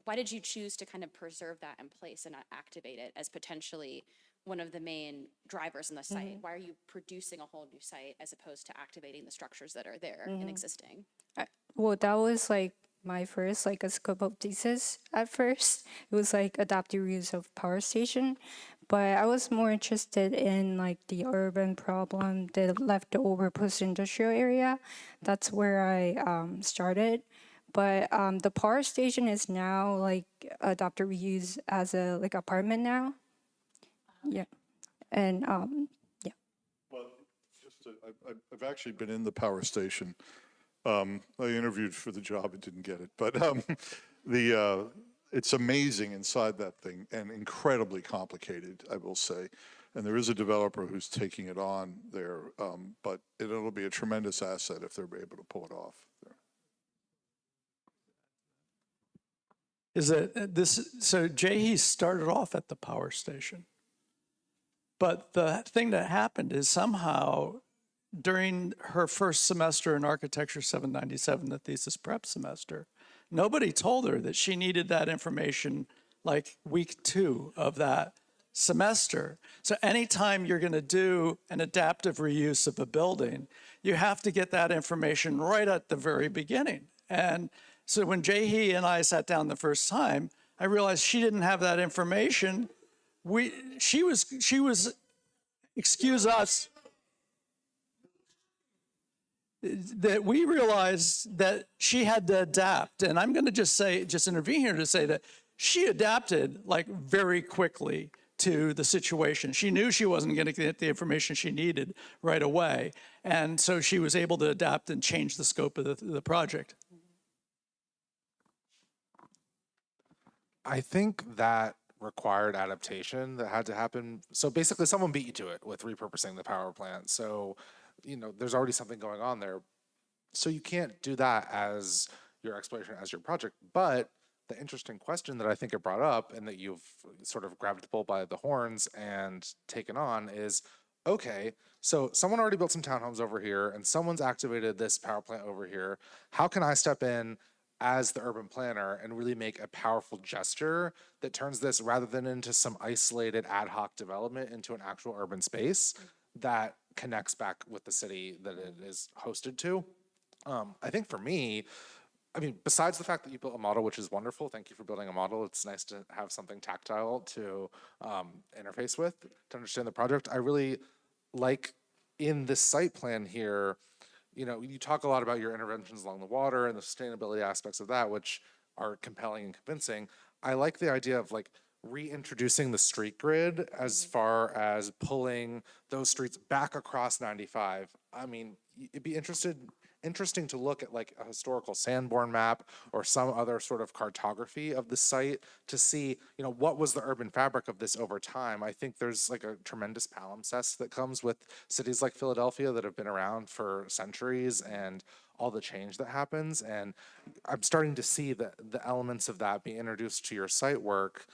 Why did you choose to kind of preserve that in place and not activate it as potentially one of the main drivers in the site? Why are you producing a whole new site as opposed to activating the structures that are there and existing? Well, that was like my first like a scope of thesis at first. It was like adaptive reuse of power station, but I was more interested in like the urban problem, the leftover post-industrial area. That's where I started. But the power station is now like adaptive reuse as a like apartment now. Yeah, and yeah. Well, I've actually been in the power station. I interviewed for the job and didn't get it, but it's amazing inside that thing and incredibly complicated, I will say. And there is a developer who's taking it on there, but it'll be a tremendous asset if they're able to pull it off there. Is that this? So Jahi started off at the power station, but the thing that happened is somehow during her first semester in Architecture 797, the thesis prep semester, nobody told her that she needed that information like week 2 of that semester. So anytime you're going to do an adaptive reuse of a building, you have to get that information right at the very beginning. And so when Jahi and I sat down the first time, I realized she didn't have that information. She was, excuse us, that we realized that she had to adapt. And I'm going to just intervene here to say that she adapted like very quickly to the situation. She knew she wasn't going to get the information she needed right away. And so she was able to adapt and change the scope of the project. I think that required adaptation that had to happen. So basically someone beat you to it with repurposing the power plant. So, there's already something going on there. So you can't do that as your exploration, as your project. But the interesting question that I think it brought up and that you've sort of grabbed the bull by the horns and taken on is, okay, so someone already built some townhomes over here and someone's activated this power plant over here. How can I step in as the urban planner and really make a powerful gesture that turns this, rather than into some isolated ad hoc development, into an actual urban space that connects back with the city that it is hosted to? I think for me, besides the fact that you built a model, which is wonderful, thank you for building a model. It's nice to have something tactile to interface with, to understand the project. I really like in this site plan here, you talk a lot about your interventions along the water and the sustainability aspects of that, which are compelling and convincing. I like the idea of like reintroducing the street grid as far as pulling those streets back across 95. It'd be interesting to look at like a historical Sanborn map or some other sort of cartography of the site to see, what was the urban fabric of this over time. I think there's like a tremendous palimpsest that comes with cities like Philadelphia that have been around for centuries and all the change that happens. And I'm starting to see the elements of that be introduced to your site work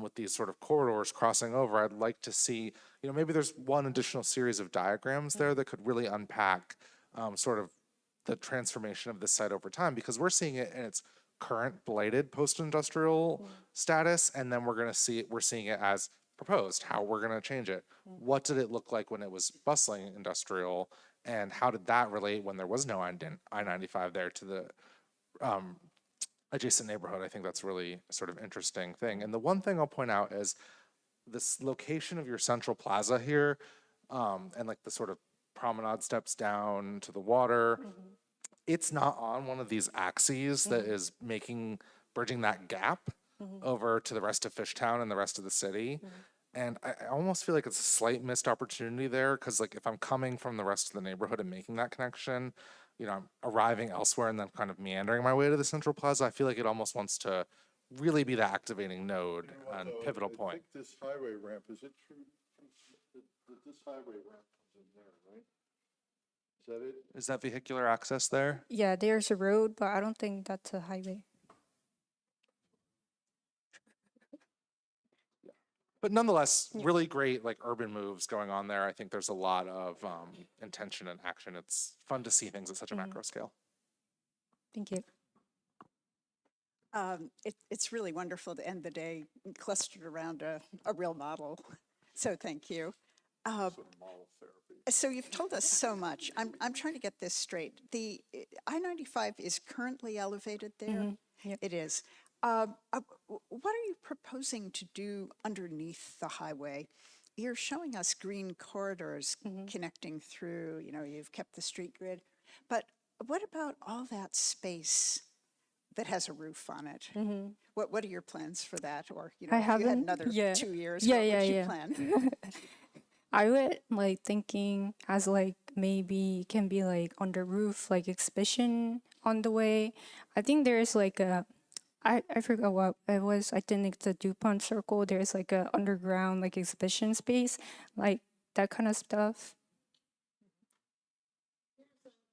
with these sort of corridors crossing over. I'd like to see, maybe there's one additional series of diagrams there that could really unpack sort of the transformation of this site over time, because we're seeing it in its current blighted post-industrial status, and then we're seeing it as proposed, how we're going to change it. What did it look like when it was bustling industrial, and how did that relate when there was no I-95 there to the adjacent neighborhood? I think that's really sort of interesting thing. And the one thing I'll point out is this location of your central plaza here, and like the sort of promenade steps down to the water. It's not on one of these axes that is bridging that gap over to the rest of Fishtown and the rest of the city. And I almost feel like it's a slight missed opportunity there, because like if I'm coming from the rest of the neighborhood and making that connection, you know, I'm arriving elsewhere and then kind of meandering my way to the Central Plaza. I feel like it almost wants to really be the activating node and pivotal point. I think this highway ramp, is it true? That this highway ramp comes in there, right? Is that it? Is that vehicular access there? Yeah, there's a road, but I don't think that's a highway. But nonetheless, really great like urban moves going on there. I think there's a lot of intention and action. It's fun to see things at such a macro scale. Thank you. It's really wonderful to end the day clustered around a real model. So thank you. So you've told us so much. I'm trying to get this straight. The I-95 is currently elevated there? Yep. It is. What are you proposing to do underneath the highway? You're showing us green corridors connecting through, you know, you've kept the street grid. But what about all that space that has a roof on it? What are your plans for that? Or, you know, if you had another 2 years, what would you plan? I would like thinking as like maybe can be like on the roof, like exhibition on the way. I think there's like a, I forgot what it was. I think it's the DuPont Circle. There's like a underground like exhibition space, like that kind of stuff.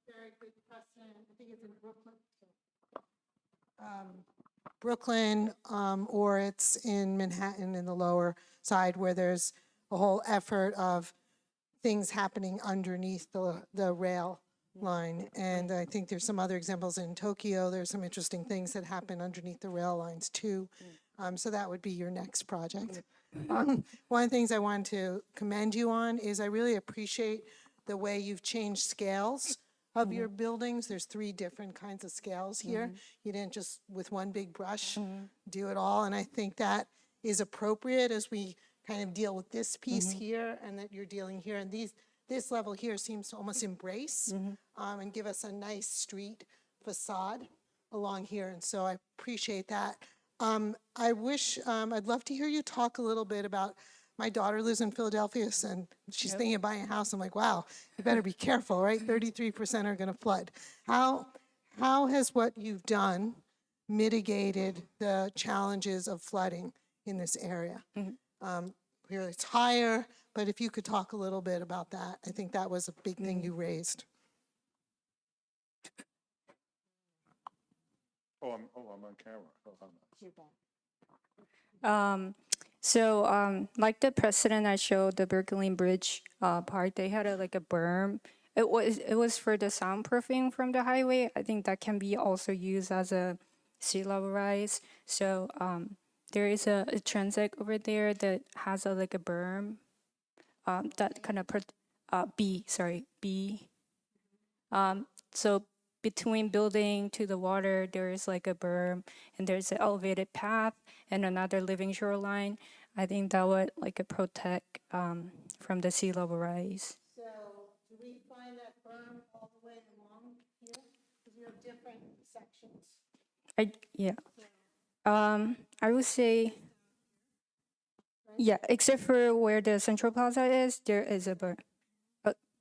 Very good precedent. I think it's in Brooklyn, or it's in Manhattan in the lower side where there's a whole effort of things happening underneath the rail line. And I think there's some other examples in Tokyo. There's some interesting things that happen underneath the rail lines too. So that would be your next project. One of the things I wanted to commend you on is I really appreciate the way you've changed scales of your buildings. There's 3 different kinds of scales here. You didn't just with one big brush do it all. And I think that is appropriate as we kind of deal with this piece here and that you're dealing here. And this level here seems to almost embrace and give us a nice street facade along here. And so I appreciate that. I wish, I'd love to hear you talk a little bit about, my daughter lives in Philadelphia and she's thinking of buying a house. I'm like, wow, you better be careful, right? 33% are gonna flood. How has what you've done mitigated the challenges of flooding in this area? Here it's higher, but if you could talk a little bit about that, I think that was a big thing you raised. I'm on camera. Like the precedent I showed, the Berkeley Bridge part, they had like a berm. It was for the soundproofing from the highway. I think that can be also used as a sea level rise. So there is a transit over there that has like a berm that kind of B. So between building to the water, there is like a berm, and there's an elevated path and another living shoreline. I think that would like protect from the sea level rise. So do we find that berm all the way along here? Because you have different sections. I would say, yeah, except for where the Central Plaza is, there is a berm.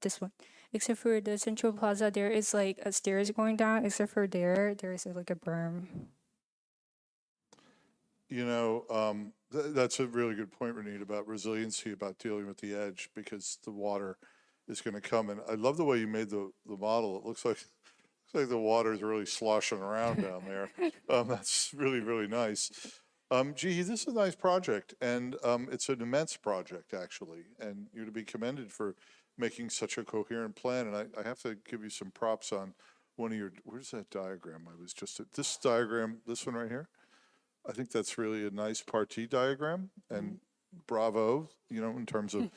This one. Except for the Central Plaza, there is like a stairs going down. Except for there is like a berm. You know, that's a really good point, Renita, about resiliency, about dealing with the edge, because the water is going to come. And I love the way you made the model. It looks like the water is really sloshing around down there. That's really, really nice. Gee, this is a nice project, and it's an immense project, actually. And you're to be commended for making such a coherent plan. And I have to give you some props on one of your, where's that diagram? I was just at this diagram, this one right here. I think that's really a nice partie diagram, and bravo, you know, in terms of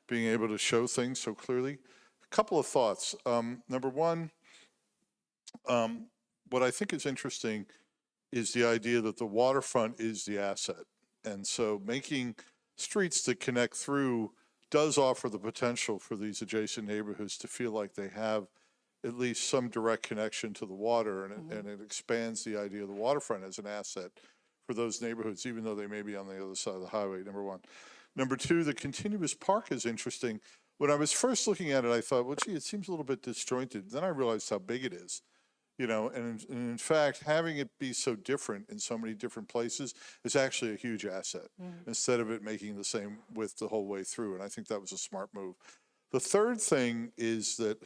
being able to show things so clearly. A couple of thoughts. Number one, what I think is interesting is the idea that the waterfront is the asset. And so making streets that connect through does offer the potential for these adjacent neighborhoods to feel like they have at least some direct connection to the water, and it expands the idea of the waterfront as an asset for those neighborhoods, even though they may be on the other side of the highway, number one. Number two, the continuous park is interesting. When I was first looking at it, I thought, well, gee, it seems a little bit disjointed. Then I realized how big it is, you know, and in fact, having it be so different in so many different places is actually a huge asset instead of it making the same width the whole way through. And I think that was a smart move. The third thing is that,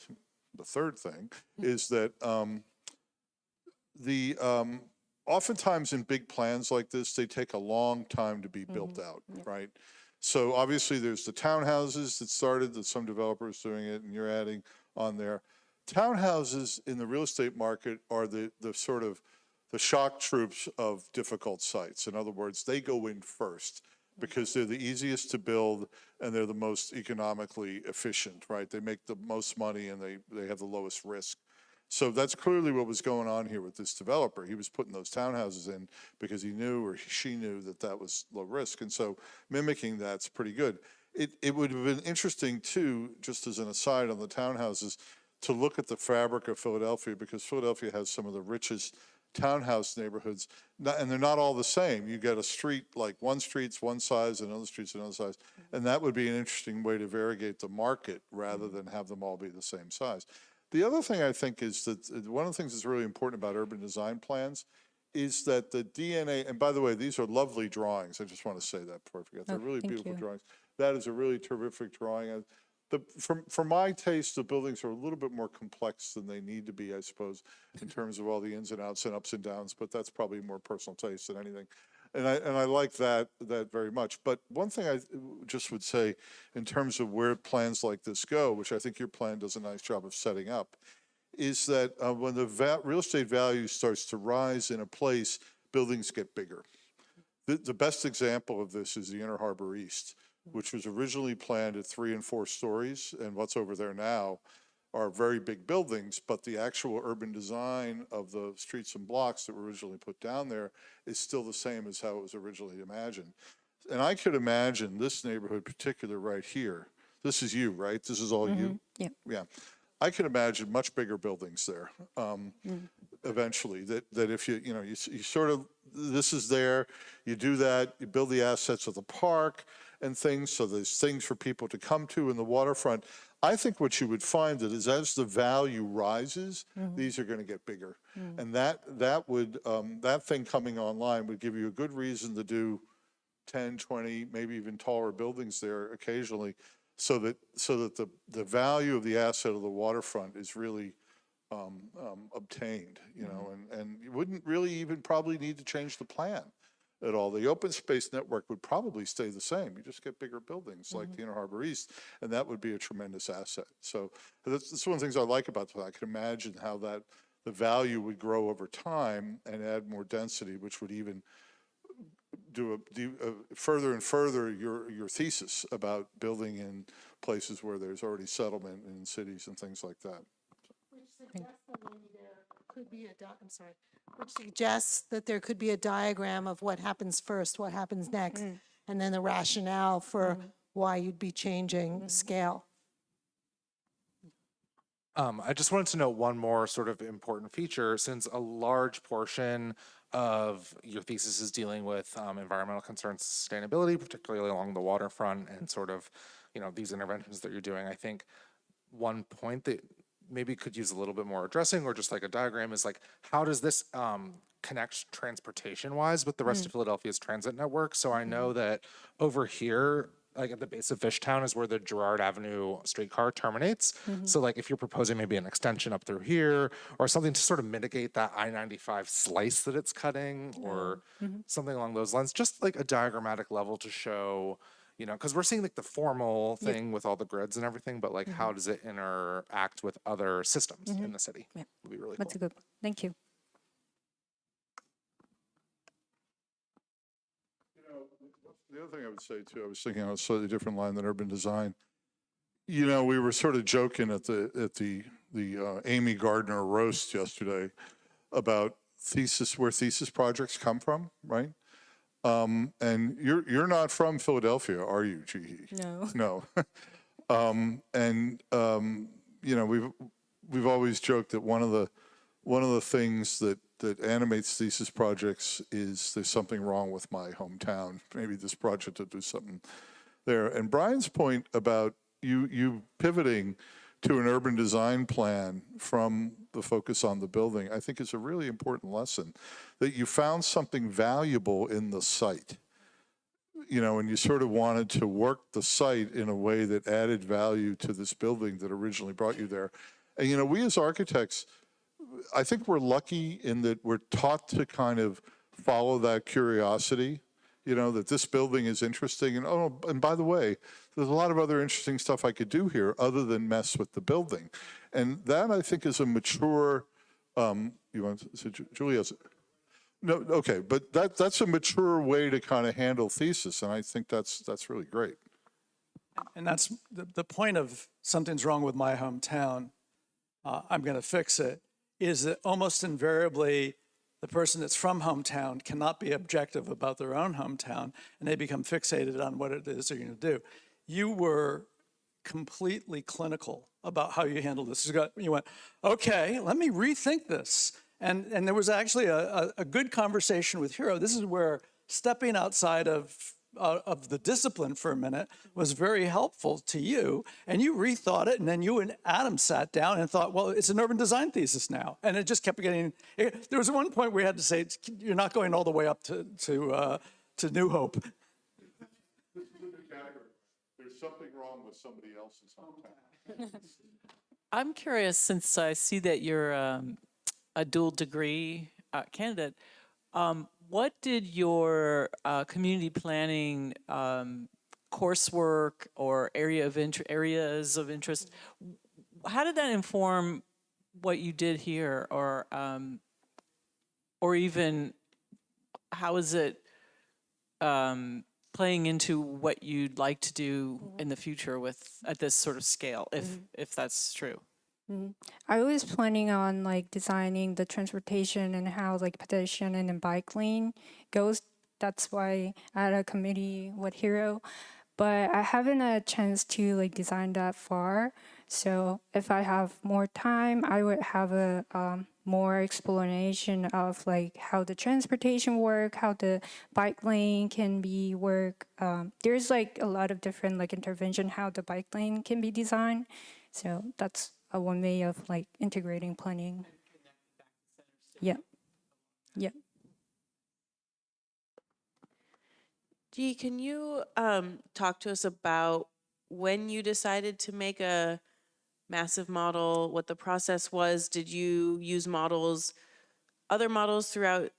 oftentimes in big plans like this, they take a long time to be built out, right? So obviously there's the townhouses that started, that some developers doing it, and you're adding on there. Townhouses in the real estate market are the sort of the shock troops of difficult sites. In other words, they go in first because they're the easiest to build and they're the most economically efficient, right? They make the most money and they have the lowest risk. So that's clearly what was going on here with this developer. He was putting those townhouses in because he knew, or she knew, that that was low risk. And so mimicking that's pretty good. It would have been interesting too, just as an aside on the townhouses, to look at the fabric of Philadelphia, because Philadelphia has some of the richest townhouse neighborhoods, and they're not all the same. You get a street, like one street's one size, another street's another size, and that would be an interesting way to variegate the market rather than have them all be the same size. The other thing I think is that one of the things that's really important about urban design plans is that the DNA, and by the way, these are lovely drawings. I just want to say that before I forget. They're really beautiful drawings. That is a really terrific drawing. For my taste, the buildings are a little bit more complex than they need to be, I suppose, in terms of all the ins and outs and ups and downs, but that's probably more personal taste than anything. And I like that very much. But one thing I just would say in terms of where plans like this go, which I think your plan does a nice job of setting up, is that when the real estate value starts to rise in a place, buildings get bigger. The best example of this is the Inner Harbor East, which was originally planned at 3 and 4 stories, and what's over there now are very big buildings, but the actual urban design of the streets and blocks that were originally put down there is still the same as how it was originally imagined. And I could imagine this neighborhood particular right here. This is you, right? This is all you? Yeah. Yeah. I can imagine much bigger buildings there eventually, that if you sort of, this is there, you do that, you build the assets of the park and things, so there's things for people to come to in the waterfront. I think what you would find that is as the value rises, these are going to get bigger. And that thing coming online would give you a good reason to do 10, 20, maybe even taller buildings there occasionally, so that the value of the asset of the waterfront is really obtained, you know, and you wouldn't really even probably need to change the plan at all. The open space network would probably stay the same. You just get bigger buildings like the Inner Harbor East, and that would be a tremendous asset. So that's one of the things I like about that. I can imagine how the value would grow over time and add more density, which would even do further and further your thesis about building in places where there's already settlement in cities and things like that. Which suggests that there could be a diagram of what happens first, what happens next, and then the rationale for why you'd be changing scale. I just wanted to note one more sort of important feature, since a large portion of your thesis is dealing with environmental concerns, sustainability, particularly along the waterfront, and sort of, you know, these interventions that you're doing. I think one point that maybe could use a little bit more addressing, or just like a diagram, is like, how does this connect transportation wise with the rest of Philadelphia's transit network? So I know that over here, like at the base of Fishtown is where the Girard Avenue streetcar terminates. So like if you're proposing maybe an extension up through here or something to sort of mitigate that I-95 slice that it's cutting, or something along those lines, just like a diagrammatic level to show, you know, because we're seeing like the formal thing with all the grids and everything, but like how does it interact with other systems in the city? Yeah. Would be really That's cool. a good one. Thank you. The other thing I would say too, I was thinking on a slightly different line than urban design. You know, we were sort of joking at the Amy Gardner roast yesterday about where thesis projects come from, right? And you're not from Philadelphia, are you, Jihi? No. No. You know, we've always joked that one of the things that animates thesis projects is there's something wrong with my hometown. Maybe this project will do something there. And Brian's point about you pivoting to an urban design plan from the focus on the building, I think is a really important lesson, that you found something valuable in the site. You know, and you sort of wanted to work the site in a way that added value to this building that originally brought you there. And, you know, we as architects, I think we're lucky in that we're taught to kind of follow that curiosity, you know, that this building is interesting. And, oh, and by the way, there's a lot of other interesting stuff I could do here other than mess with the building. And that, I think, is a mature, you want to say, Julia? No, okay, but that's a mature way to kind of handle thesis, and I think that's really great. And that's the point of something's wrong with my hometown, I'm going to fix it, is that almost invariably the person that's from hometown cannot be objective about their own hometown, and they become fixated on what it is they're going to do. You were completely clinical about how you handled this. You went, okay, let me rethink this. And there was actually a good conversation with Hero. This is where stepping outside of the discipline for a minute was very helpful to you. And you rethought it, and then you and Adam sat down and thought, well, it's an urban design thesis now. And it just kept getting, there was one point where we had to say, you're not going all the way up to New Hope. There's something wrong with somebody else's hometown. I'm curious, since I see that you're a dual degree candidate, what did your community planning coursework or areas of interest, how did that inform what you did here, or even how is it playing into what you'd like to do in the future at this sort of scale, if that's true? I was planning on like designing the transportation and how like pedestrian and bike lane goes. That's why I had a committee with Hero, but I haven't had a chance to like design that far. So if I have more time, I would have a more explanation of like how the transportation work, how the bike lane can be work. There's like a lot of different like intervention how the bike lane can be designed. So that's one way of like integrating planning. Yeah. Yeah. Dee, can you talk to us about when you decided to make a massive model, what the process was? Did you use other models throughout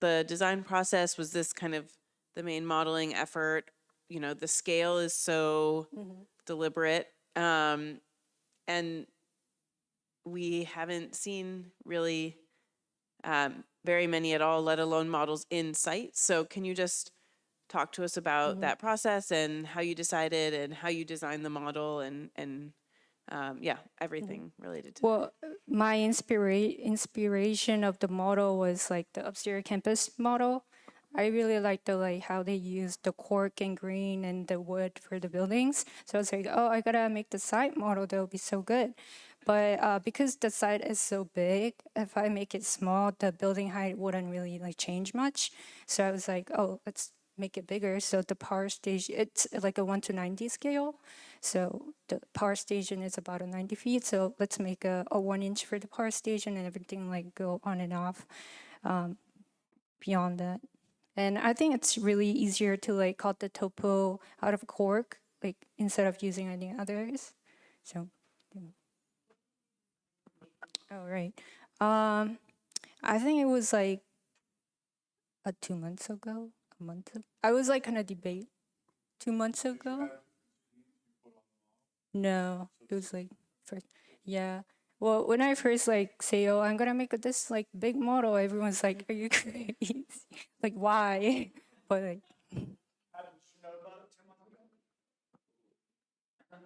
the design process? Was this kind of the main modeling effort? You know, the scale is so deliberate. And we haven't seen really very many at all, let alone models in sight. So can you just talk to us about that process and how you decided and how you designed the model and yeah, everything related to Well, my inspiration of the model was like the upstairs campus model. I really like how they use the cork and green and the wood for the buildings. So I was like, oh, I gotta make the site model. That'll be so good. But because the site is so big, if I make it small, the building height wouldn't really like change much. So I was like, oh, let's make it bigger. So the power station, it's like a 1:90 scale. So the power station is about a 90 feet. So let's make a 1 inch for the power station and everything like go on and off beyond that. And I think it's really easier to like cut the topo out of cork, like instead of using any others. So, oh, right. I think it was like 2 months ago, a month ago. I was like on a debate 2 months ago. No, it was like first, yeah. Well, when I first like say, oh, I'm gonna make this like big model, everyone's like, are you crazy? Like, why? But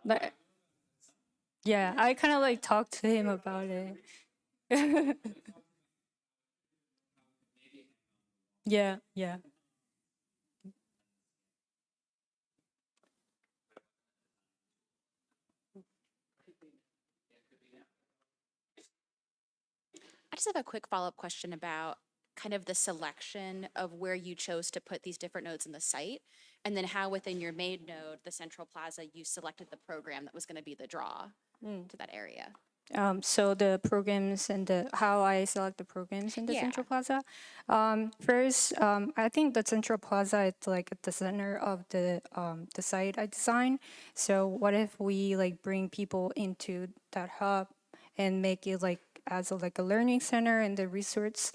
like, yeah, I kind of like talked to him about it. Yeah, yeah. I just have a quick follow-up question about kind of the selection of where you chose to put these different nodes in the site. And then how within your main node, the Central Plaza, you selected the program that was going to be the draw to that area. So the programs and how I select the programs in the Yeah. Central Plaza. First, I think the Central Plaza is like at the center of the site I design. So what if we like bring people into that hub and make it like as like a learning center and the resource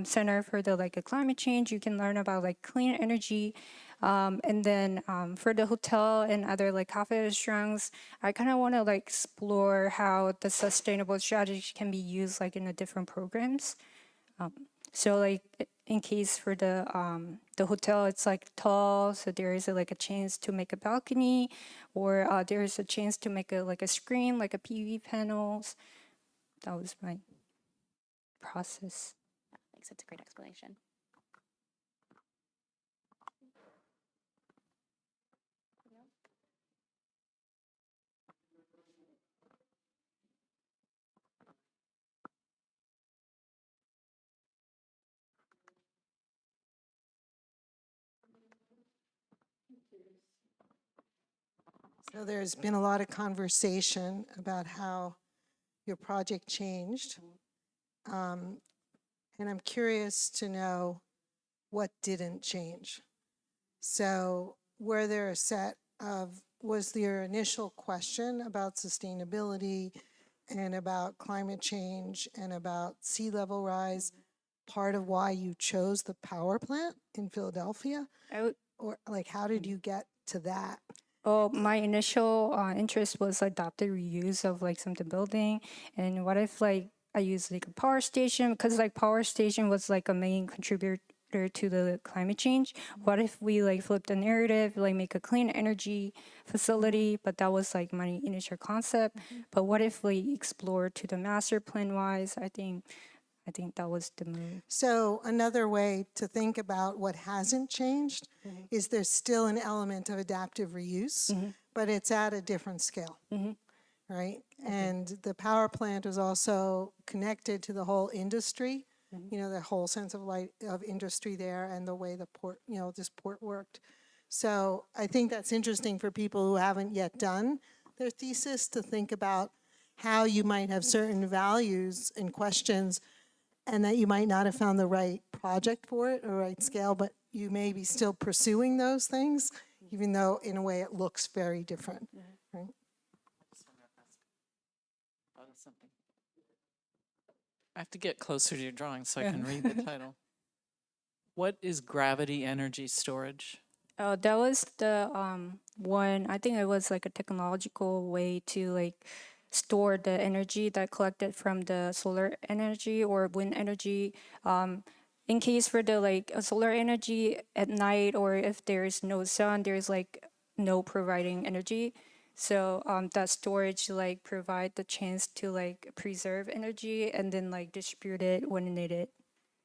center for the like a climate change. You can learn about like clean energy. And then for the hotel and other like cafe restaurants, I kind of want to like explore how the sustainable strategy can be used like in the different programs. So like in case for the hotel, it's like tall, so there is like a chance to make a balcony, or there is a chance to make a like a screen, like a PV panels. That was my process. Thanks, that's a great explanation. So there's been a lot of conversation about how your project changed. And I'm curious to know what didn't change. So was your initial question about sustainability and about climate change and about sea level rise part of why you chose the power plant in Philadelphia? Or like, how did you get to that? Oh, my initial interest was adaptive reuse of like some of the building, and what if like I use like a power station, because like power station was like a main contributor to the climate change. What if we like flip the narrative, like make a clean energy facility? But that was like my initial concept. But what if we explore to the master plan wise? I think that was the move. So another way to think about what hasn't changed is there's still an element of adaptive reuse, but it's at a different scale, right? And the power plant is also connected to the whole industry, you know, the whole sense of industry there and the way the port, you know, this port worked. So I think that's interesting for people who haven't yet done their thesis to think about how you might have certain values and questions and that you might not have found the right project for it or right scale, but you may be still pursuing those things, even though in a way it looks very different, right? I have to get closer to your drawing so I can read the title. What is gravity energy storage? Oh, that was the one. I think it was like a technological way to like store the energy that collected from the solar energy or wind energy. In case for the like solar energy at night, or if there's no sun, there's like no providing energy. So that storage like provide the chance to like preserve energy and then like distribute it when needed.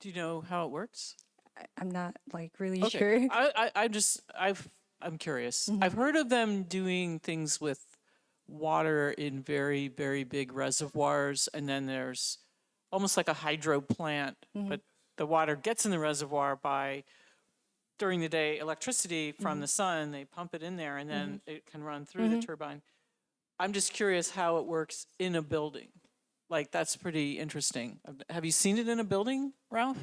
Do you know how it works? I'm not like really sure. I'm curious. I've heard of them doing things with water in very, very big reservoirs, and then there's almost like a hydro plant, but the water gets in the reservoir by, during the day, electricity from the sun, they pump it in there, and then it can run through the turbine. I'm just curious how it works in a building. Like, that's pretty interesting. Have you seen it in a building, Ralph?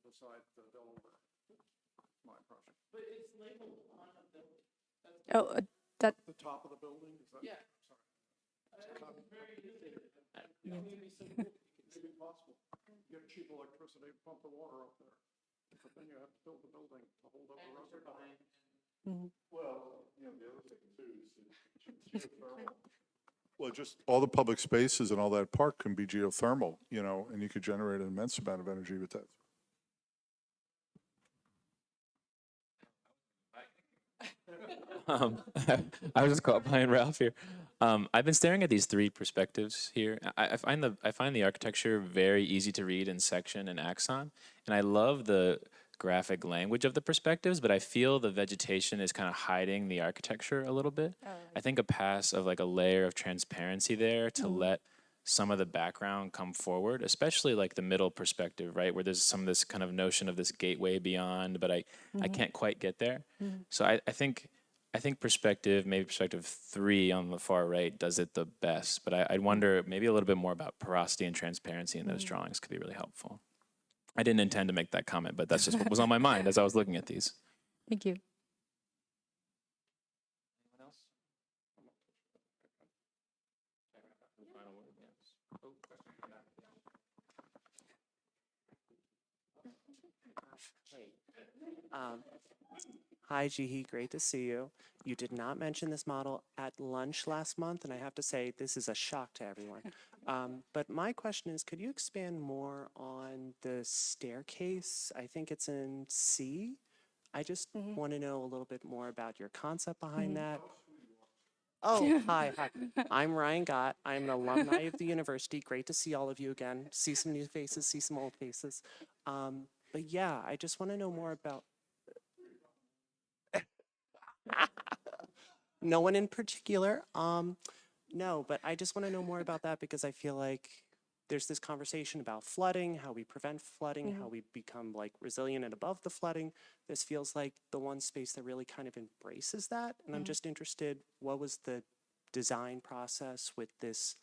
Beside the Delaware, my project. But it's labeled on a building. Oh, that. The top of the building, is that? Yeah. Sorry. Maybe possible. Get cheap electricity, pump the water up there. But then you have to build the building to hold up the reservoir. Well, you know, the other thing too is geothermal. Well, just all the public spaces and all that park can be geothermal, you know, and you could generate an immense amount of energy with that. I was just copying Ralph here. I've been staring at these three perspectives here. I find the architecture very easy to read in section and axon, and I love the graphic language of the perspectives, but I feel the vegetation is kind of hiding the architecture a little bit. I think a pass of like a layer of transparency there to let some of the background come forward, especially like the middle perspective, right? Where there's some of this kind of notion of this gateway beyond, but I can't quite get there. So I think perspective, maybe perspective 3 on the far right does it the best, but I wonder maybe a little bit more about porosity and transparency in those drawings could be really helpful. I didn't intend to make that comment, but that's just what was on my mind as I was looking at these. Thank you. Hi, Jihi. Great to see you. You did not mention this model at lunch last month, and I have to say this is a shock to everyone. But my question is, could you expand more on the staircase? I think it's in C. I just want to know a little bit more about your concept behind that. Oh, hi. I'm Ryan Gott. I'm an alumni of the university. Great to see all of you again. See some new faces, see some old faces. But yeah, I just want to know more about. No one in particular. No, but I just want to know more about that because I feel like there's this conversation about flooding, how we prevent flooding, how we become like resilient and above the flooding. This feels like the one space that really kind of embraces that. And I'm just interested, what was the design process with this?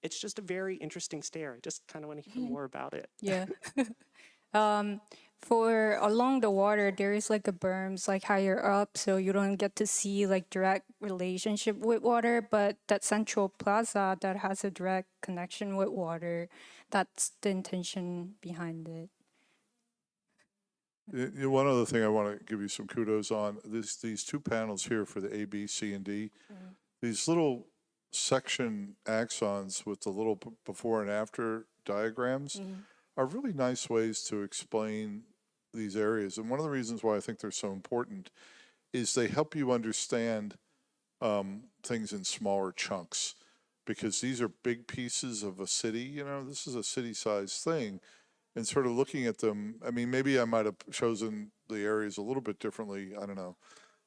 It's just a very interesting stair. I just kind of want to hear more about it. Yeah. For along the water, there is like a berms like higher up, so you don't get to see like direct relationship with water. But that central plaza that has a direct connection with water, that's the intention behind it. One other thing I want to give you some kudos on, these 2 panels here for the A, B, C, and D, these little section axons with the little before and after diagrams are really nice ways to explain these areas. And one of the reasons why I think they're so important is they help you understand things in smaller chunks, because these are big pieces of a city. You know, this is a city-sized thing. And sort of looking at them, I mean, maybe I might have chosen the areas a little bit differently, I don't know.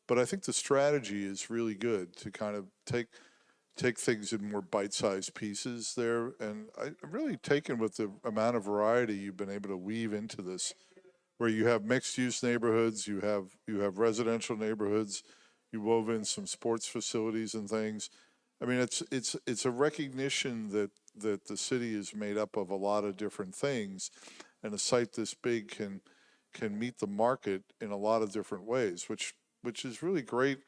But I think the strategy is really good to kind of take things in more bite-sized pieces there. And I'm really taken with the amount of variety you've been able to weave into this, where you have mixed-use neighborhoods, you have residential neighborhoods, you wove in some sports facilities and things. I mean, it's a recognition that the city is made up of a lot of different things, and a site this big can meet the market in a lot of different ways, which is really great.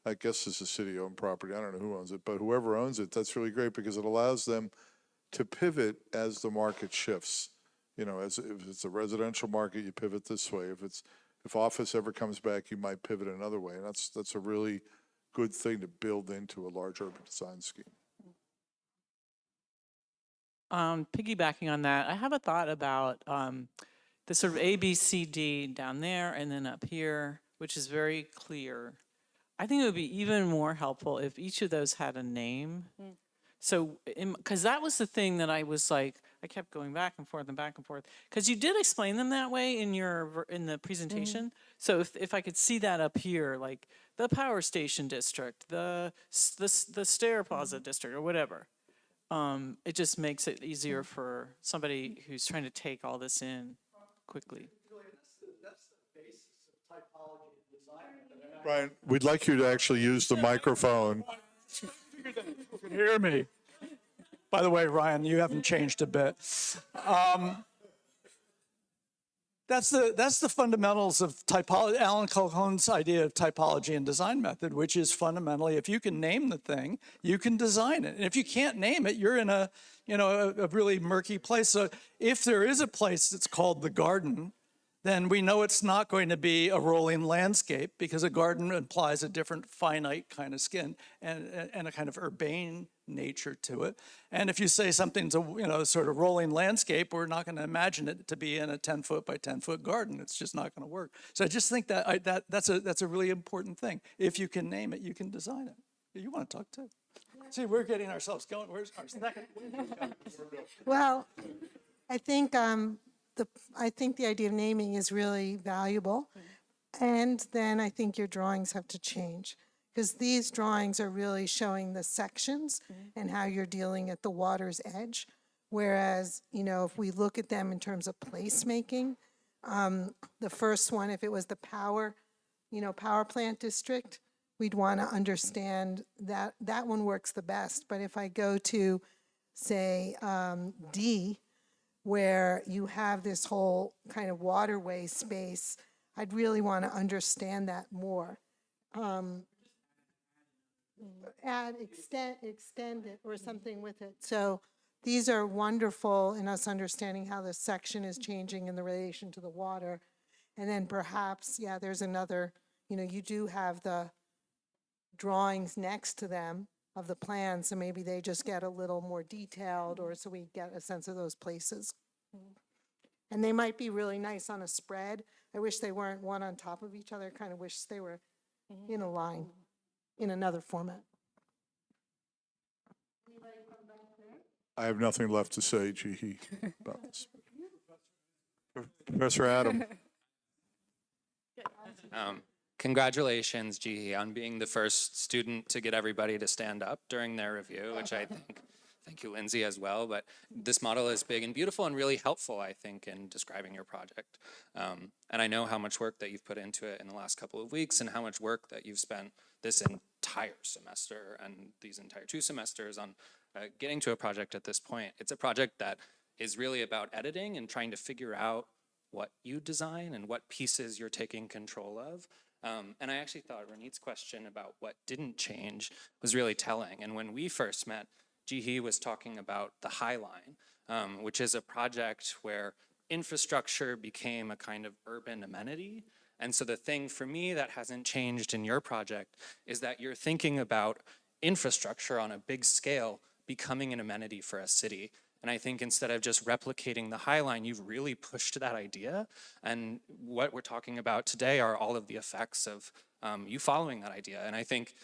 I guess it's a city-owned property. I don't know who owns it, but whoever owns it, that's really great because it allows them to pivot as the market shifts. You know, if it's a residential market, you pivot this way. If office ever comes back, you might pivot another way. And that's a really good thing to build into a large urban design scheme. Piggybacking on that, I have a thought about the sort of A, B, C, D down there and then up here, which is very clear. I think it would be even more helpful if each of those had a name. So, because that was the thing that I was like, I kept going back and forth and back and forth. Because you did explain them that way in the presentation. So if I could see that up here, like the power station district, the stair plaza district, or whatever, it just makes it easier for somebody who's trying to take all this in quickly. Brian, we'd like you to actually use the microphone. You can hear me. By the way, Ryan, you haven't changed a bit. That's the fundamentals of typology. Alan Colquhoun's idea of typology and design method, which is fundamentally, if you can name the thing, you can design it. And if you can't name it, you're in a really murky place. So if there is a place that's called the garden, then we know it's not going to be a rolling landscape, because a garden implies a different finite kind of skin and a kind of urbane nature to it. And if you say something's a sort of rolling landscape, we're not going to imagine it to be in a 10-foot by 10-foot garden. It's just not going to work. So I just think that's a really important thing. If you can name it, you can design it. You want to talk too? See, we're getting ourselves going. Where's our second? Well, I think the idea of naming is really valuable. And then I think your drawings have to change, because these drawings are really showing the sections and how you're dealing at the water's edge. Whereas, if we look at them in terms of placemaking, the first one, if it was the power plant district, we'd want to understand that that one works the best. But if I go to, say, D, where you have this whole kind of waterway space, I'd really want to understand that more. Extend it or something with it. So these are wonderful in us understanding how the section is changing in the relation to the water. And then perhaps, there's another, you do have the drawings next to them of the plan, so maybe they just get a little more detailed, or so we get a sense of those places. And they might be really nice on a spread. I wish they weren't one on top of each other. I kind of wish they were in a line in another format. I have nothing left to say, Jihi, about this. Professor Adam. Congratulations, Jihi, on being the first student to get everybody to stand up during their review, which I think, thank you, Lindsay, as well. But this model is big and beautiful and really helpful, I think, in describing your project. And I know how much work that you've put into it in the last couple of weeks and how much work that you've spent this entire semester and these entire 2 semesters on getting to a project at this point. It's a project that is really about editing and trying to figure out what you design and what pieces you're taking control of. And I actually thought Ronit's question about what didn't change was really telling. And when we first met, Jihi was talking about the High Line, which is a project where infrastructure became a kind of urban amenity. And so the thing for me that hasn't changed in your project is that you're thinking about infrastructure on a big scale becoming an amenity for a city. And I think instead of just replicating the High Line, you've really pushed that idea. And what we're talking about today are all of the effects of you following that idea. And I think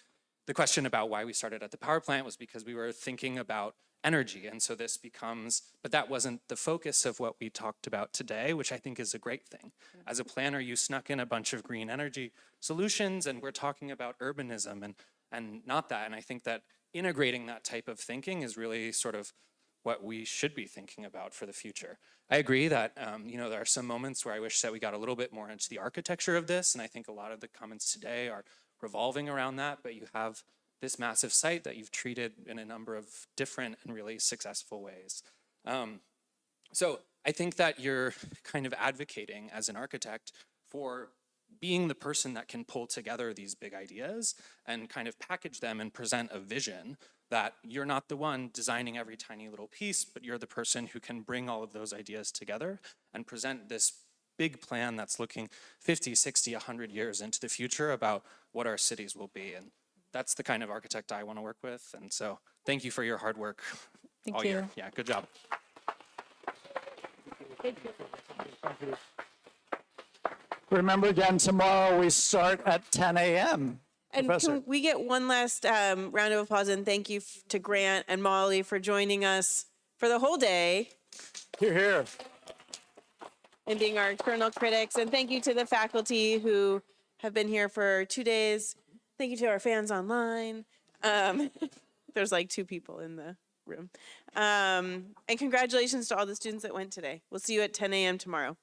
the question about why we started at the power plant was because we were thinking about energy. And so this becomes, but that wasn't the focus of what we talked about today, which I think is a great thing. As a planner, you snuck in a bunch of green energy solutions, and we're talking about urbanism and not that. And I think that integrating that type of thinking is really sort of what we should be thinking about for the future. I agree that there are some moments where I wish that we got a little bit more into the architecture of this, and I think a lot of the comments today are revolving around that, but you have this massive site that you've treated in a number of different and really successful ways. So I think that you're kind of advocating as an architect for being the person that can pull together these big ideas and kind of package them and present a vision that you're not the one designing every tiny little piece, but you're the person who can bring all of those ideas together and present this big plan that's looking 50, 60, 100 years into the future about what our cities will be. And that's the kind of architect I want to work with. And so thank you for your hard work all year. Yeah, good job. Thank you. Remember again, tomorrow we start at 10 a.m. And can we get one last round of applause and thank you to Grant and Molly for joining us for the whole day. You're here. And being our external critics. And thank you to the faculty who have been here for 2 days. Thank you to our fans online. There's like 2 people in the room. And congratulations to all the students that went today. We'll see you at 10 a.m. tomorrow.